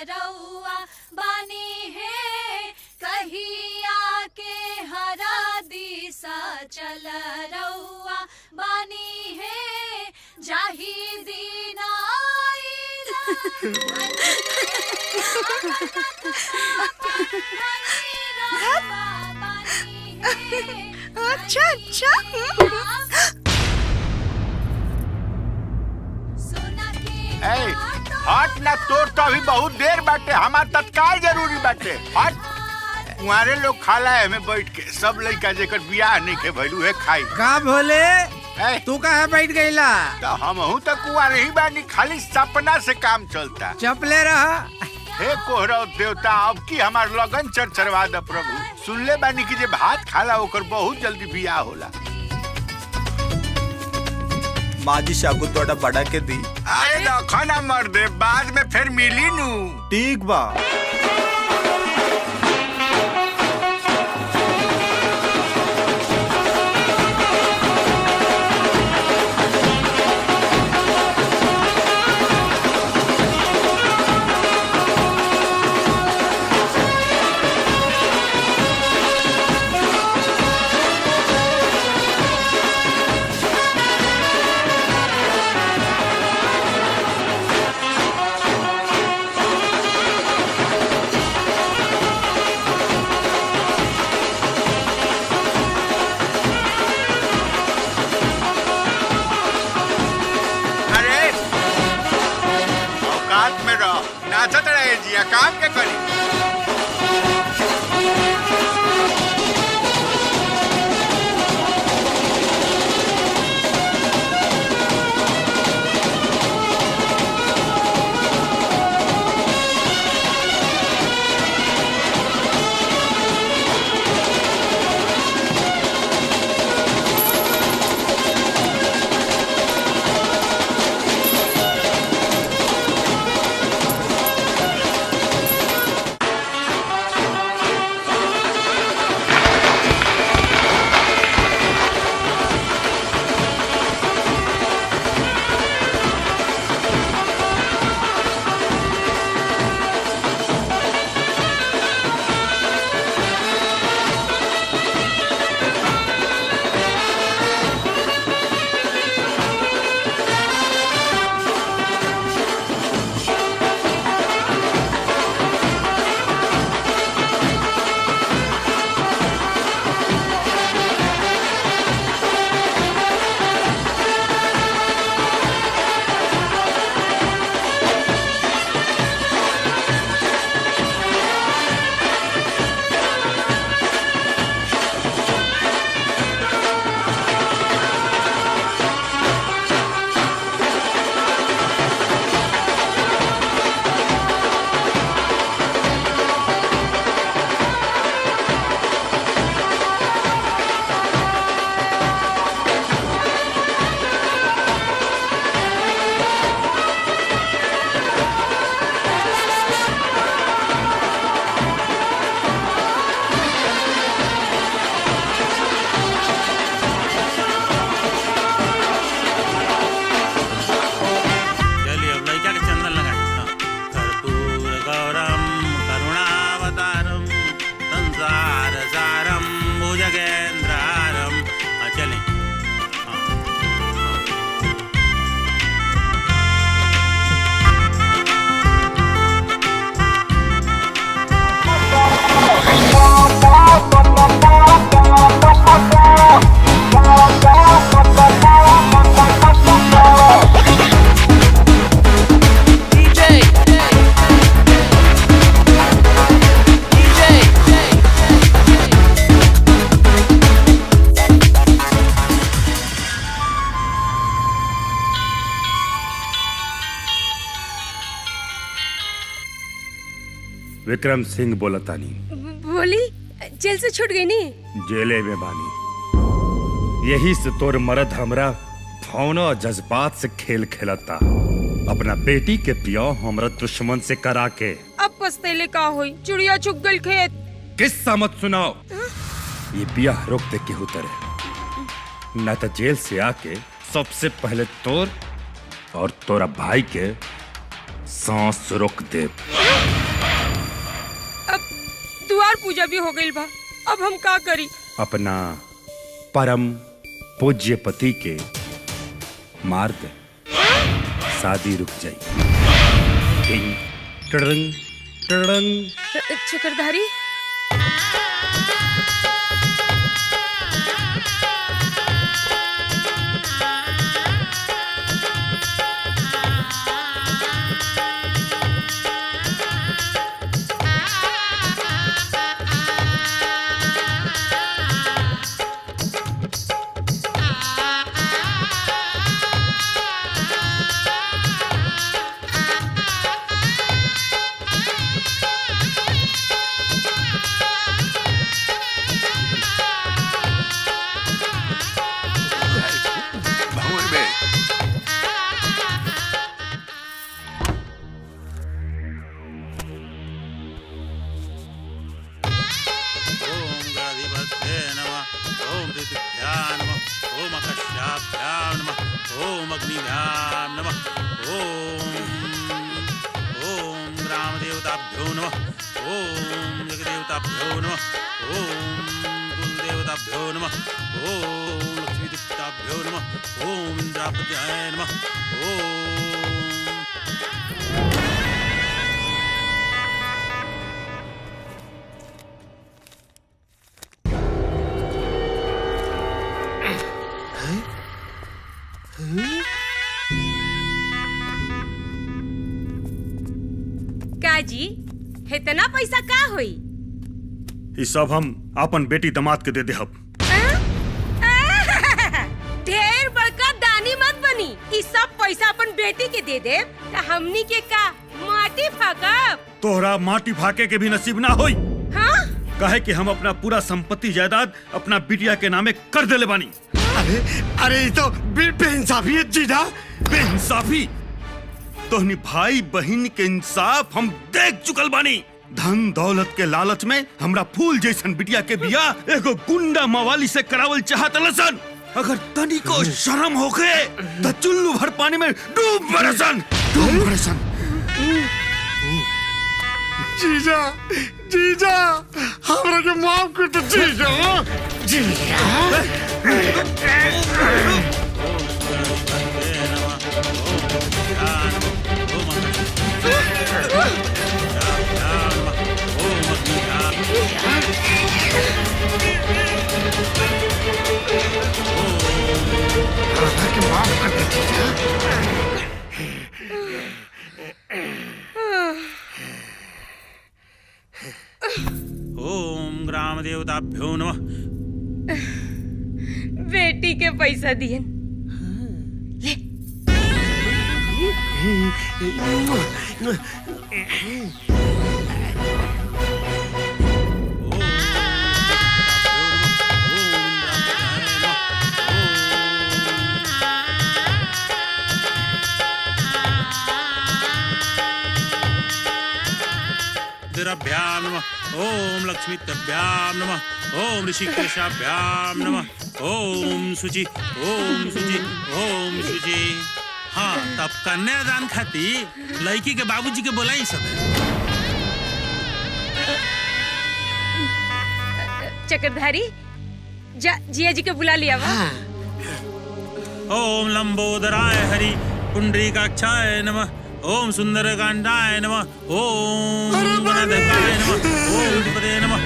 रउआ बानी है कहिया के हरा दिशा, चल रउआ बानी है जाही दीना। अच्छा। हट ना, तोर तो अभी बहुत देर बाटे, हमार तत्काल जरूरी बाटे। हट। तुम्हारे लोग खाला है में बैठ के, सब लड़का जेकर बियाह नहीं के भइलू है खाई। का भोले, तू कहाँ बैठ गईला? तो हमहू तो कुआं नहीं बानी, खाली सपना से काम चलता। चपले रहा। हे कोहरा देवता, अब की हमार लगन चरचरवा द प्रभु। सुनले बानी कि जे भात खाला ओकर बहुत जल्दी बियाह होला। माजी शागु तोड़ा बड़ा के दी। अरे रखो ना मर्दे, बाद में फिर मिली नू। ठीक बा। नाचत रहे जिया, काम के करी। विक्रम सिंह बोला तानी। बोली, जेल से छूट गई नी? जेले में बानी। यही से तोर मर्द हमरा भावना और जज्बात से खेल खेलता। अपना बेटी के पियो हमरा दुश्मन से करा के। अब पछतेले का होई? चिड़िया चुग गल खेत। किस्सा मत सुनाओ। ये बियाह रोक दे के उतरे, न तो जेल से आके सबसे पहले तोर और तोरा भाई के सांस रोक दे। द्वार पूजा भी हो गई बा, अब हम का करी? अपना परम पूज्य पति के मार दे, शादी रुक जाई। टिंग टड़ंग टड़ंग। चक्रधारी, ज्योतिभ्यां नमः ओम आकाशाभ्यां नमः ओम अग्निभ्यां नमः ओम ग्रामदेवताभ्यो नमः ओम जगदेवताभ्यो नमः ओम कुलदेवताभ्यो नमः ओम लक्ष्मीदेवताभ्यो नमः ओम इंद्रापत्याय नमः ओम काजी इतना पैसा का होई? ये सब हम अपन बेटी दामाद के दे देहब। ढेर बड़का दानी मत बनी। ई सब पैसा अपन बेटी के दे दे त हमनी के का माटी फाकब? तोहरा माटी फाके के भी नसीब ना होई। हाँ? कहे कि हम अपना पूरा संपत्ति जायदाद अपना बिटिया के नामे कर देले बानी। अरे ये तो बेइंसाफी है जीजा। बेइंसाफी? तोहनी भाई बहन के इंसाफ हम देख चुकल बानी। धन दौलत के लालच में हमरा फूल जैसन बिटिया के बियाह एगो गुंडा मवाली से करावल चाहत लसन। अगर तनी को शर्म होखे तो चुल्लू भर पानी में डूब मरसन। जीजा जीजा हमरा के माफ कर दो जीजा। ओम ग्राम देवताभ्यो नमः। बेटी के पैसा दिए रुद्राभ्यां नमः ओम लक्ष्मीभ्यां नमः ओम ऋषिकेशाभ्यां नमः ओम शुचि ओम शुचि ओम शुचि। हाँ तब कन्यादान खाती लड़की के बाबूजी के बोलाई सब। चक्रधारी जिया जी के बुला लिया वा। ओम लंबोदराय हरि पुंडरीकाक्षाय नमः ओम सुंदरकांडाय नमः ओम गणाधिपाय नमः ओम पदे नमः।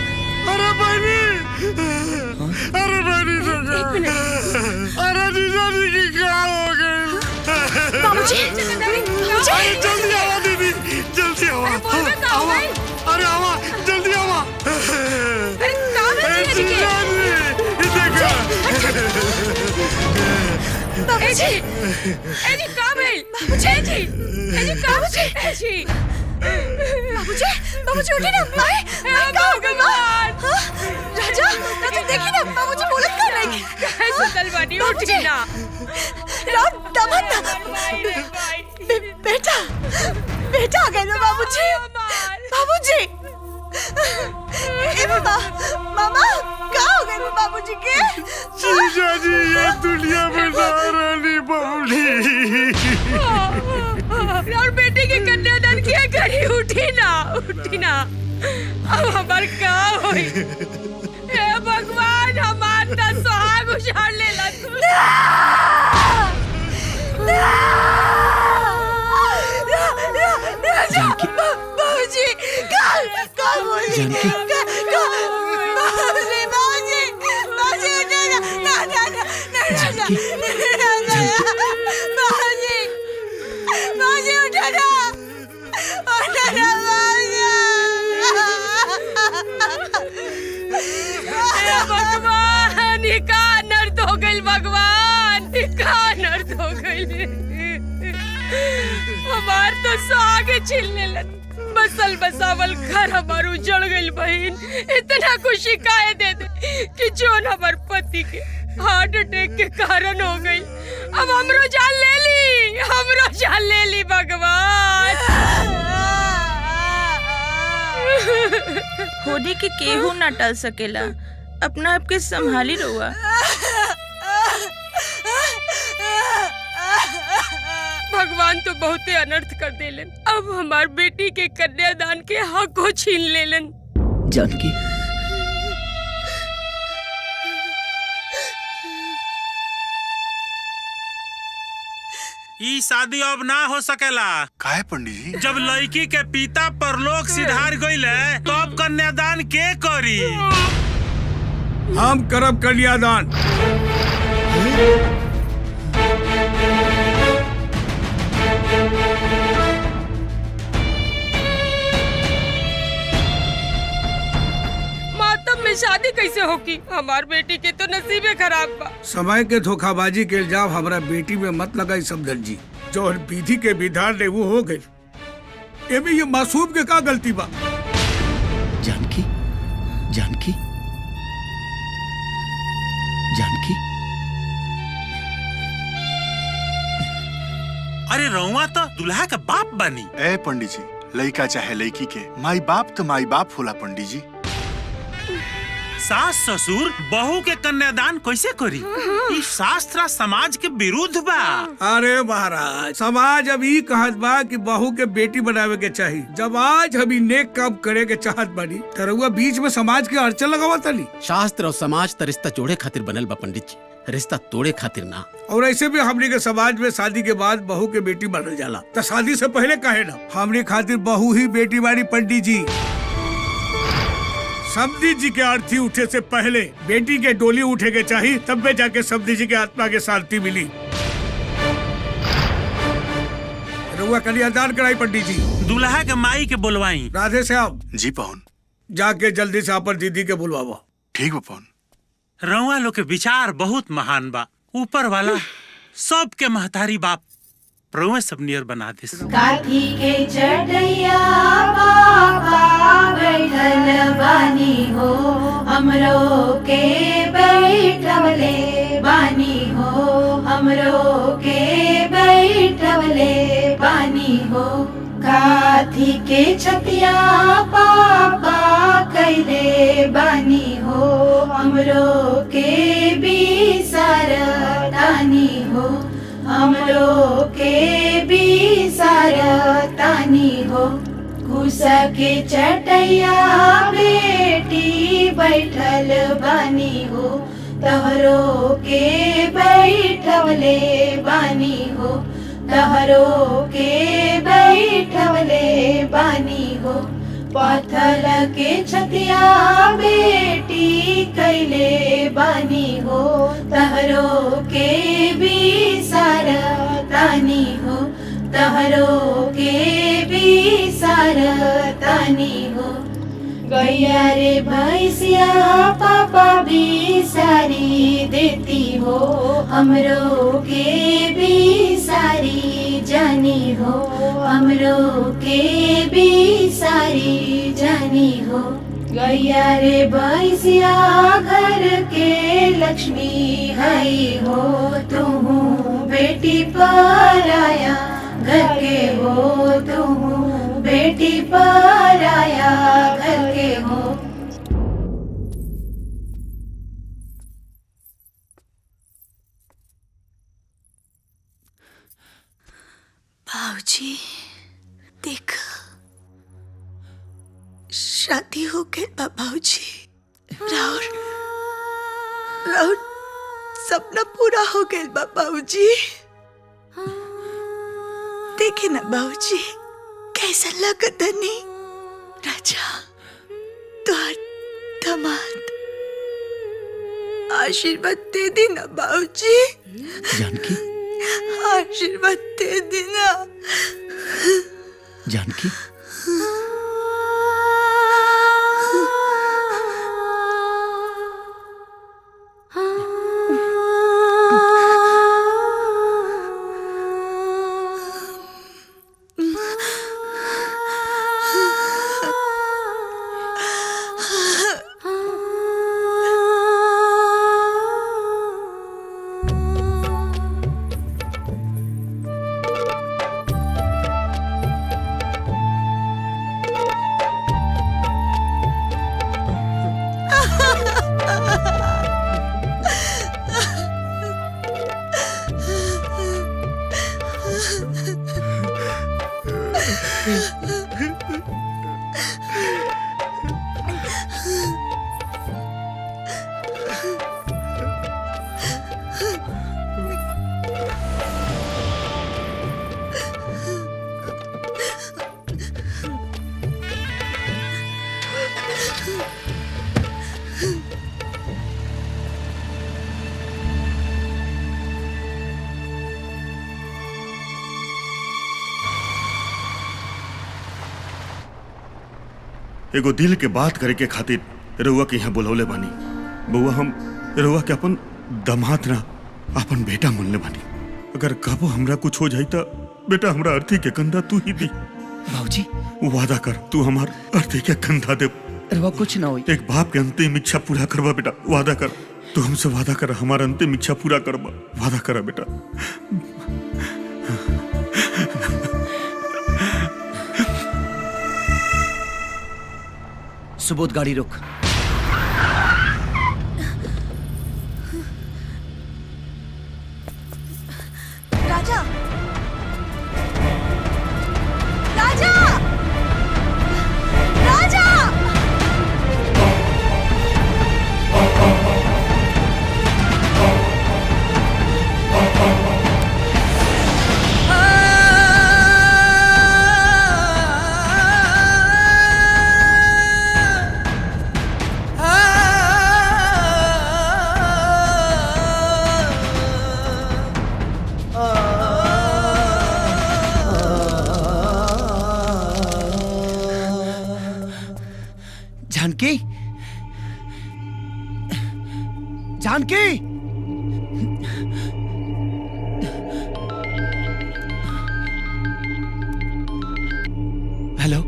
अरे बहनी अरे जीजा जी की क्या हो गई? बाबूजी जल्दी आवा दीदी जल्दी आवा। अरे आवा जल्दी आवा। बाबूजी उठे ना। राजा देखी ना बाबूजी बोलत कर रही उठी ना। बेटा बेटा आ गए ना बाबूजी। बाबूजी मामा क्या हो गए बाबूजी के? जीजा जी ये दुनिया में ना रहनी बाबूजी। और बेटे के कन्यादान किया घड़ी उठी ना अब हमार का होई? हे भगवान हमार त सुहाग उछाड़ लेला तू। बाबूजी कल बाबूजी भगवान का नर्द हो गई। भगवान का नर्द हो गई। हमार तो सागे छीलने लग बसल बसावल घर हमार उजड़ गई। बहन इतना खुशी काहे दे दे कि जोन हमार पति के हार्ट अटैक के कारण हो गई। अब हमरो जान ले ली भगवान। होने के केहू ना टल सकेला। अपना आपके संभाली रहुआ। भगवान तो बहुते अनर्थ कर देलन। अब हमार बेटी के कन्यादान के हक को छीन लेलन। जानकी, ई शादी अब ना हो सकेला। काहे पंडित जी? जब लड़की के पिता परलोक सिधार गइले तो अब कन्यादान के करी? हम करब कन्यादान। मातम में शादी कैसे होगी? हमार बेटी के तो नसीबे खराब बा। समय के धोखाबाजी के इल्जाम हमरा बेटी में मत लगाई समझन जी। जो विधि के विधान ने वो हो गए। एमे ये मासूम के का गलती बा? जानकी, जानकी, जानकी, अरे रउआ तो दुल्हा का बाप बनी। ए पंडित जी, लड़का चाहे लड़की के माई बाप तो माई बाप होला पंडित जी। सास ससुर बहू के कन्यादान कैसे करी? ई शास्त्र समाज के विरुद्ध बा। अरे महाराज, समाज अब ई कहत बा कि बहू के बेटी बनावे के चाहिए। जब आज हम नेक काम करे के चाहत बानी त रउआ बीच में समाज के अड़चन लगावत तानी। शास्त्र और समाज त रिश्ता जोड़े खातिर बनल बा पंडित जी, रिश्ता तोड़े खातिर ना। और ऐसे भी हमने के समाज में शादी के बाद बहू के बेटी बनल जाला, तो शादी से पहले काहे ना? हमने खातिर बहू ही बेटी बानी पंडित जी। समधी जी के अर्थी उठे से पहले बेटी के डोली उठे के चाहिए, तब में जाके समधी जी के आत्मा के शांति मिली। रुआ कन्यादान कराई पंडित जी। दुल्हा के माई के बुलवाई। राधे श्याम जी पवन, जाके जल्दी से अपन दीदी के बुलवावा। ठीक बा पवन। रउआ लोग के विचार बहुत महान बा। ऊपर वाला सबके महतारी बाप प्रभु सब नियर बना दे। काठी के चढ़ैया बाबा बैठल बानी हो, हमरो के बैठवले बानी हो, हमरो के बैठवले बानी हो। काठी के छतिया बाबा कैले बानी हो, हमरो के भी सरदानी हो, हमरो के भी सरतानी हो। कुसा के चटैया बेटी बैठल बानी हो, तहरो के बैठवले बानी हो, तहरो के बैठवले बानी हो। पत्थर के छतिया बेटी कैले बानी हो, तहरो के भी सरतानी हो, तहरो के भी सरतानी हो। गैया रे भैंसिया पापा भी सारी देती हो, हमरो के भी सारी जानी हो, हमरो के भी सारी जानी हो। गैया रे भैंसिया घर के लक्ष्मी है हो, तू बेटी पराया घर के हो, तू बेटी पराया घर के हो। भाऊजी देख, शादी हो गई बा भाऊजी। राउर राउर सपना पूरा हो गया बा भाऊजी। देखे ना भाऊजी कैसा लगता नहीं? राजा तुहार दामाद आशीर्वाद दे देना भाऊजी। जानकी, आशीर्वाद दे देना। जानकी, एगो दिल के बात करे के खातिर रउआ के यहाँ बुलौले बानी। बउआ हम रउआ के अपन दामाद ना अपन बेटा मनले बानी। अगर कबो हमरा कुछ हो जाई त बेटा हमरा अर्थी के कंधा तू ही दी। बाबूजी वादा कर तू हमार अर्थी के कंधा दे। रवा कुछ ना होई। एक बाप के अंतिम इच्छा पूरा करवा बेटा, वादा कर। तू हमसे वादा कर हमारा अंतिम इच्छा पूरा करवा, वादा करा बेटा। सुबोध गाड़ी रोक। राजा राजा राजा जानकी, जानकी, हेलो।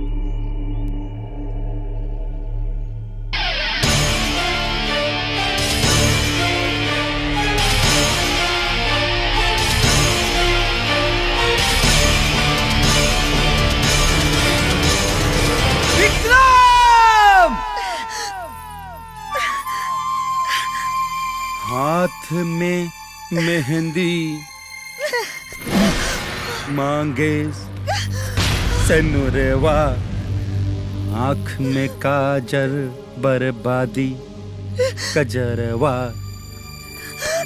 हाथ में मेहंदी मांगे सनुरवा, आँख में काजल बर्बादी कजरवा।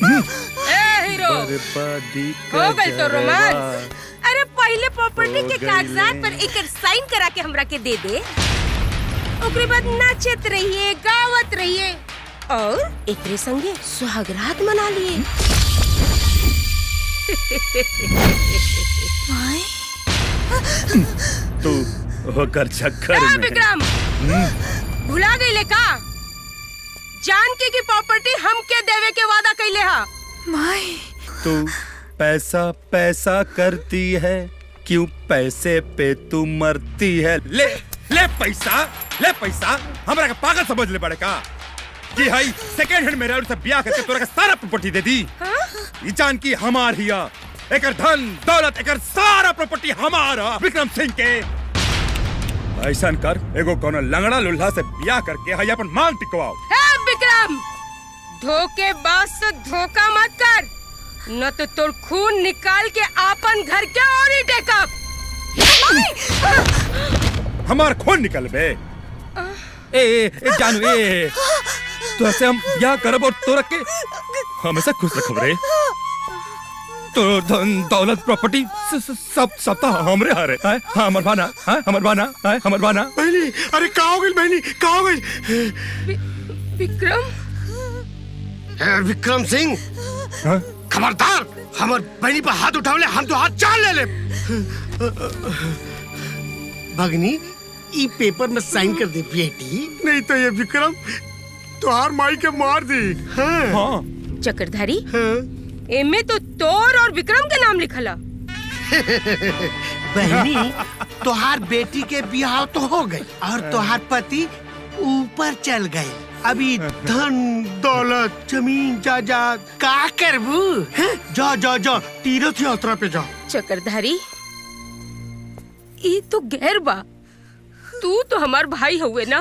हीरो बर्बादी हो गई तो रोमांस। कजरवा। अरे पहले प्रॉपर्टी हो के गई कागजात पर एक साइन करा के हमरा के दे दे, ओकरे बाद नाचत रहिए गावत रहिए और एकरे संगे सुहागरात मना लिए। तू होकर चक्कर ए, में विक्रम भुला गईले का? जानकी की प्रॉपर्टी हमके देवे के वादा कइले हा। माई तू पैसा पैसा करती है, क्यों पैसे पे तू मरती है। ले ले पैसा, ले पैसा। हमरा का पागल समझ ले पड़ेगा कि हाई सेकंड हैंड मेरा से ब्याह करके तोरा का सारा प्रॉपर्टी दे दी। ये जानकी हमार हिया, एकर धन दौलत एकर सारा प्रॉपर्टी हमारा विक्रम सिंह के। ऐसा कर एगो कोनो लंगड़ा लुल्हा से ब्याह करके हाई अपन मांग टिकवाओ। ए विक्रम, धोखेबाज से धोखा मत कर, न तो तोर खून निकाल के आपन घर के और ही टेकअप। हमार खून निकल बे। ए जानू ए, तो ऐसे हम ब्याह करब और तोरा के हमेशा खुश रखब रे। तो धन दौलत प्रॉपर्टी सब तो हमरे हारे है। हाँ हमर बाना, हाँ हमर बाना, हाँ हमर बाना। बहनी अरे का हो गई बहनी, का हो गई? विक्रम विक्रम सिंह, खबरदार हमर बहनी पर हाथ उठावले, हम तो हाथ चाल ले ले। भगनी ई पेपर में साइन कर दे बेटी, नहीं तो ये विक्रम तुहार माई के मार दी। हाँ। चक्रधारी, एमे तो तोर और विक्रम के नाम लिखला। बहनी तुहार बेटी के ब्याह तो हो गई और तुहार पति ऊपर चल गए। अभी धन दौलत जमीन जायदाद का करबू? जा जा जा तीर्थ यात्रा पे जा। चक्रधारी, ये तो गैर बा। तू तो हमार भाई हुए ना,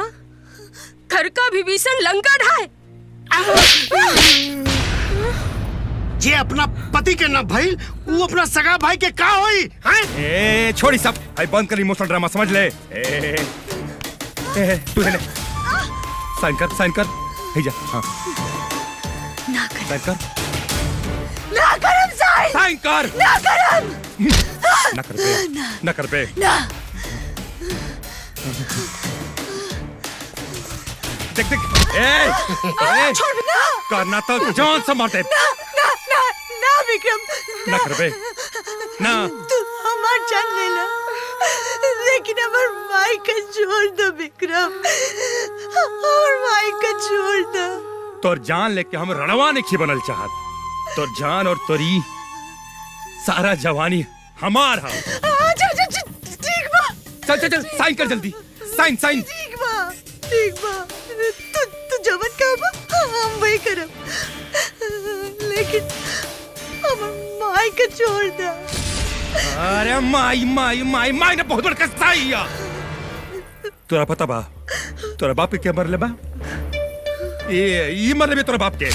घर का विभीषण लंका ढाए। जे अपना पति के ना भाई, वो अपना सगा भाई के का होई? ए छोड़ी सब, भाई बंद कर इमोशनल ड्रामा, समझ ले। तू है साइन कर, साइन कर, हे जा। हाँ ना कर, साइन कर, ना करम साइन, साइन कर, ना करम, ना कर पे, ना कर पे, ना। देख देख, छोड़ भी ना, करना तो जान से मारते। ना ना ना ना विक्रम, ना कर बे, ना। तू हमार जान ले ला, लेकिन हमार माई का छोड़ दो विक्रम, हमार माई का छोड़ दो। तोर जान लेके हम रणवा नहीं बनल चाहत। तोर जान और तोरी सारा जवानी हमार हा। ठीक बा। चल चल चल साइन कर जल्दी, साइन साइन। ठीक बा ठीक बा, तू जवन कहबा हम वही करब, लेकिन हमार माई का छोड़ दो। अरे माई माई माई माई ने बहुत बड़ कसाई है। तोरा पता बा तोरा बाप के क्या मरले बा? ये मरले भी तोरा बाप के,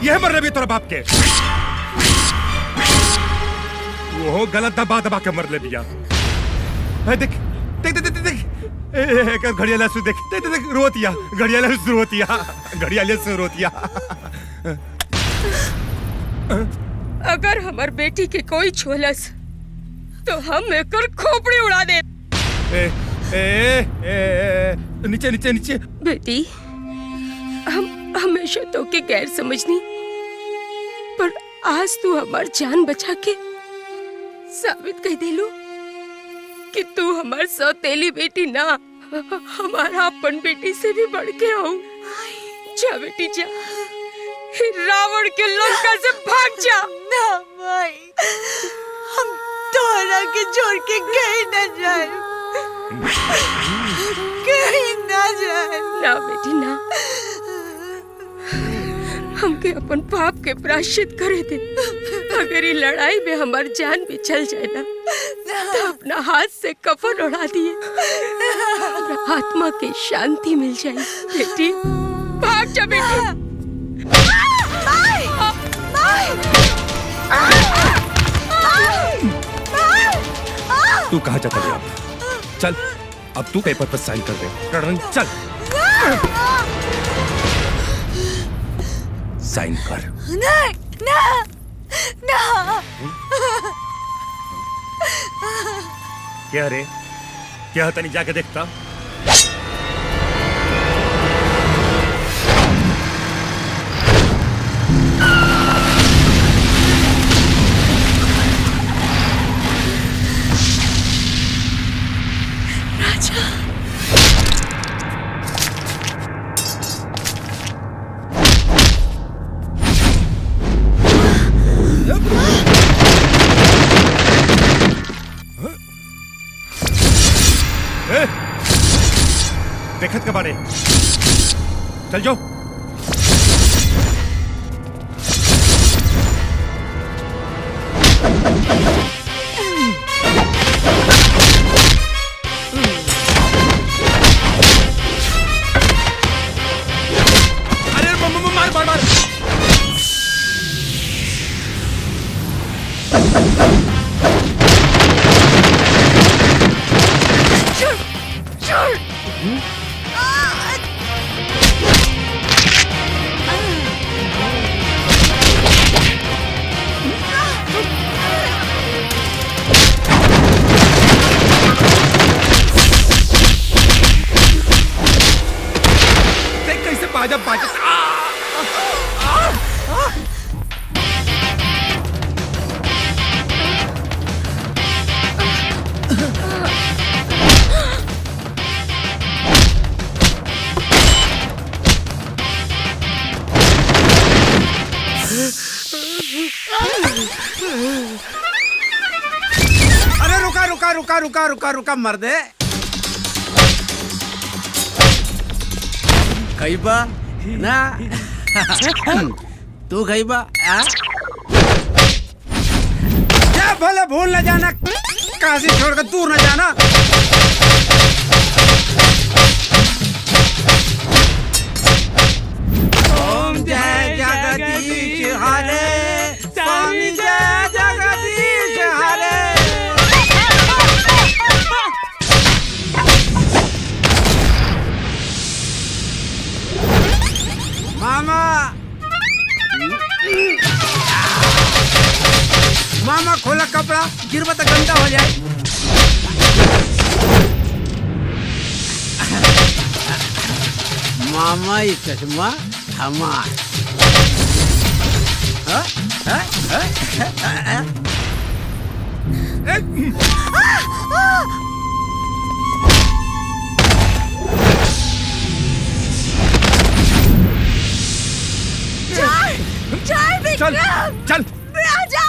ये मरले भी तोरा बाप के। वो गलत दबा दबा के मरले बिया। देख देख देख देख देख घड़ियाला सु देख देख देख रोतिया, घड़ियाला सु रोतिया, घड़ियाले सु रोतिया। अगर हमार बेटी के कोई छोलस तो हम एकर खोपड़ी उड़ा दे। नीचे नीचे नीचे। बेटी हम हमेशा तो के गैर समझनी, पर आज तू हमार जान बचा के साबित कर देलू कि तू हमार सौतेली बेटी ना, हमारा अपन बेटी से भी बढ़ के हो। जा बेटी जा, रावण के लंका से भाग जा। ना माई, हम तोरा के छोड़ के कहीं ना जाए, कहीं ना जाए। ना बेटी ना, हमके अपन पाप के प्रायश्चित करे दे। अगर ये लड़ाई में हमार जान भी चल जाए ना, तो अपना हाथ से कफन उड़ा दिए, आत्मा की शांति मिल जाए। बेटी भाग जा बेटी। तू कहाँ जाता है अब? चल अब तू पेपर पर साइन कर दे। करण चल साइन कर। नहीं ना ना। क्या रे, क्या तनी जाके देखता। देखत के बारे चल जाओ। अरे मार मार मार। बाजा बाजा। अरे रुका रुका रुका रुका रुका रुका मर्दे। खैबा ना तू खैबा क्या भले भूल न जाना, काशी छोड़कर दूर न जाना। ओम जय जगदीश हरे, स्वामी जय जगदीश हरे। मामा मामा खोला कपड़ा, गिरबा तो गंदा हो जाए। मामा ये चश्मा हमार। चल चल राजा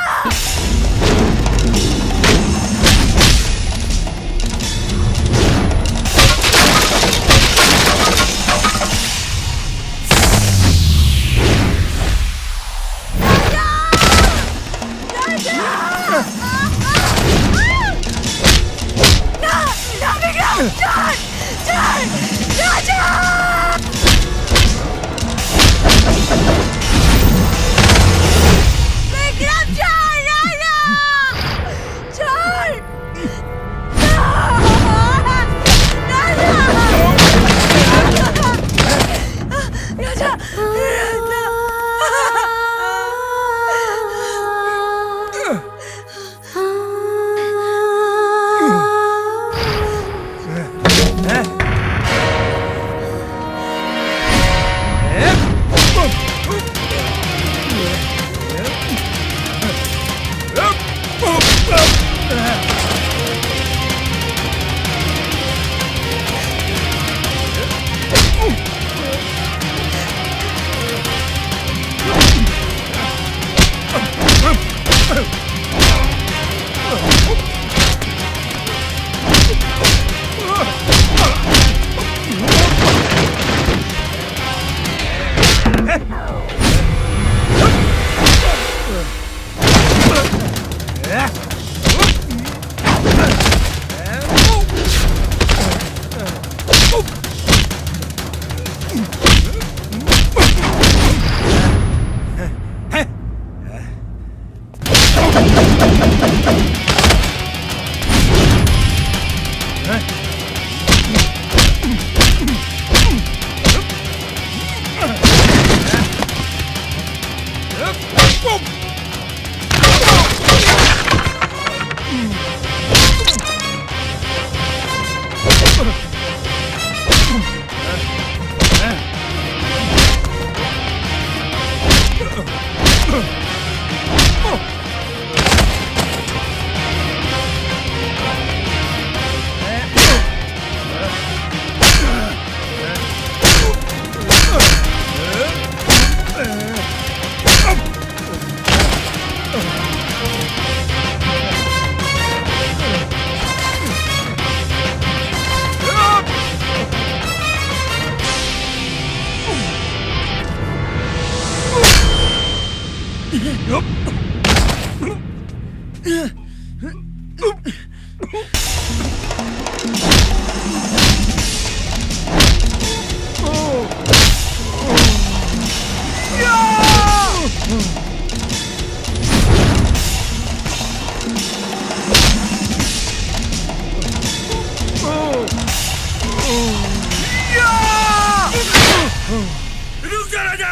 रुक जा राजा।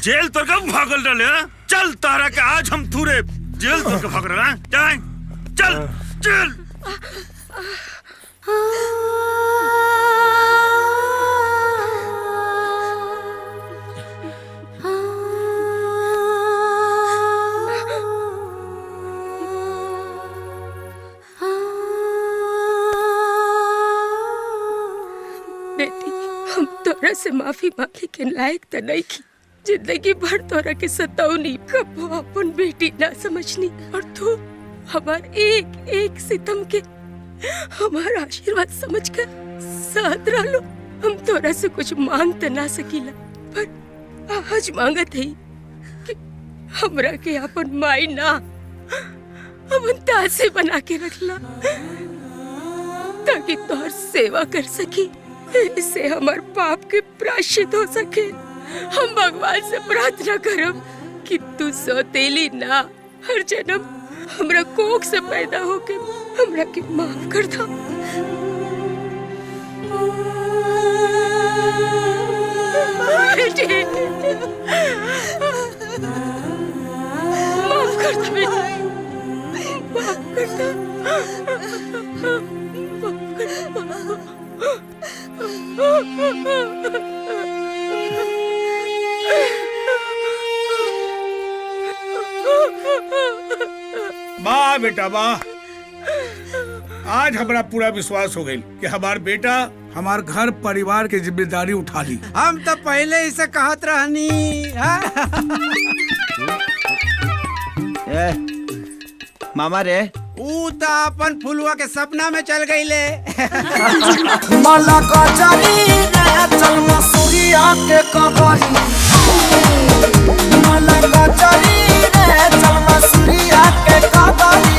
जेल तो कब भागल डाले हैं? चल तारा के आज हम थूरे जेल तो कब भाग रहा है? जाए चल चल। बेटी हम तोरा से माफी मांगे के लायक तो नहीं की। जिंदगी भर तोरा के सतावनी कबो अपन बेटी ना समझनी और तू हमार एक एक सितम के हमारा आशीर्वाद समझकर साथ रहो। हम तोरा से कुछ मांग तो ना सकीला पर आज मांगत है कि हमरा के अपन माई ना अपन दासी बना के रखला ताकि तोहर सेवा कर सकी। इससे हमार पाप के प्रायश्चित हो सके। हम भगवान से प्रार्थना करब कि तू सौतेली ना हर जन्म हमरा कोख से पैदा होके हमरा के माफ कर दो। बेटी माफ कर दो बेटी, माफ कर दो, माफ कर दो। वाह बेटा वाह। आज हमारा पूरा विश्वास हो गई कि हमार बेटा हमार घर परिवार की जिम्मेदारी उठा ली। हम तो पहले ही से कहत रहनी। मामा रे ऊ तो अपन फुलवा के सपना में चल गई ले। माला का जारी रे चल मसूरिया के कगरी। माला का जारी रे चल मसूरिया के कगरी।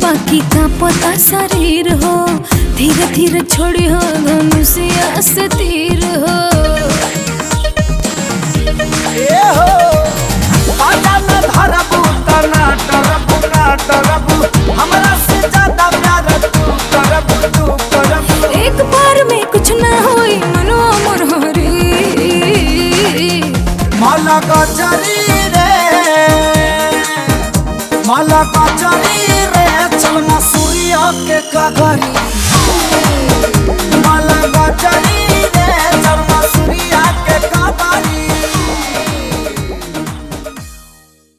बाकी का पता शरीर हो धीरे धीरे छोड़ी हो धनुषिया से तीर हो ए हो आजा न धरबू तना डरबू हमरा से ज्यादा प्यार तू करबू एक बार में कुछ ना होई मनो मोर हरी। माला का चली रे माला का चली रे चल मसूरिया के कगरी।